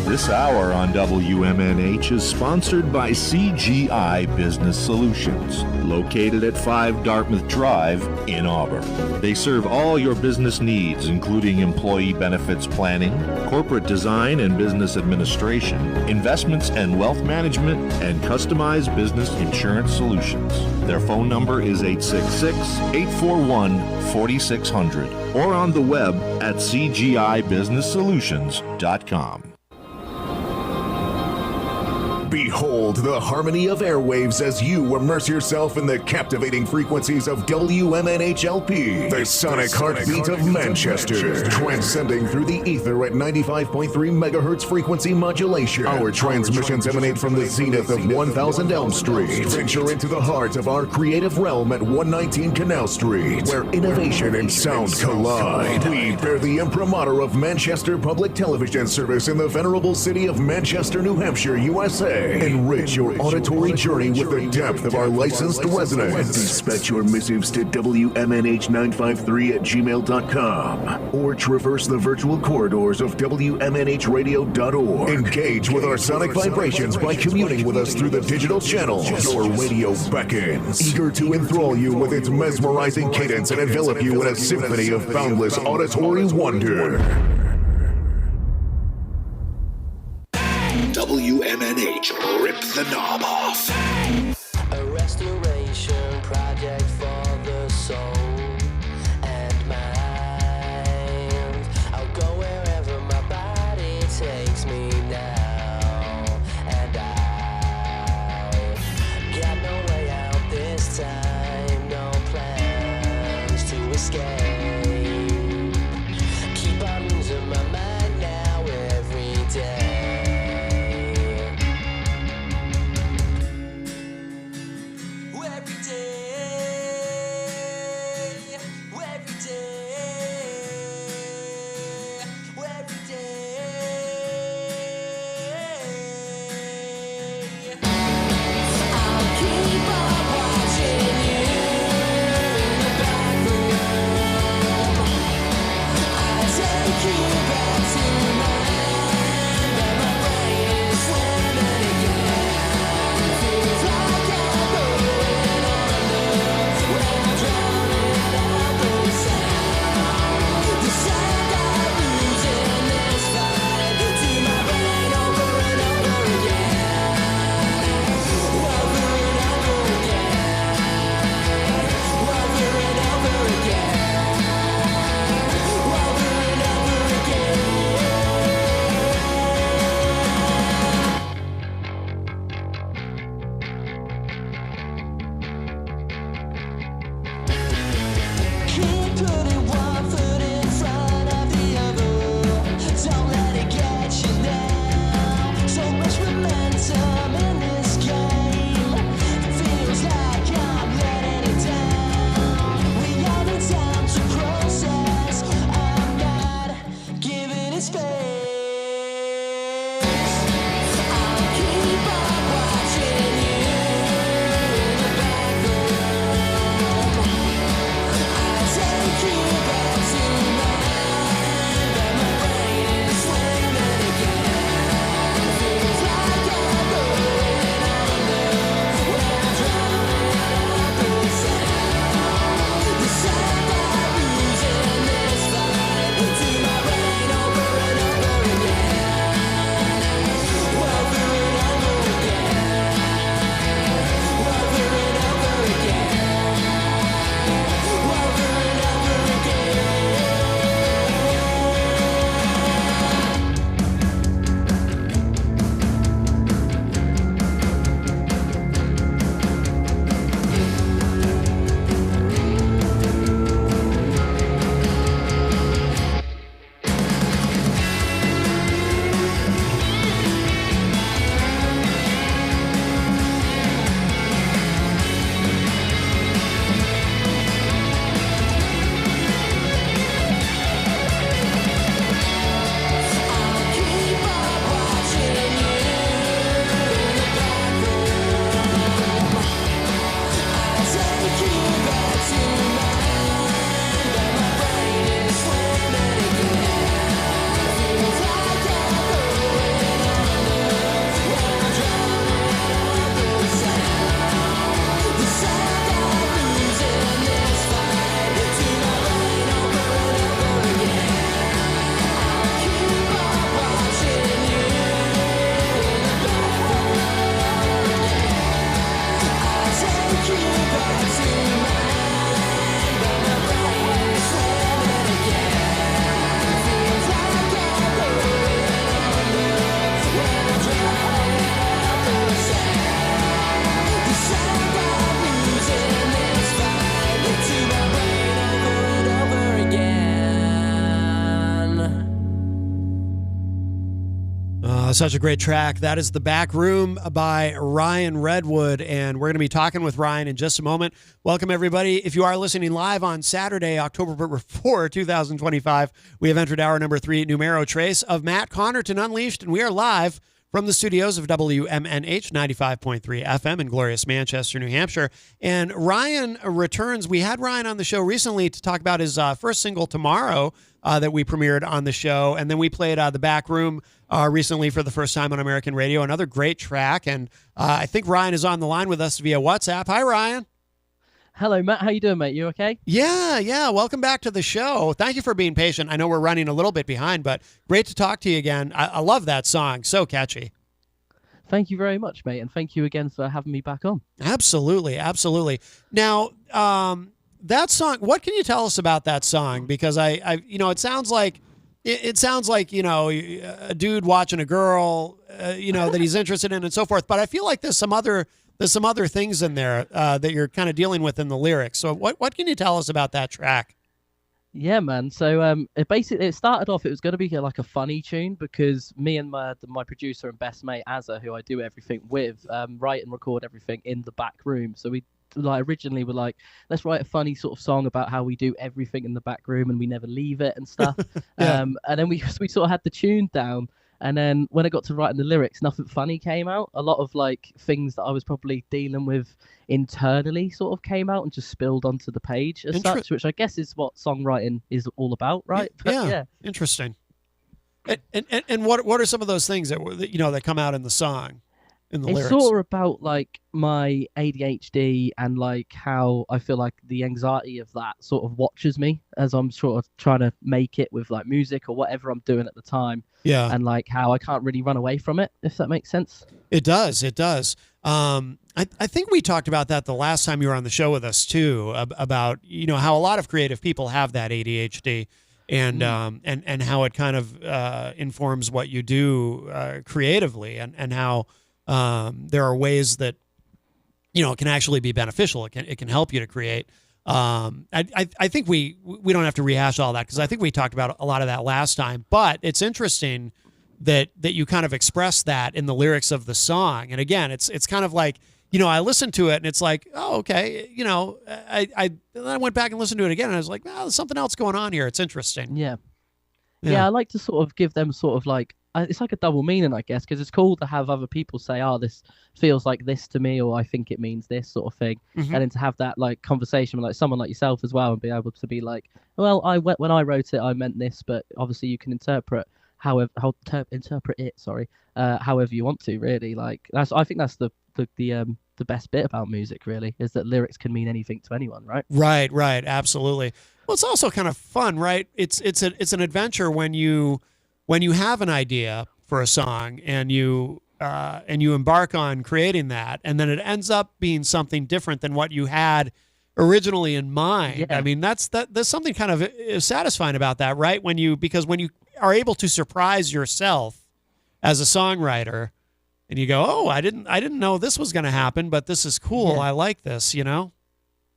This hour on WMNH is sponsored by CGI Business Solutions, located at 5 Dartmouth Drive in Auburn. They serve all your business needs, including employee benefits planning, corporate design and business administration, investments and wealth management, and customized business insurance solutions. Their phone number is 866-841-4600 or on the web at cgibusinesssolutions.com. Behold the harmony of airwaves as you immerse yourself in the captivating frequencies of WMNH-LP, the sonic heartbeat of Manchester, transcending through the ether at 95.3 megahertz frequency modulation. Our transmissions emanate from the zenith of 1000 Elm Street. Venture into the heart of our creative realm at 119 Canal Street, where innovation and sound collide. We bear the imprimatur of Manchester Public Television Service in the venerable city of Manchester, New Hampshire, USA. Enrich your auditory journey with the depth of our licensed resonance. Dispatch your missives to WMNH953@gmail.com or traverse the virtual corridors of WMNHradio.org. Engage with our sonic vibrations by communing with us through the digital channels. Your radio beckons, eager to enthrall you with its mesmerizing cadence and envelop you in a symphony of boundless auditory wonder. WMNH, rip the knob off. A restoration project for the soul. Such a great track. That is The Back Room by Ryan Redwood, and we're going to be talking with Ryan in just a moment. Welcome, everybody. If you are listening live on Saturday, October 4, 2025, we have entered hour number 3, Numero Trace of Matt Connarton Unleashed, and we are live from the studios of WMNH 95.3 FM in glorious Manchester, New Hampshire. And Ryan returns. We had Ryan on the show recently to talk about his first single, Tomorrow, that we premiered on the show. And then we played The Back Room recently for the first time on American radio. Another great track. And I think Ryan is on the line with us via WhatsApp. Hi, Ryan. Hello, Matt. How you doing, mate? You okay? Yeah. Welcome back to the show. Thank you for being patient. I know we're running a little bit behind, but great to talk to you again. I love that song. So catchy. Thank you very much, mate. And thank you again for having me back on. Absolutely. Now, that song, what can you tell us about that song? Because it sounds like a dude watching a girl, that he's interested in and so forth. But I feel like there's some other things in there that you're kind of dealing with in the lyrics. So what can you tell us about that track? Yeah, man. So it started off, it was going to be like a funny tune because me and my producer and best mate, Azza, who I do everything with, write and record everything in the back room. So we originally were like, let's write a funny sort of song about how we do everything in the back room and we never leave it and stuff. Yeah. And then we sort of had the tune down. And then when I got to writing the lyrics, nothing funny came out. A lot of like things that I was probably dealing with internally sort of came out and just spilled onto the page as such, which I guess is what songwriting is all about, right? Yeah. Interesting. And what are some of those things that come out in the song, in the lyrics? It's sort of about like my ADHD and like how I feel like the anxiety of that sort of watches me as I'm sort of trying to make it with like music or whatever I'm doing at the time. Yeah. And like how I can't really run away from it, if that makes sense. It does. I think we talked about that the last time you were on the show with us too, about how a lot of creative people have that ADHD and how it kind of informs what you do creatively and how there are ways that it can actually be beneficial. It can help you to create. I think we don't have to rehash all that because I think we talked about a lot of that last time. But it's interesting that you kind of express that in the lyrics of the song. And again, it's kind of like, I listened to it and it's like, oh, okay. I went back and listened to it again and I was like, there's something else going on here. It's interesting. Yeah. I like to sort of give them sort of like, it's like a double meaning, I guess, because it's cool to have other people say, oh, this feels like this to me, or I think it means this sort of thing. Mm-hmm. And then to have that like conversation with like someone like yourself as well and be able to be like, well, when I wrote it, I meant this, but obviously you can interpret however you want to, really. Like I think that's the best bit about music, really, is that lyrics can mean anything to anyone, right? Right, absolutely. Well, it's also kind of fun, right? It's an adventure when you have an idea for a song and you embark on creating that, and then it ends up being something different than what you had originally in mind. Yeah. I mean, there's something kind of satisfying about that, right? Because when you are able to surprise yourself as a songwriter, and you go, oh, I didn't know this was going to happen, but this is cool. Yeah. I like this, Well,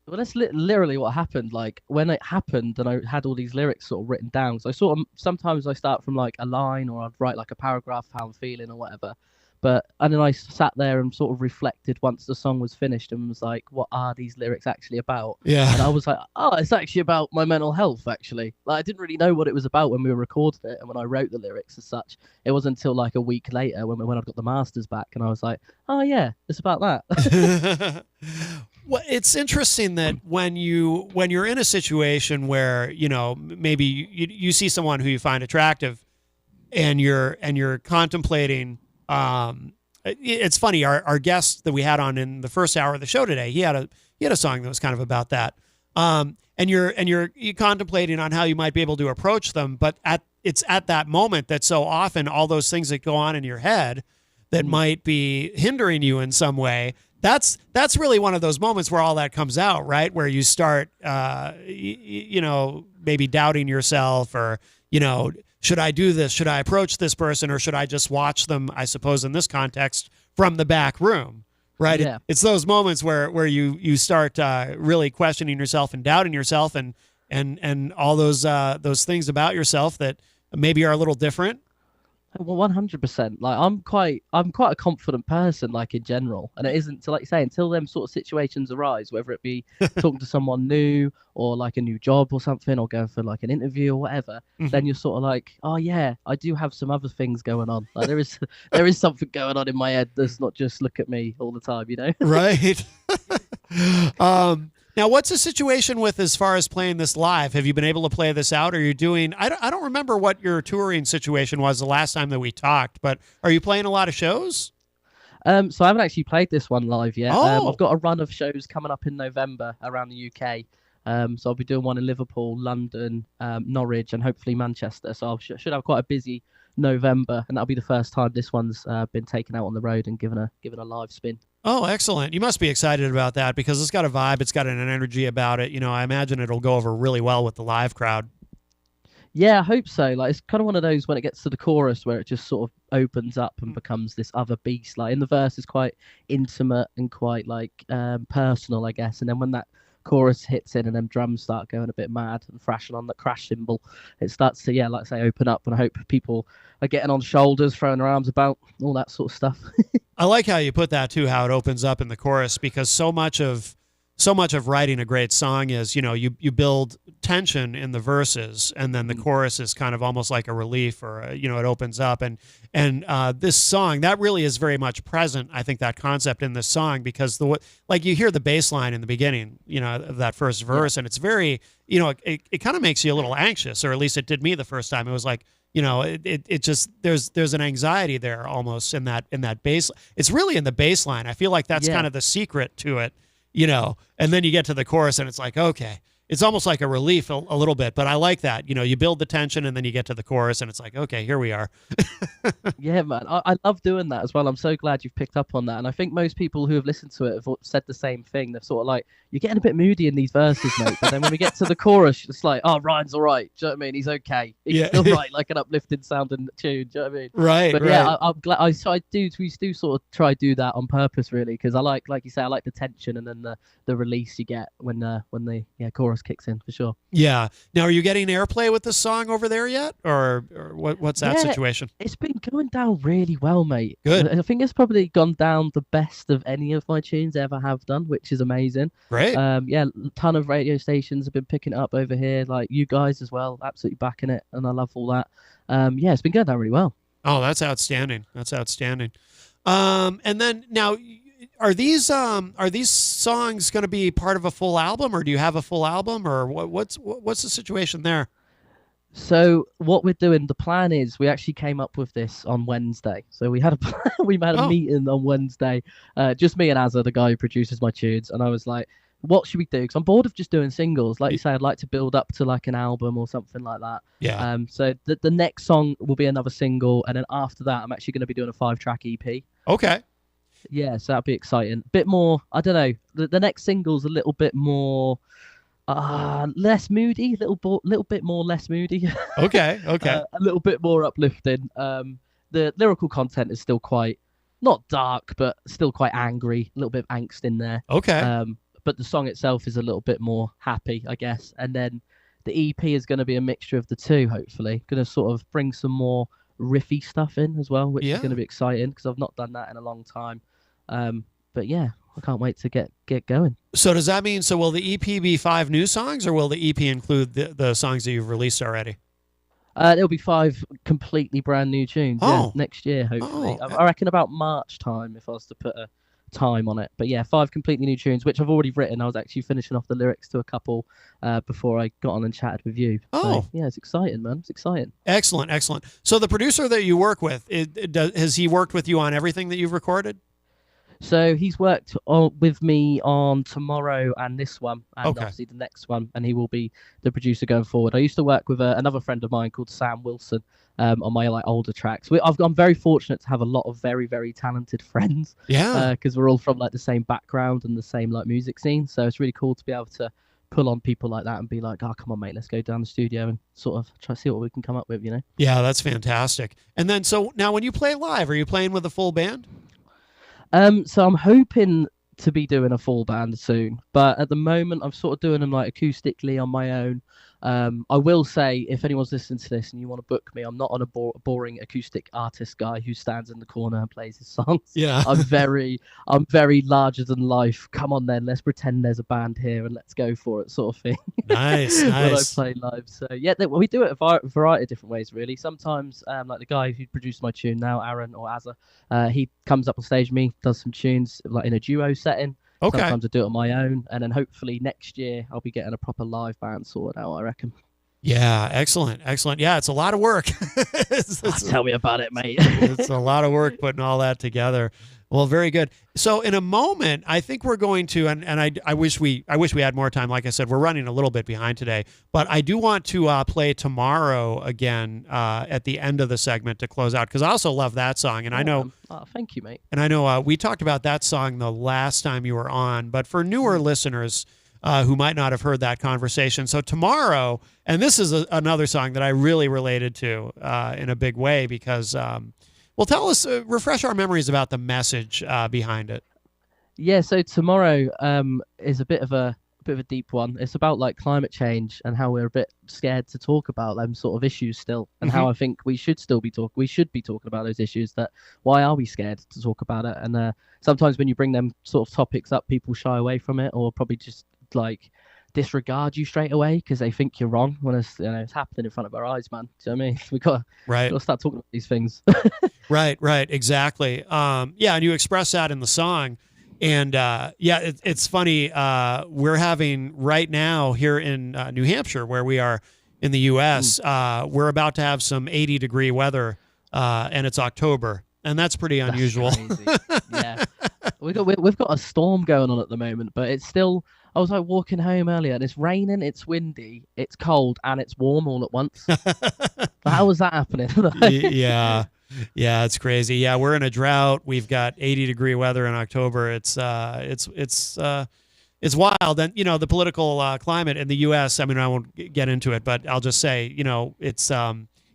that's literally what happened. Like when it happened and I had all these lyrics sort of written down. So sometimes I start from like a line, or I'd write like a paragraph, how I'm feeling or whatever. And then I sat there and sort of reflected once the song was finished and was like, what are these lyrics actually about? Yeah. And I was like, oh, it's actually about my mental health, actually. Like I didn't really know what it was about when we were recording it and when I wrote the lyrics as such. It wasn't until like a week later when I got the masters back and I was like, oh yeah, it's about that. Well, it's interesting that when you're in a situation where maybe you see someone who you find attractive, and you're contemplating. It's funny. Our guest that we had on in the first hour of the show today, he had a song that was kind of about that. And you're contemplating on how you might be able to approach them, but it's at that moment that so often all those things that go on in your head that might be hindering you in some way. That's really one of those moments where all that comes out, right? Where you start, maybe doubting yourself, or, should I do this? Should I approach this person, or should I just watch them, I suppose, in this context, from the back room, right? Yeah. It's those moments where you start really questioning yourself and doubting yourself and all those things about yourself that maybe are a little different. Well, 100%. Like I'm quite a confident person, like in general, and it isn't to like you say until them sort of situations arise, whether it be talking to someone new or like a new job or something, or going for like an interview or whatever. Then you're sort of like, oh yeah, I do have some other things going on. Like there is something going on in my head that's not just look at me all the time, you know? Right. Now, what's the situation with as far as playing this live? Have you been able to play this out? Are you doing? I don't remember what your touring situation was the last time that we talked, but are you playing a lot of shows? So I haven't actually played this one live yet. Oh. I've got a run of shows coming up in November around the UK. So I'll be doing one in Liverpool, London, Norwich, and hopefully Manchester. So I should have quite a busy November, and that'll be the first time this one's been taken out on the road and given a live spin. Oh, excellent. You must be excited about that because it's got a vibe. It's got an energy about it. You know, I imagine it'll go over really well with the live crowd. Yeah, I hope so. Like it's kind of one of those when it gets to the chorus where it just sort of opens up and becomes this other beast. Like in the verse is quite intimate and quite like personal, I guess. And then when that chorus hits in and then drums start going a bit mad and thrashing on the crash cymbal, it starts to, like I say, open up. And I hope people are getting on shoulders, throwing their arms about, all that sort of stuff. I like how you put that too, how it opens up in the chorus, because so much of writing a great song is, you build tension in the verses, and then the chorus is kind of almost like a relief, or it opens up, and this song, that really is very much present. I think that concept in this song, because you hear the bass line in the beginning, of that first verse, and it's very, it kind of makes you a little anxious, or at least it did me the first time. It was like, it just there's an anxiety there almost in that bass. It's really in the bass line. I feel like that's kind of the secret to it. And then you get to the chorus and it's like, okay, it's almost like a relief a little bit, but I like that. You build the tension and then you get to the chorus and it's like, okay, here we are. Yeah, man. I love doing that as well. I'm so glad you've picked up on that. And I think most people who have listened to it have said the same thing. They're sort of like, you're getting a bit moody in these verses, mate. But then when we get to the chorus, it's like, oh, Ryan's all right. Do you know what I mean? He's okay. He's still right, like an uplifting sounding tune. Do you know what I mean? Right. But yeah, I'm glad. We do sort of try to do that on purpose, really, because I like you say, I like the tension and then the release you get when the chorus kicks in, for sure. Yeah. Now, are you getting airplay with this song over there yet, or what's that situation? It's been going down really well, mate. Good. I think it's probably gone down the best of any of my tunes ever have done, which is amazing. Great. A ton of radio stations have been picking it up over here, like you guys as well, absolutely backing it, and I love all that. It's been going down really well. Oh, that's outstanding. That's outstanding. And then now, are these songs going to be part of a full album, or do you have a full album, or what's the situation there? So what we're doing, the plan is we actually came up with this on Wednesday. So we had a meeting on Wednesday, just me and Azza, the guy who produces my tunes, and I was like, what should we do? Because I'm bored of just doing singles. Like you say, I'd like to build up to like an album or something like that. Yeah. So the next song will be another single, and then after that, I'm actually going to be doing a 5-track EP. Okay. Yeah, so that'll be exciting. Bit more, I don't know. The next single's a little bit more. Less moody, little bit more less moody. Okay. A little bit more uplifting. The lyrical content is still quite not dark, but still quite angry. A little bit of angst in there. Okay. But the song itself is a little bit more happy, I guess. And then the EP is going to be a mixture of the two. Hopefully, going to sort of bring some more riffy stuff in as well, which is going to be exciting because I've not done that in a long time. But yeah, I can't wait to get going. So does that mean, will the EP be 5 new songs, or will the EP include the songs that you've released already? There'll be 5 completely brand new tunes next year, hopefully. I reckon about March time, if I was to put a time on it. But yeah, 5 completely new tunes, which I've already written. I was actually finishing off the lyrics to a couple before I got on and chatted with you. So, yeah, it's exciting, man. It's exciting. Excellent. So the producer that you work with, has he worked with you on everything that you've recorded? So he's worked with me on Tomorrow and this one, and obviously the next one, and he will be the producer going forward. I used to work with another friend of mine called Sam Wilson on my older tracks. I'm very fortunate to have a lot of very, very talented friends. Yeah. Because we're all from the same background and the same music scene. So it's really cool to be able to pull on people like that and be like, oh, come on, mate, let's go down the studio and sort of try to see what we can come up with, Yeah, that's fantastic. And then, so now when you play live, are you playing with a full band? So I'm hoping to be doing a full band soon, but at the moment I'm sort of doing them acoustically on my own. I will say, if anyone's listening to this and you want to book me, I'm not on a boring acoustic artist guy who stands in the corner and plays his songs. Yeah. I'm very larger than life. Come on then, let's pretend there's a band here and let's go for it, sort of thing. Nice, when I nice. play live. So yeah, we do it a variety of different ways, really. Sometimes, like the guy who produced my tune now, Aaron or Azza, he comes up on stage with me, does some tunes like in a duo setting. Okay. Sometimes I do it on my own, and then hopefully next year I'll be getting a proper live band sorted out, I reckon. Yeah, excellent, excellent. Yeah, it's a lot of work. Tell me about it, mate. It's a lot of work putting all that together. Well, very good. So in a moment, I think we're going to, and I wish we had more time. Like I said, we're running a little bit behind today, but I do want to play Tomorrow again at the end of the segment to close out, because I also love that song. And I know, thank you, mate. And I know we talked about that song the last time you were on, but for newer listeners who might not have heard that conversation, so Tomorrow, and this is another song that I really related to in a big way, because well, tell us, refresh our memories about the message behind it. Yeah, so Tomorrow is a bit of a deep one. It's about like climate change and how we're a bit scared to talk about them sort of issues still, and how I think we should be talking about those issues. That why are we scared to talk about it? And sometimes when you bring them sort of topics up, people shy away from it, or probably just like disregard you straight away because they think you're wrong when it's happening in front of our eyes, man. Do you know what I mean? We gotta start talking about these things. Right, exactly. Yeah, and you express that in the song. And it's funny. We're having right now here in New Hampshire, where we are in the U.S., we're about to have some 80-degree weather, and it's October, and that's pretty unusual. That's crazy. Yeah, we've got a storm going on at the moment, but it's still. I was like walking home earlier, and it's raining, it's windy, it's cold, and it's warm all at once. How was that happening? Yeah, it's crazy. Yeah, we're in a drought. We've got 80-degree weather in October. It's wild. And the political climate in the U.S. I mean, I won't get into it, but I'll just say,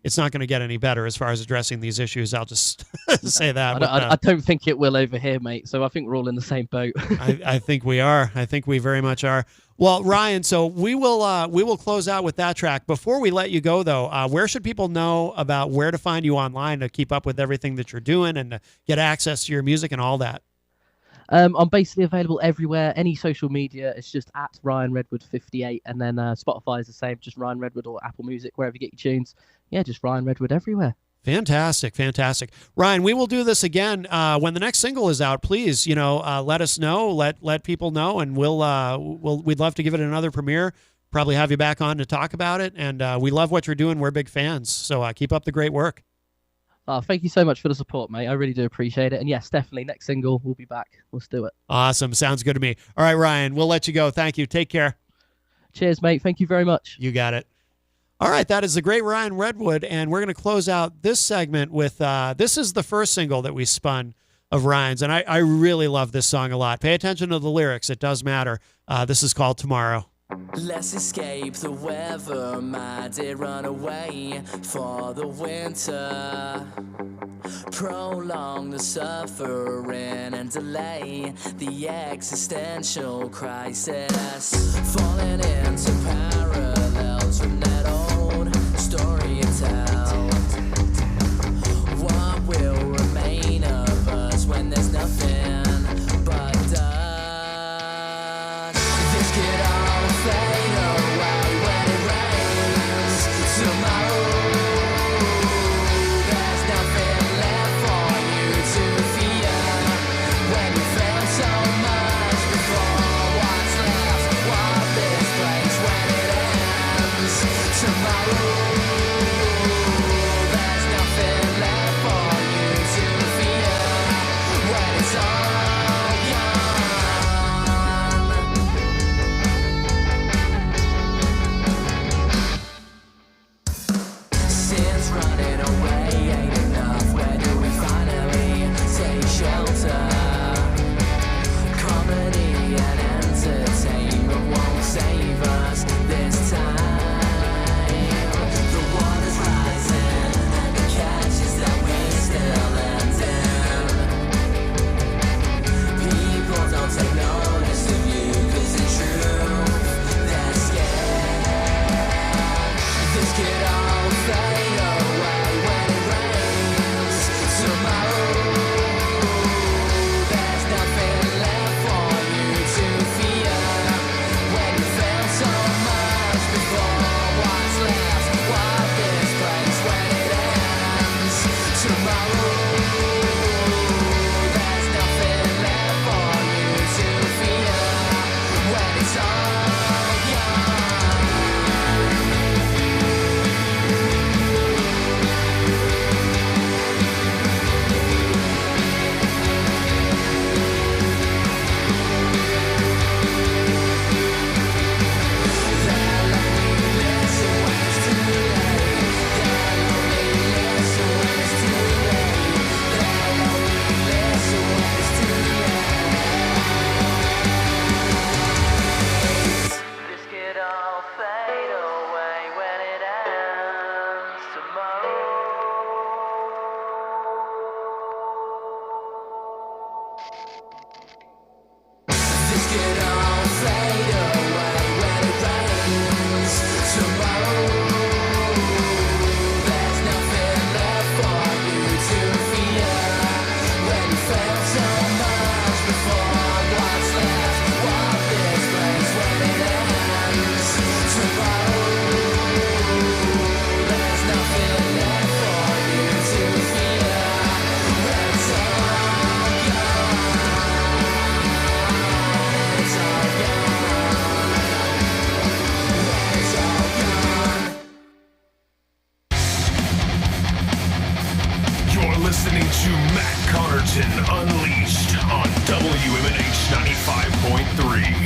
it's not going to get any better as far as addressing these issues. I'll just say that. I don't think it will over here, mate. So I think we're all in the same boat. I think we are. I think we very much are. Well, Ryan, so we will close out with that track. Before we let you go, though, where should people know about where to find you online to keep up with everything that you're doing and to get access to your music and all that? I'm basically available everywhere. Any social media, it's just at Ryan Redwood 58, and then Spotify is the same, just Ryan Redwood, or Apple Music, wherever you get your tunes. Yeah, just Ryan Redwood everywhere. Fantastic. Ryan, we will do this again when the next single is out. Please, let us know, let people know, and we'd love to give it another premiere. Probably have you back on to talk about it. And we love what you're doing. We're big fans. So keep up the great work. Thank you so much for the support, mate. I really do appreciate it. And yes, definitely next single, we'll be back. Let's do it. Awesome. Sounds good to me. All right, Ryan, we'll let you go. Thank you. Take care. Cheers, mate. Thank you very much. You got it. All right, that is the great Ryan Redwood, and we're going to close out this segment with this is the first single that we spun of Ryan's, and I really love this song a lot. Pay attention to the lyrics. It does matter. This is called Tomorrow. Let's escape the weather, my dear, run away for the winter. Prolong the suffering and delay the existential crisis. Falling into parallels from that old story you tell. What will remain of us when there's nothing but dust? This could all fade away when it rains tomorrow. There's nothing left for you to fear when you felt so much before. What's left of this place when it ends tomorrow? There's nothing left for you to could all fade away when it rains tomorrow. There's nothing left for you to fear when you failed so much before. What's left of this place when it ends tomorrow? There's nothing left for you to fear. It's all You're listening to Matt Connarton Unleashed on WMNH 95.3.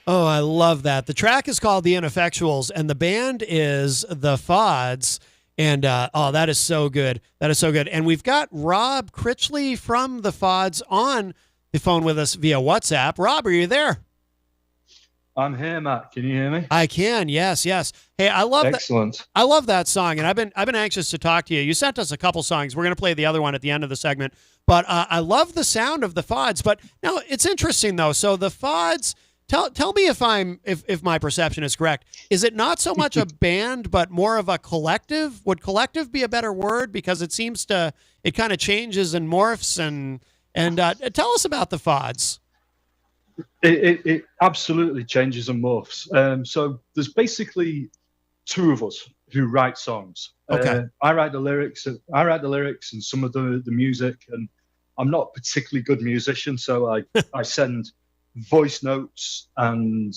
Oh, I love that. The track is called The Ineffectuals, and the band is The Fods. And, oh, that is so good. That is so good. And we've got Rob Critchley from The Fods on the phone with us via WhatsApp. Rob, are you there? I'm here, Matt. Can you hear me? I can. Yes, yes. Hey, I love Excellent. that. I love that song, and I've been anxious to talk to you. You sent us a couple songs. We're going to play the other one at the end of the segment. But I love the sound of the Fods. But now it's interesting though. So the Fods. Tell me if my perception is correct. Is it not so much a band, but more of a collective? Would collective be a better word? Because it seems it kind of changes and morphs. And tell us about the Fods. It absolutely changes and morphs. So there's basically two of us who write songs. Okay. I write the lyrics. And some of the music. And I'm not a particularly good musician, so I send voice notes and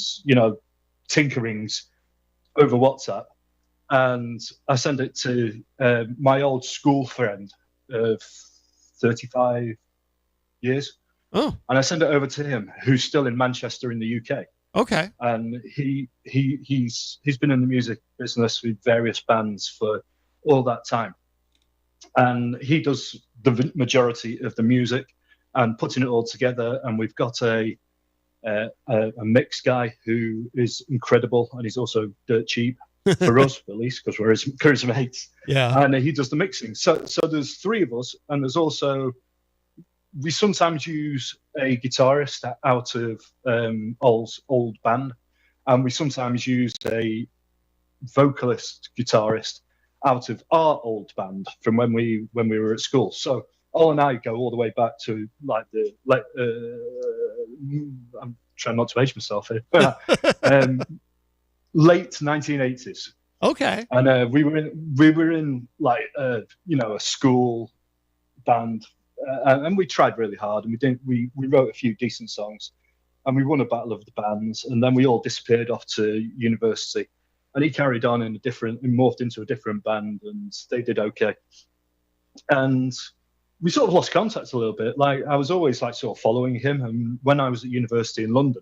tinkerings over WhatsApp, and I send it to my old school friend of 35 years. Oh, and I send it over to him, who's still in Manchester in the UK. Okay. And he's been in the music business with various bands for all that time, and he does the majority of the music and putting it all together. And we've got a mix guy who is incredible, and he's also dirt cheap for us, at least, because we're his mates. Yeah. And he does the mixing. So there's three of us, and there's also, we sometimes use a guitarist out of old band, and we sometimes use a vocalist guitarist out of our old band from when we were at school. So Ol and I go all the way back to I'm trying not to age myself here, but late 1980s. Okay. And we were in a school band, and we tried really hard, and we wrote a few decent songs, and we won a battle of the bands, and then we all disappeared off to university, and he carried on and morphed into a different band, and they did okay. And we sort of lost contact a little bit. I was always sort of following him, and when I was at university in London,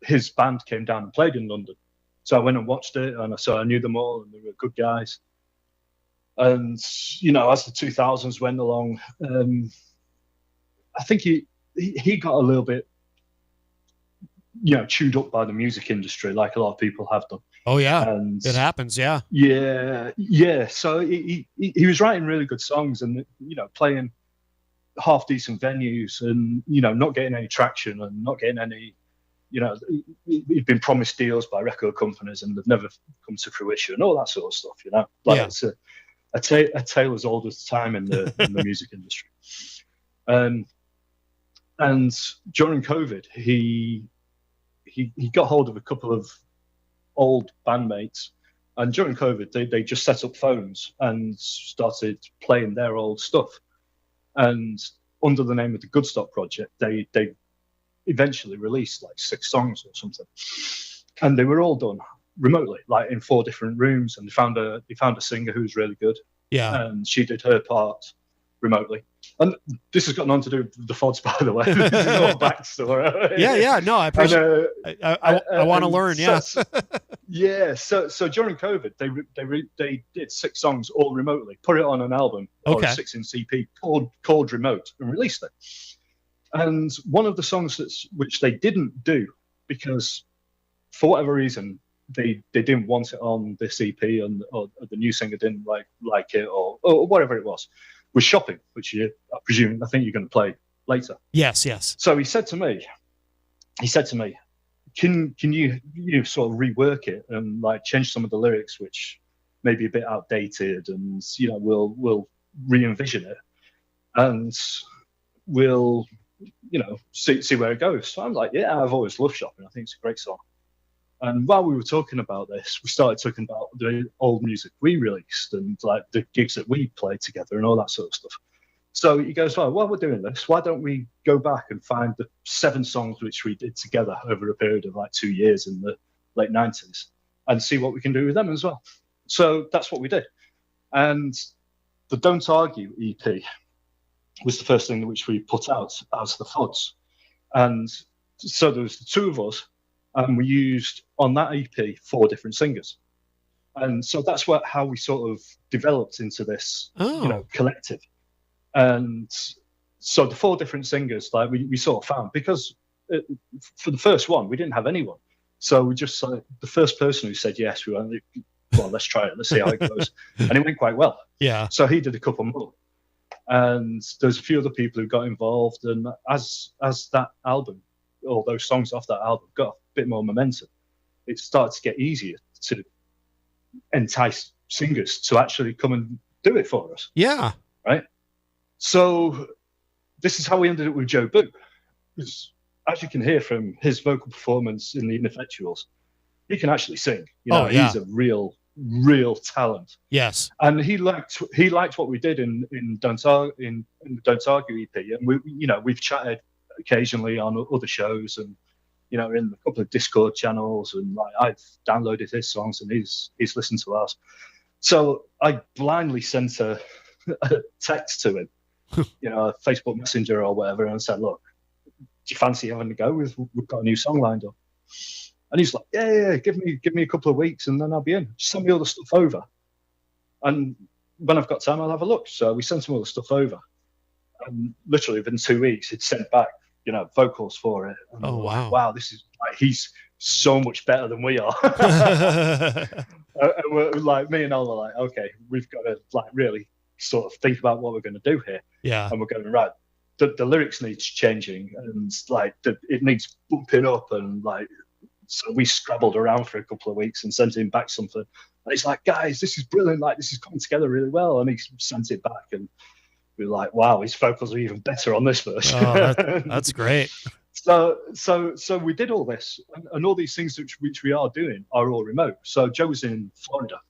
his band came down and played in London. So I went and watched it, and I knew them all, and they were good guys. And as the 2000s went along, I think he got a little bit chewed up by the music industry, like a lot of people have done. Oh yeah, and it happens. Yeah. Yeah. So he was writing really good songs, and playing half decent venues, and not getting any traction, and not getting any. He'd been promised deals by record companies, and they've never come to fruition. All that sort of stuff. It's a tale as old as time in the music industry. And during COVID, he got hold of a couple of old bandmates, and during COVID they just set up phones and started playing their old stuff, and under the name of the Goodstock Project they eventually released 6 songs or something, and they were all done remotely, in 4 different rooms, and they found a singer who was really good, and she did her part remotely. And this has got nothing to do with the Fods, by the way. This is all backstory. Yeah. No, I appreciate. I want to learn. Yeah. So during COVID, they did 6 songs all remotely, put it on an album or a 6-inch CP called Remote, and released it. And one of the songs which they didn't do, because for whatever reason they didn't want it on this EP, or the new singer didn't like it, or whatever it was Shopping, which I think you're going to play later. Yes. So he said to me, can you sort of rework it and change some of the lyrics, which may be a bit outdated, and we'll re-envision it, and we'll see where it goes. So I'm like, yeah, I've always loved Shopping. I think it's a great song. And while we were talking about this, we started talking about the old music we released, and the gigs that we played together and all that sort of stuff. So he goes, well, while we're doing this, why don't we go back and find the 7 songs which we did together over a period of 2 years in the late 90s, and see what we can do with them as well. So that's what we did. And the Don't Argue EP was the first thing which we put out as the Fods. And so there was the 2 of us, and we used on that EP 4 different singers. And so that's how we sort of developed into this, collective. And so the 4 different singers, we sort of found, because for the first one, we didn't have anyone. So we just the first person who said yes, we went, well, let's try it. Let's see how it goes. And it went quite well. Yeah. So he did a couple more. And there's a few other people who got involved. And as that album, or those songs off that album, got a bit more momentum, it started to get easier to entice singers to actually come and do it for us. Yeah. Right. So this is how we ended up with Joe Boo. Because as you can hear from his vocal performance in the Ineffectuals, he can actually sing. He's a real talent. Yes. And he liked what we did in Don't Argue EP, and we've chatted occasionally on other shows, and in a couple of Discord channels, and like I've downloaded his songs and he's listened to ours. So I blindly sent a text to him, a Facebook Messenger or whatever, and said, "Look, do you fancy having a go? We've got a new song lined up." And he's like, yeah, give me a couple of weeks and then I'll be in. Just send me all the stuff over. And when I've got time, I'll have a look. So we sent him all the stuff over. And literally within 2 weeks, he'd sent back, vocals for it. And oh, wow. Wow, this is like, he's so much better than we are. And we're like, me and Al were like, okay, we've got to like really sort of think about what we're going to do here. Yeah. And we're going, right, the lyrics needs changing, and like it needs bumping up, and like, so we scrabbled around for a couple of weeks and sent him back something. And he's like, guys, this is brilliant. Like, this is coming together really well. And he sent it back, and we were like, wow, his vocals are even better on this version. Oh, that's great. So we did all this, and all these things which we are doing are all remote. So Joe's in Florida,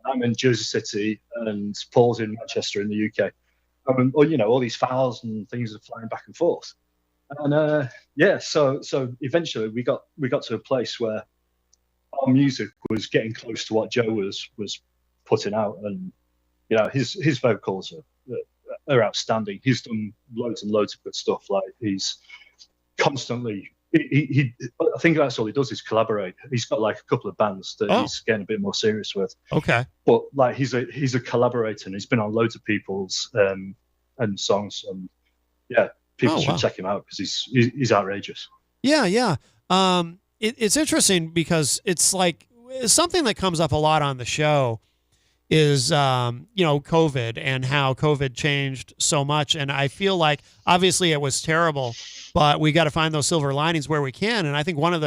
I'm in Jersey City, and Paul's in Manchester in the UK. All these files and things are flying back and forth. And so eventually we got to a place where our music was getting close to what Joe was putting out, and his vocals are outstanding. He's done loads and loads of good stuff. Like, he's constantly I think that's all he does is collaborate. He's got like a couple of bands that he's getting a bit more serious with. Okay. But like he's a collaborator, and he's been on loads of people's and songs, and people should check him out because he's outrageous. Yeah. It's interesting because it's like something that comes up a lot on the show is COVID and how COVID changed so much. And I feel like obviously it was terrible, but we got to find those silver linings where we can. And I think one of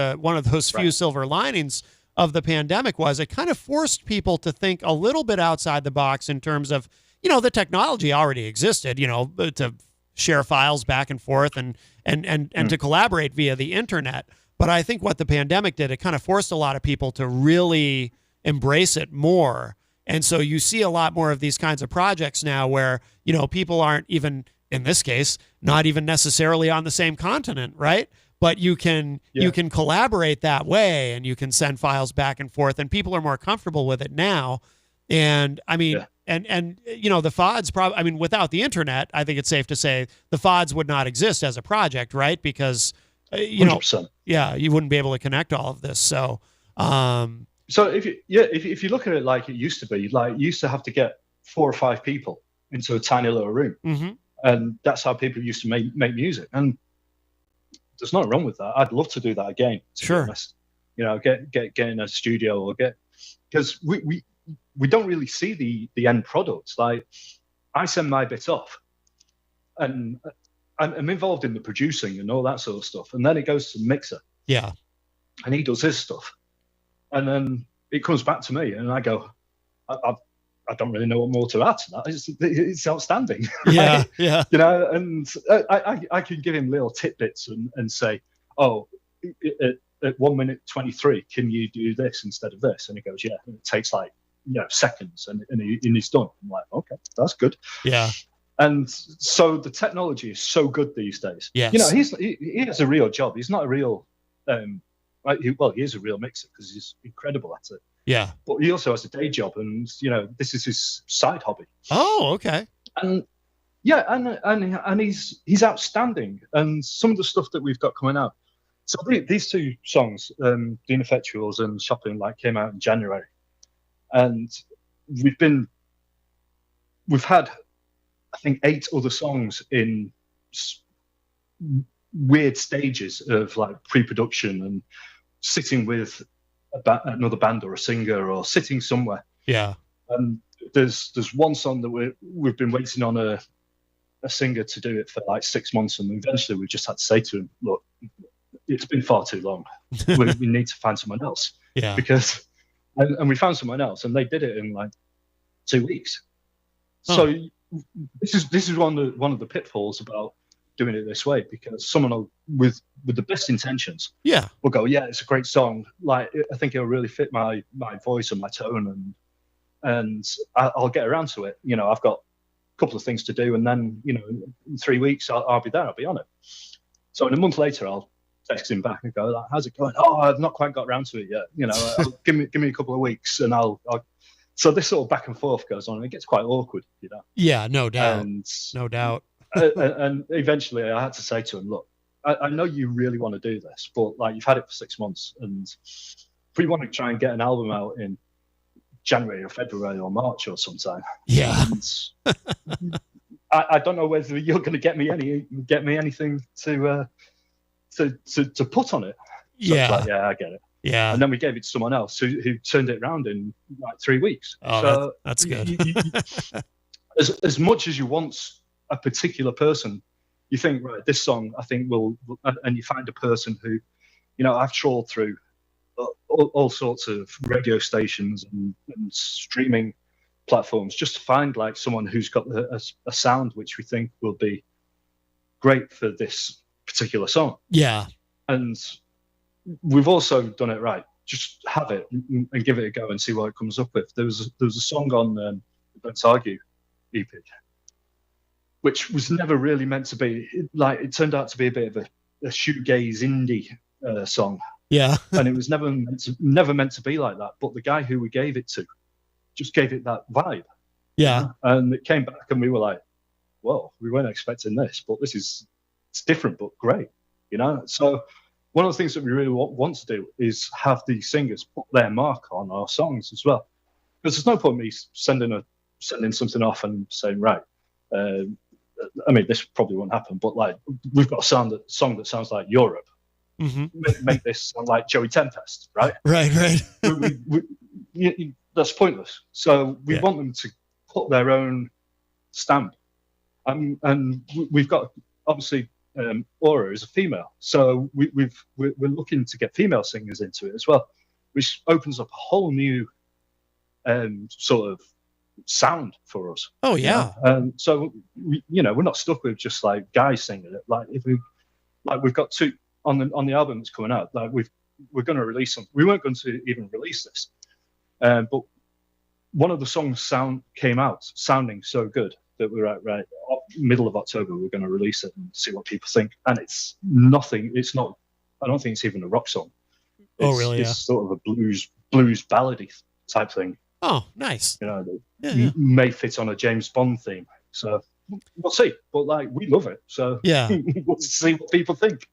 those few silver linings of the pandemic was it kind of forced people to think a little bit outside the box in terms of, the technology already existed, to share files back and forth and to collaborate via the internet. But I think what the pandemic did, it kind of forced a lot of people to really embrace it more. And so you see a lot more of these kinds of projects now where, people aren't even, in this case, not even necessarily on the same continent, right? But you can collaborate that way, and you can send files back and forth, and people are more comfortable with it now. And I mean, and the FODs probably, without the internet, I think it's safe to say the FODs would not exist as a project, right? Because, 100%. You wouldn't be able to connect all of this. So, So if you look at it like it used to be, like you used to have to get 4 or 5 people into a tiny little room, and that's how people used to make music. And there's nothing wrong with that. I'd love to do that again. Sure. Get in a studio or because we don't really see the end product. Like, I send my bit off, and I'm involved in the producing and all that sort of stuff, and then it goes to the mixer. Yeah. And he does his stuff. And then it comes back to me, and I go, I don't really know what more to add to that. It's outstanding. Yeah, right? yeah. And I can give him little tidbits and say, oh, at 1 minute 23, can you do this instead of this? And he goes, yeah. And it takes like seconds, and he's done. I'm like, okay, that's good. Yeah. And so the technology is so good these days. Yes. He has a real job. He's not a real. He is a real mixer because he's incredible at it. Yeah. But he also has a day job, and this is his side hobby. Oh, okay. And and he's outstanding. And some of the stuff that we've got coming out. So these 2 songs, The Ineffectuals and Shopping, came out in January, and we've had, I think, 8 other songs in weird stages of like pre-production and sitting with another band or a singer or sitting somewhere. Yeah. And there's one song that we've been waiting on a singer to do it for like 6 months, and eventually we just had to say to him, look, it's been far too long. we need to find someone else. Yeah. Because and we found someone else, and they did it in like 2 weeks. So this is one of the pitfalls about doing it this way, because someone with the best intentions will go, yeah, it's a great song, like I think it'll really fit my voice and my tone, and I'll get around to it. You know, I've got a couple of things to do, and then, you know, in 3 weeks I'll be there, I'll be on it. So in a month later I'll text him back and go, like, how's it going? Oh, I've not quite got around to it yet, you know. give me a couple of weeks and I'll so this sort of back and forth goes on, and it gets quite awkward, you know. Yeah, no doubt. No doubt. And eventually I had to say to him, look, I know you really want to do this, but like, you've had it for 6 months, and if we want to try and get an album out in January or February or March or sometime, I don't know whether you're going to get me anything to put on it. So it's like, yeah, I get it. Yeah. And then we gave it to someone else who turned it around in like 3 weeks. Oh, so that's good. As much as you want a particular person, you think, right, this song I think will, and you find a person who, you know, I've trawled through all sorts of radio stations and streaming platforms just to find like someone who's got a sound which we think will be great for this particular song. Yeah. And we've also done it right. Just have it and give it a go and see what it comes up with. There was a song on Don't Argue EP, which was never really meant to be, like, it turned out to be a bit of a shoegaze indie song. Yeah. And it was never meant to be like that. But the guy who we gave it to just gave it that vibe. Yeah. And it came back and we were like, whoa, we weren't expecting this, but it's different but great, you know? So one of the things that we really want to do is have the singers put their mark on our songs as well. Because there's no point me sending something off and saying, right, I mean, this probably won't happen, but like, we've got a song that sounds like Europe. Mm-hmm. Make this sound like Joey Tempest, right? Right. That's pointless. So we want them to put their own stamp. And we've got, obviously, Aura is a female, so we're looking to get female singers into it as well, which opens up a whole new sort of sound for us. Oh yeah. So we're not stuck with just like guys singing it. Like we've got two on the album that's coming out. Like we're going to release them. We weren't going to even release this, but one of the songs came out sounding so good that we're right middle of October we're going to release it and see what people think. And it's nothing. It's not. I don't think it's even a rock song. It's sort of a blues ballady type thing. Oh, nice. You know, may fit on a James Bond theme. So we'll see. But like, we love it. So we'll see what people think.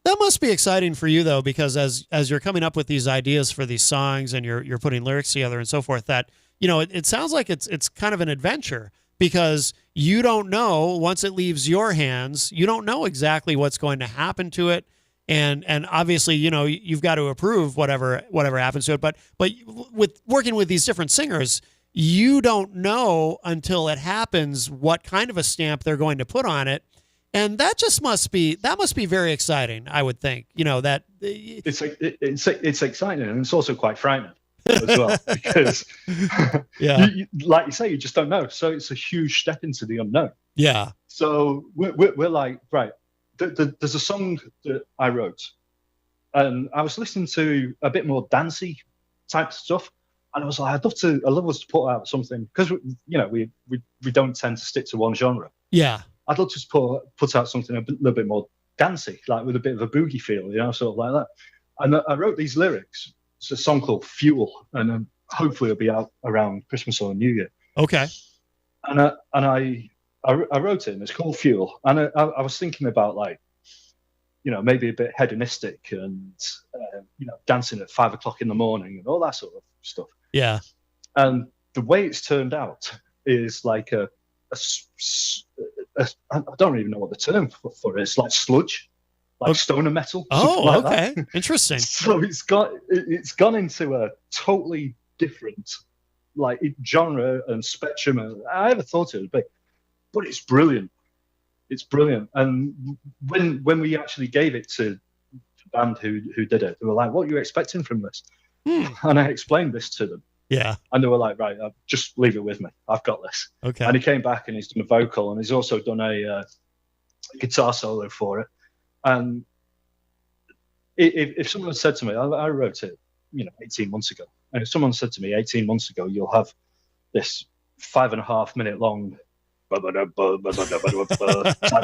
That must be exciting for you though, because as you're coming up with these ideas for these songs and you're putting lyrics together and so forth, that, you know, it sounds like it's kind of an adventure, because you don't know, once it leaves your hands, you don't know exactly what's going to happen to it. And obviously, you know, you've got to approve whatever happens to it. But with working with these different singers, you don't know until it happens what kind of a stamp they're going to put on it. And that just must be very exciting, I would think. You know, that it's exciting, and it's also quite frightening as well, because like you say, you just don't know. So it's a huge step into the unknown. Yeah. So we're like, right, there's a song that I wrote, and I was listening to a bit more dancey type stuff, and I was like, I'd love us to put out something, because we don't tend to stick to one genre. Yeah. I'd love to put out something a little bit more dancey, like with a bit of a boogie feel, you know, sort of like that. And I wrote these lyrics. It's a song called Fuel, and hopefully it'll be out around Christmas or New Year. Okay. And I wrote it, and it's called Fuel. And I was thinking about, like, you know, maybe a bit hedonistic and, you know, dancing at 5 o'clock in the morning and all that sort of stuff. Yeah. And the way it's turned out is like I don't even know what the term for it is. It's like sludge. like stoner metal. Oh, like okay. That. Interesting. So it's gone into a totally different like genre and spectrum. And I never thought it would be, but it's brilliant. It's brilliant. And when we actually gave it to the band who did it, they were like, "What are you expecting from this?" And I explained this to them. Yeah. And they were like, "Right, just leave it with me. I've got this." Okay. And he came back and he's done a vocal and he's also done a guitar solo for it. And if someone said to me, I wrote it, 18 months ago, and if someone said to me 18 months ago, you'll have this 5.5 minute long type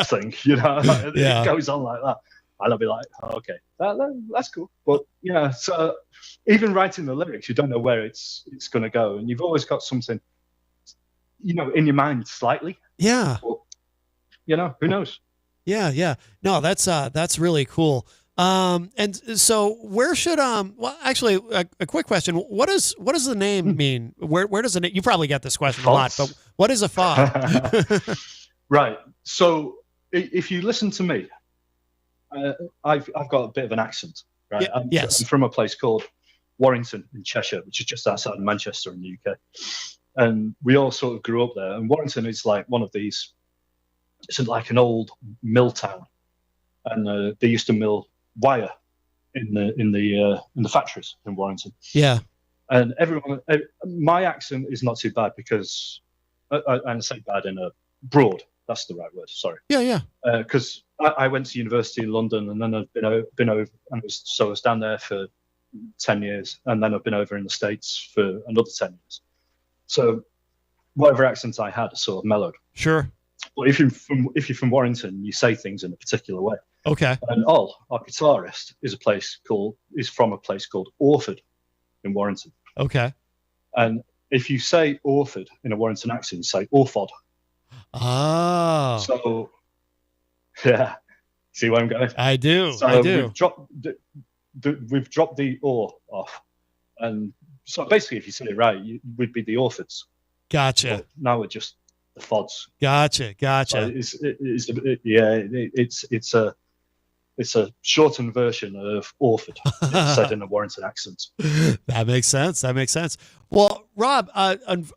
thing, Yeah. It goes on like that. And I'll be like, oh, okay, that's cool. But so even writing the lyrics, you don't know where it's going to go, and you've always got something, in your mind slightly. Yeah. But, who knows? Yeah. No, that's really cool. And so where should well, actually, a quick question: what does the name mean? Where does it? You probably get this question a lot, but what is a fod? Right. So if you listen to me, I've got a bit of an accent, right? Yeah, I'm from a place called Warrington in Cheshire, which is just outside of Manchester in the UK, and we all sort of grew up there. And Warrington is like one of these. It's like an old mill town, and they used to mill wire in the factories in Warrington. Yeah. And everyone, my accent is not too bad because, and I say bad in a broad. That's the right word. Sorry. Yeah. Because I went to university in London, and then I've been over, and I was down there for 10 years, and then I've been over in the States for another 10 years. So whatever accent I had sort of mellowed. Sure. But if you're from Warrington, you say things in a particular way. Okay. And our guitarist is from a place called Orford in Warrington. Okay. And if you say Orford in a Warrington accent, you say Orford. Oh. So, yeah. See where I'm going? I do. So we've dropped the or off, and so basically, if you say it right, we'd be the Orfords. Gotcha. But now we're just the Fods. Gotcha. So it's a shortened version of Orford, said in a Warrington accent. That makes sense. Well, Rob,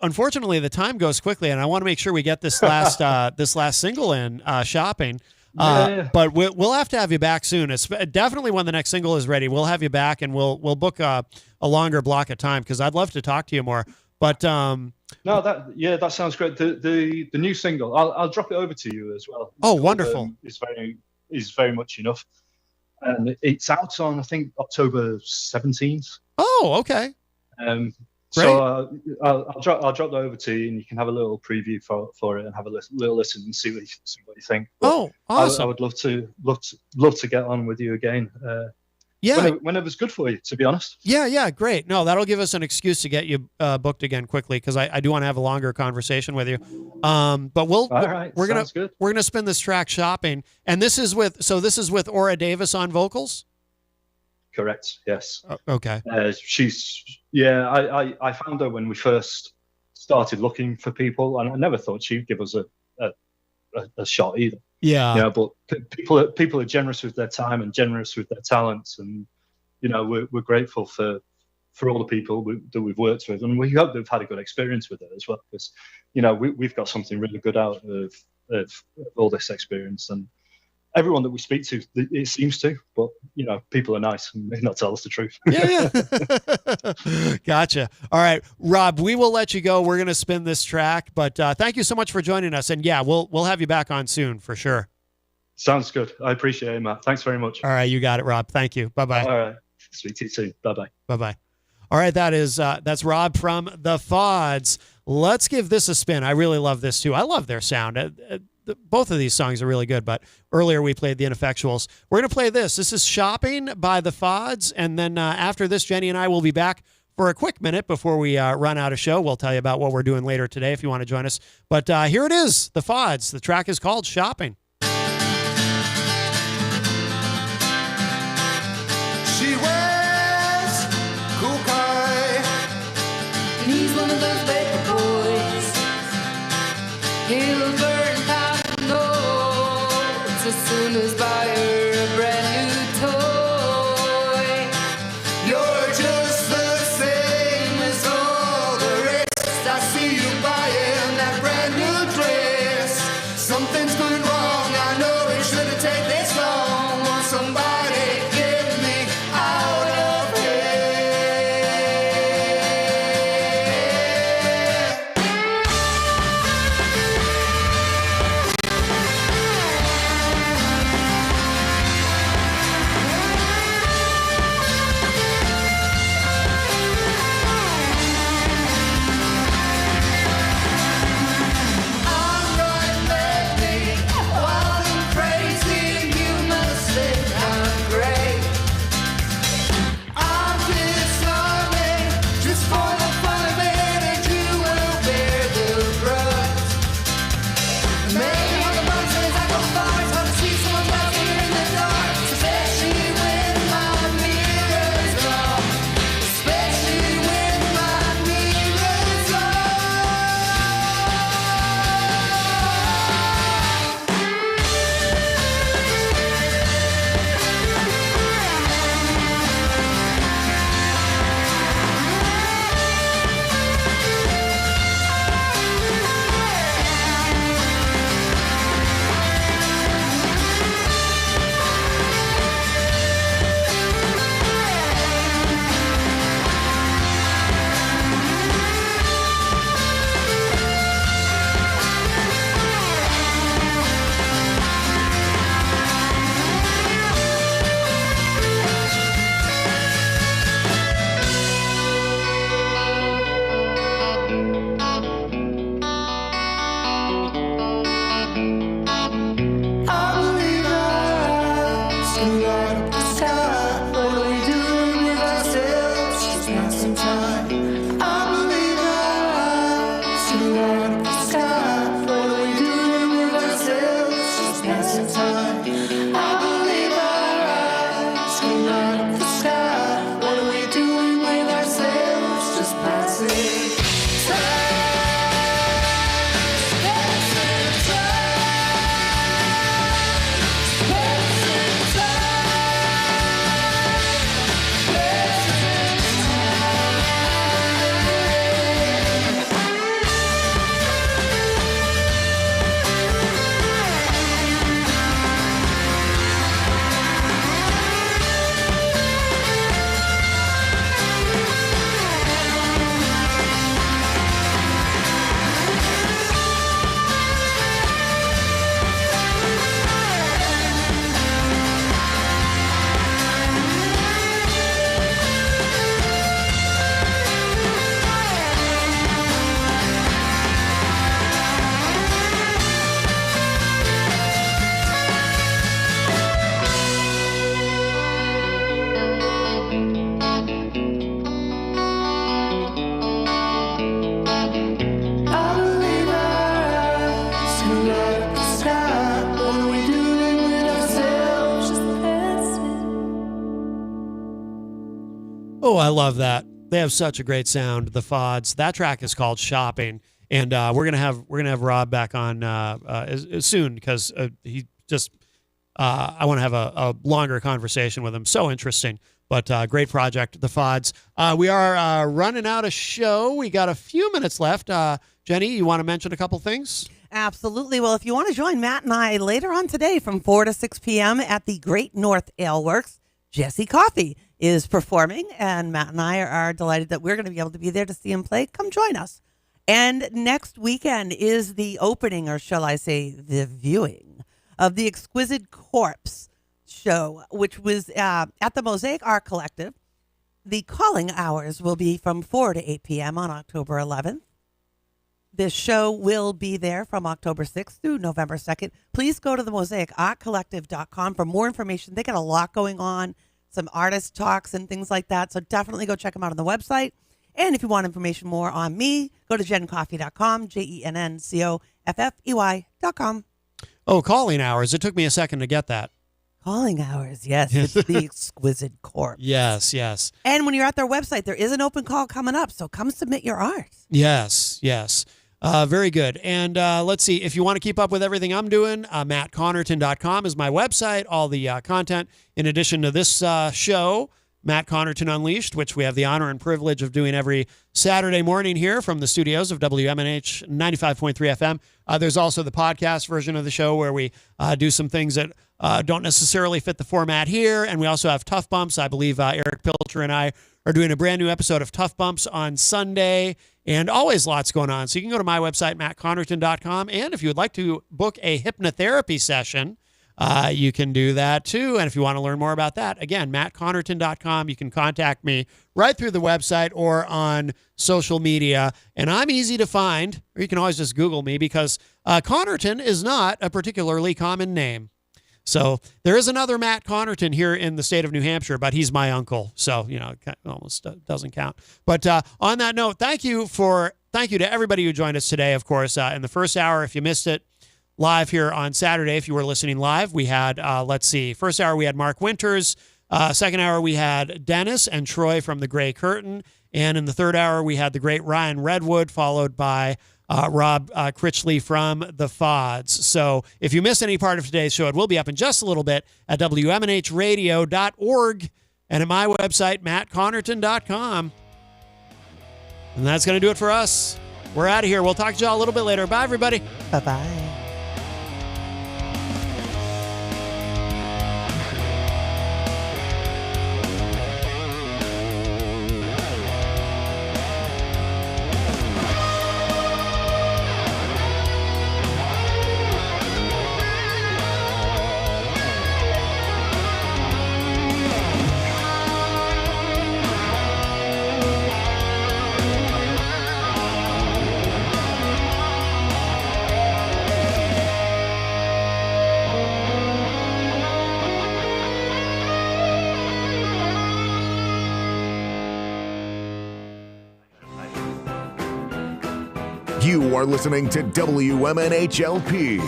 unfortunately, the time goes quickly, and I want to make sure we get this last single in, Shopping. But we'll have to have you back soon. It's definitely when the next single is ready. We'll have you back, and we'll book a longer block of time because I'd love to talk to you more. But no, that sounds great. The new single, I'll drop it over to you as well. Oh, wonderful! Is very much enough, and it's out on I think October 17th. Oh, okay. Great. So I'll drop that over to you, and you can have a little preview for it and have a little listen and see what you think. But oh, awesome! I would love to get on with you again. Whenever's good for you, to be honest. Yeah, great. No, that'll give us an excuse to get you booked again quickly because I do want to have a longer conversation with you. But we're gonna spin this track Shopping, and this is with Ora Davis on vocals. Correct. Yes. Okay. I found her when we first started looking for people, and I never thought she'd give us a shot either. Yeah. But people are generous with their time and generous with their talents, and we're grateful for all the people that we've worked with, and we hope they've had a good experience with it as well, because we've got something really good out of all this experience, and everyone that we speak to, it seems to, but people are nice and may not tell us the truth. Yeah. Gotcha. All right, Rob, we will let you go. We're going to spin this track, but thank you so much for joining us. And yeah, we'll have you back on soon for sure. Sounds good. I appreciate it, Matt. Thanks very much. All right, you got it, Rob. Thank you. Bye-bye. All right. Speak to you soon. Bye-bye. Bye-bye. All right, that's Rob from the Fods. Let's give this a spin. I really love this too. I love their sound. Both of these songs are really good, but earlier we played The Ineffectuals. We're going to play this. This is Shopping by the Fods, and then after this, Jenny and I will be back for a quick minute before we run out of show. We'll tell you about what we're doing later today if you want to join us. But here it is, the Fods. The track is called Shopping. She wears Kukai, and he's one of those baker boys. He'll burn powder notes. soon as buy her a brand new toy. You're just the same as all the rest. I see you buying that brand new dress. Something's going wrong, I know it shouldn't take this long. Won't somebody get me out of Oh, I love that. They have such a great sound, the Fods. That track is called Shopping, and we're gonna have Rob back on as soon because he just I want to have a longer conversation with him. So interesting, but great project, the Fods. We are running out of show. We got a few minutes left. Jenny, you want to mention a couple things? Absolutely. Well, if you want to join Matt and I later on today from 4 to 6 p.m. at the Great North Ale Works, Jesse Coffee is performing, and Matt and I are delighted that we're going to be able to be there to see him play. Come join us. And next weekend is the opening, or shall I say the viewing, of the Exquisite Corpse show, which was at the Mosaic Art Collective. The calling hours will be from 4 to 8 p.m. on October 11th. This show will be there from October 6th through November 2nd. Please go to the mosaicartcollective.com for more information. They got a lot going on, some artist talks and things like that. So definitely go check them out on the website. And if you want information more on me, go to jencoffey.com, JENNCOFFEY.com. Oh, calling hours. It took me a second to get that. Calling hours, yes. It's the Exquisite Corpse. Yes, yes. And when you're at their website, there is an open call coming up. So come submit your art. Yes, yes. Very good. And let's see, if you want to keep up with everything I'm doing, mattconnerton.com is my website. All the content, in addition to this show, Matt Connarton Unleashed, which we have the honor and privilege of doing every Saturday morning here from the studios of WMNH 95.3 FM. There's also the podcast version of the show where we do some things that don't necessarily fit the format here. And we also have Tough Bumps. I believe Eric Pilcher and I are doing a brand new episode of Tough Bumps on Sunday, and always lots going on. So you can go to my website, mattconnerton.com. And if you would like to book a hypnotherapy session, you can do that too. And if you want to learn more about that, again, mattconnerton.com. You can contact me right through the website or on social media. And I'm easy to find, or you can always just Google me, because Connarton is not a particularly common name. So there is another Matt Connarton here in the state of New Hampshire, but he's my uncle. So, it almost doesn't count. But on that note, thank you to everybody who joined us today, of course, in the first hour. If you missed it, live here on Saturday, if you were listening live, we had, first hour we had Mark Winters. Second hour we had Dennis and Troy from the Gray Curtain. And in the third hour we had the great Ryan Redwood, followed by Rob Critchley from the Fods. So if you missed any part of today's show, it will be up in just a little bit at WMNHradio.org and at my website, mattconnerton.com. And that's going to do it for us. We're out of here. We'll talk to y'all a little bit later. Bye, everybody. Bye-bye. You are listening to WMNHLP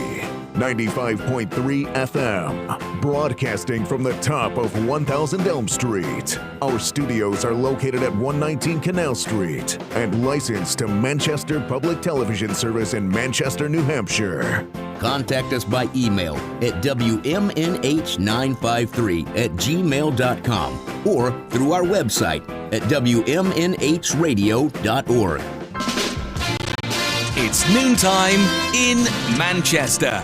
95.3 FM, broadcasting from the top of 1000 Elm Street. Our studios are located at 119 Canal Street and licensed to Manchester Public Television Service in Manchester, New Hampshire. Contact us by email at WMNH953@gmail.com or through our website at WMNHradio.org. It's noontime in Manchester.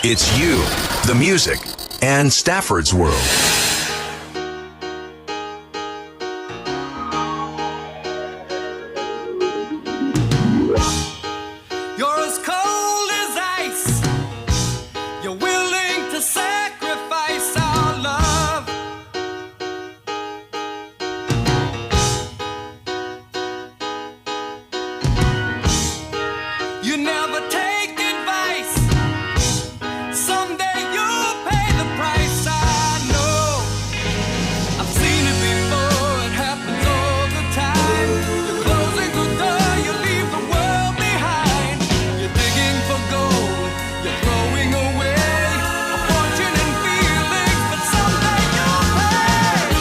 It's you, the music, and Stafford's World. You're as cold as ice. You're willing to sacrifice our love. You never take advice. Someday you'll pay the price. I know. I've seen it before. It happens all the time. You're closing the door. You leave the world behind. You're digging for gold. You're throwing away a fortune and feelings, but someday you'll pay.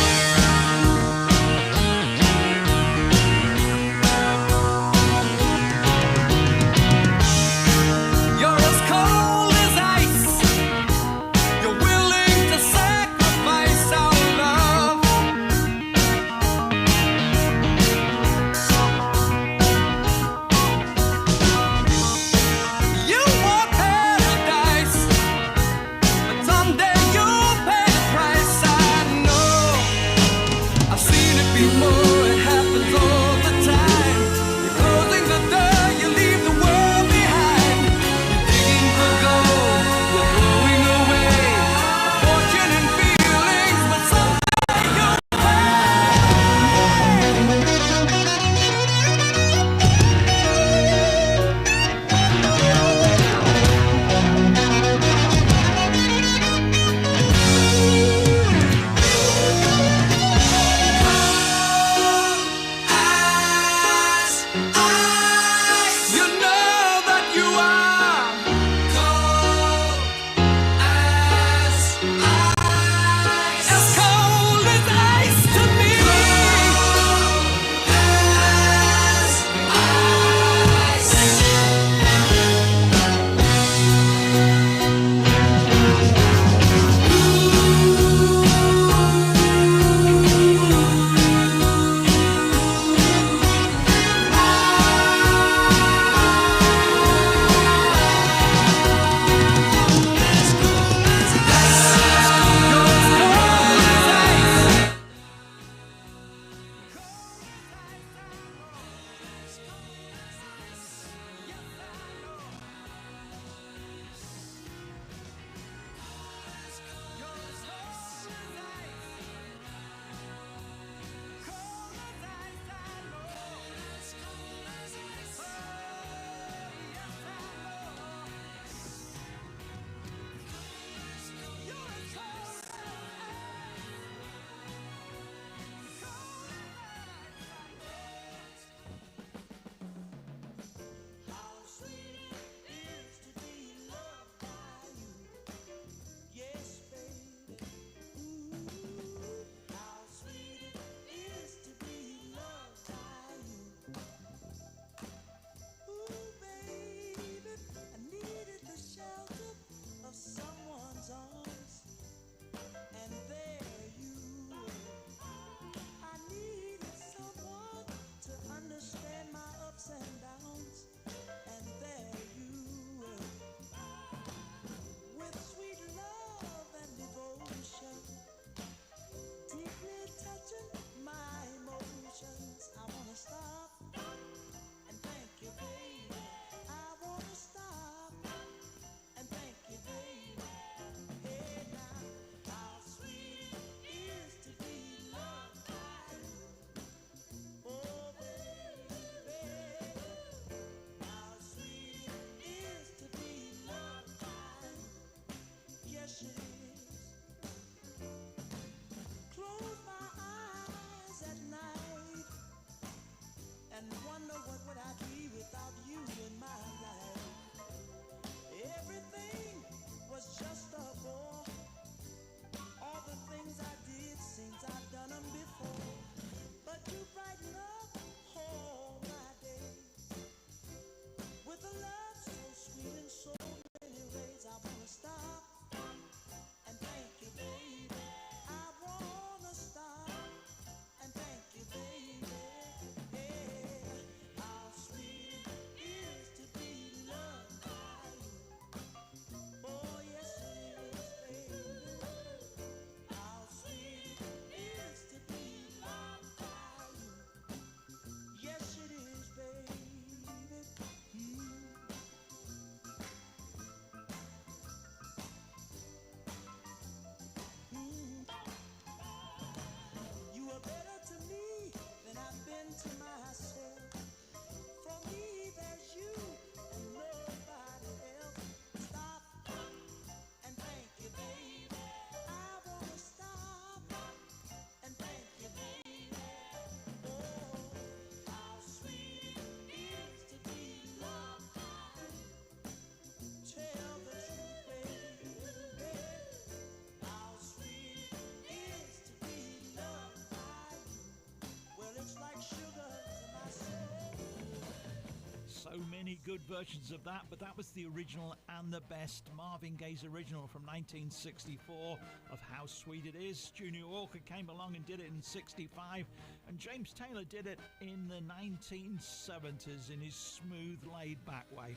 so many good versions of that, but that was the original and the best Marvin Gaye's original from 1964 of How Sweet It Is. Junior Walker came along and did it in 65, and James Taylor did it in the 1970s in his smooth, laid-back way.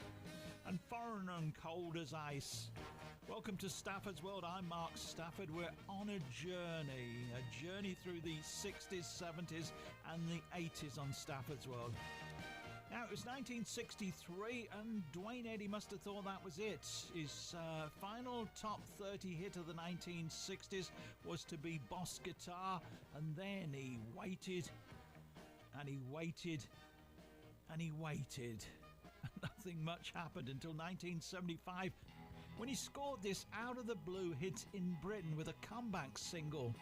And Foreign and Cold as Ice. Welcome to Stafford's World. I'm Mark Stafford. We're on a journey through the 60s, 70s and the 80s on Stafford's World. Now, it was 1963, and Dwayne Eddy must have thought that was it. His final top 30 hit of the 1960s was to be Boss Guitar, and then he waited, and he waited, and he waited. Nothing much happened until 1975, when he scored this out-of-the-blue hit in Britain with a comeback single.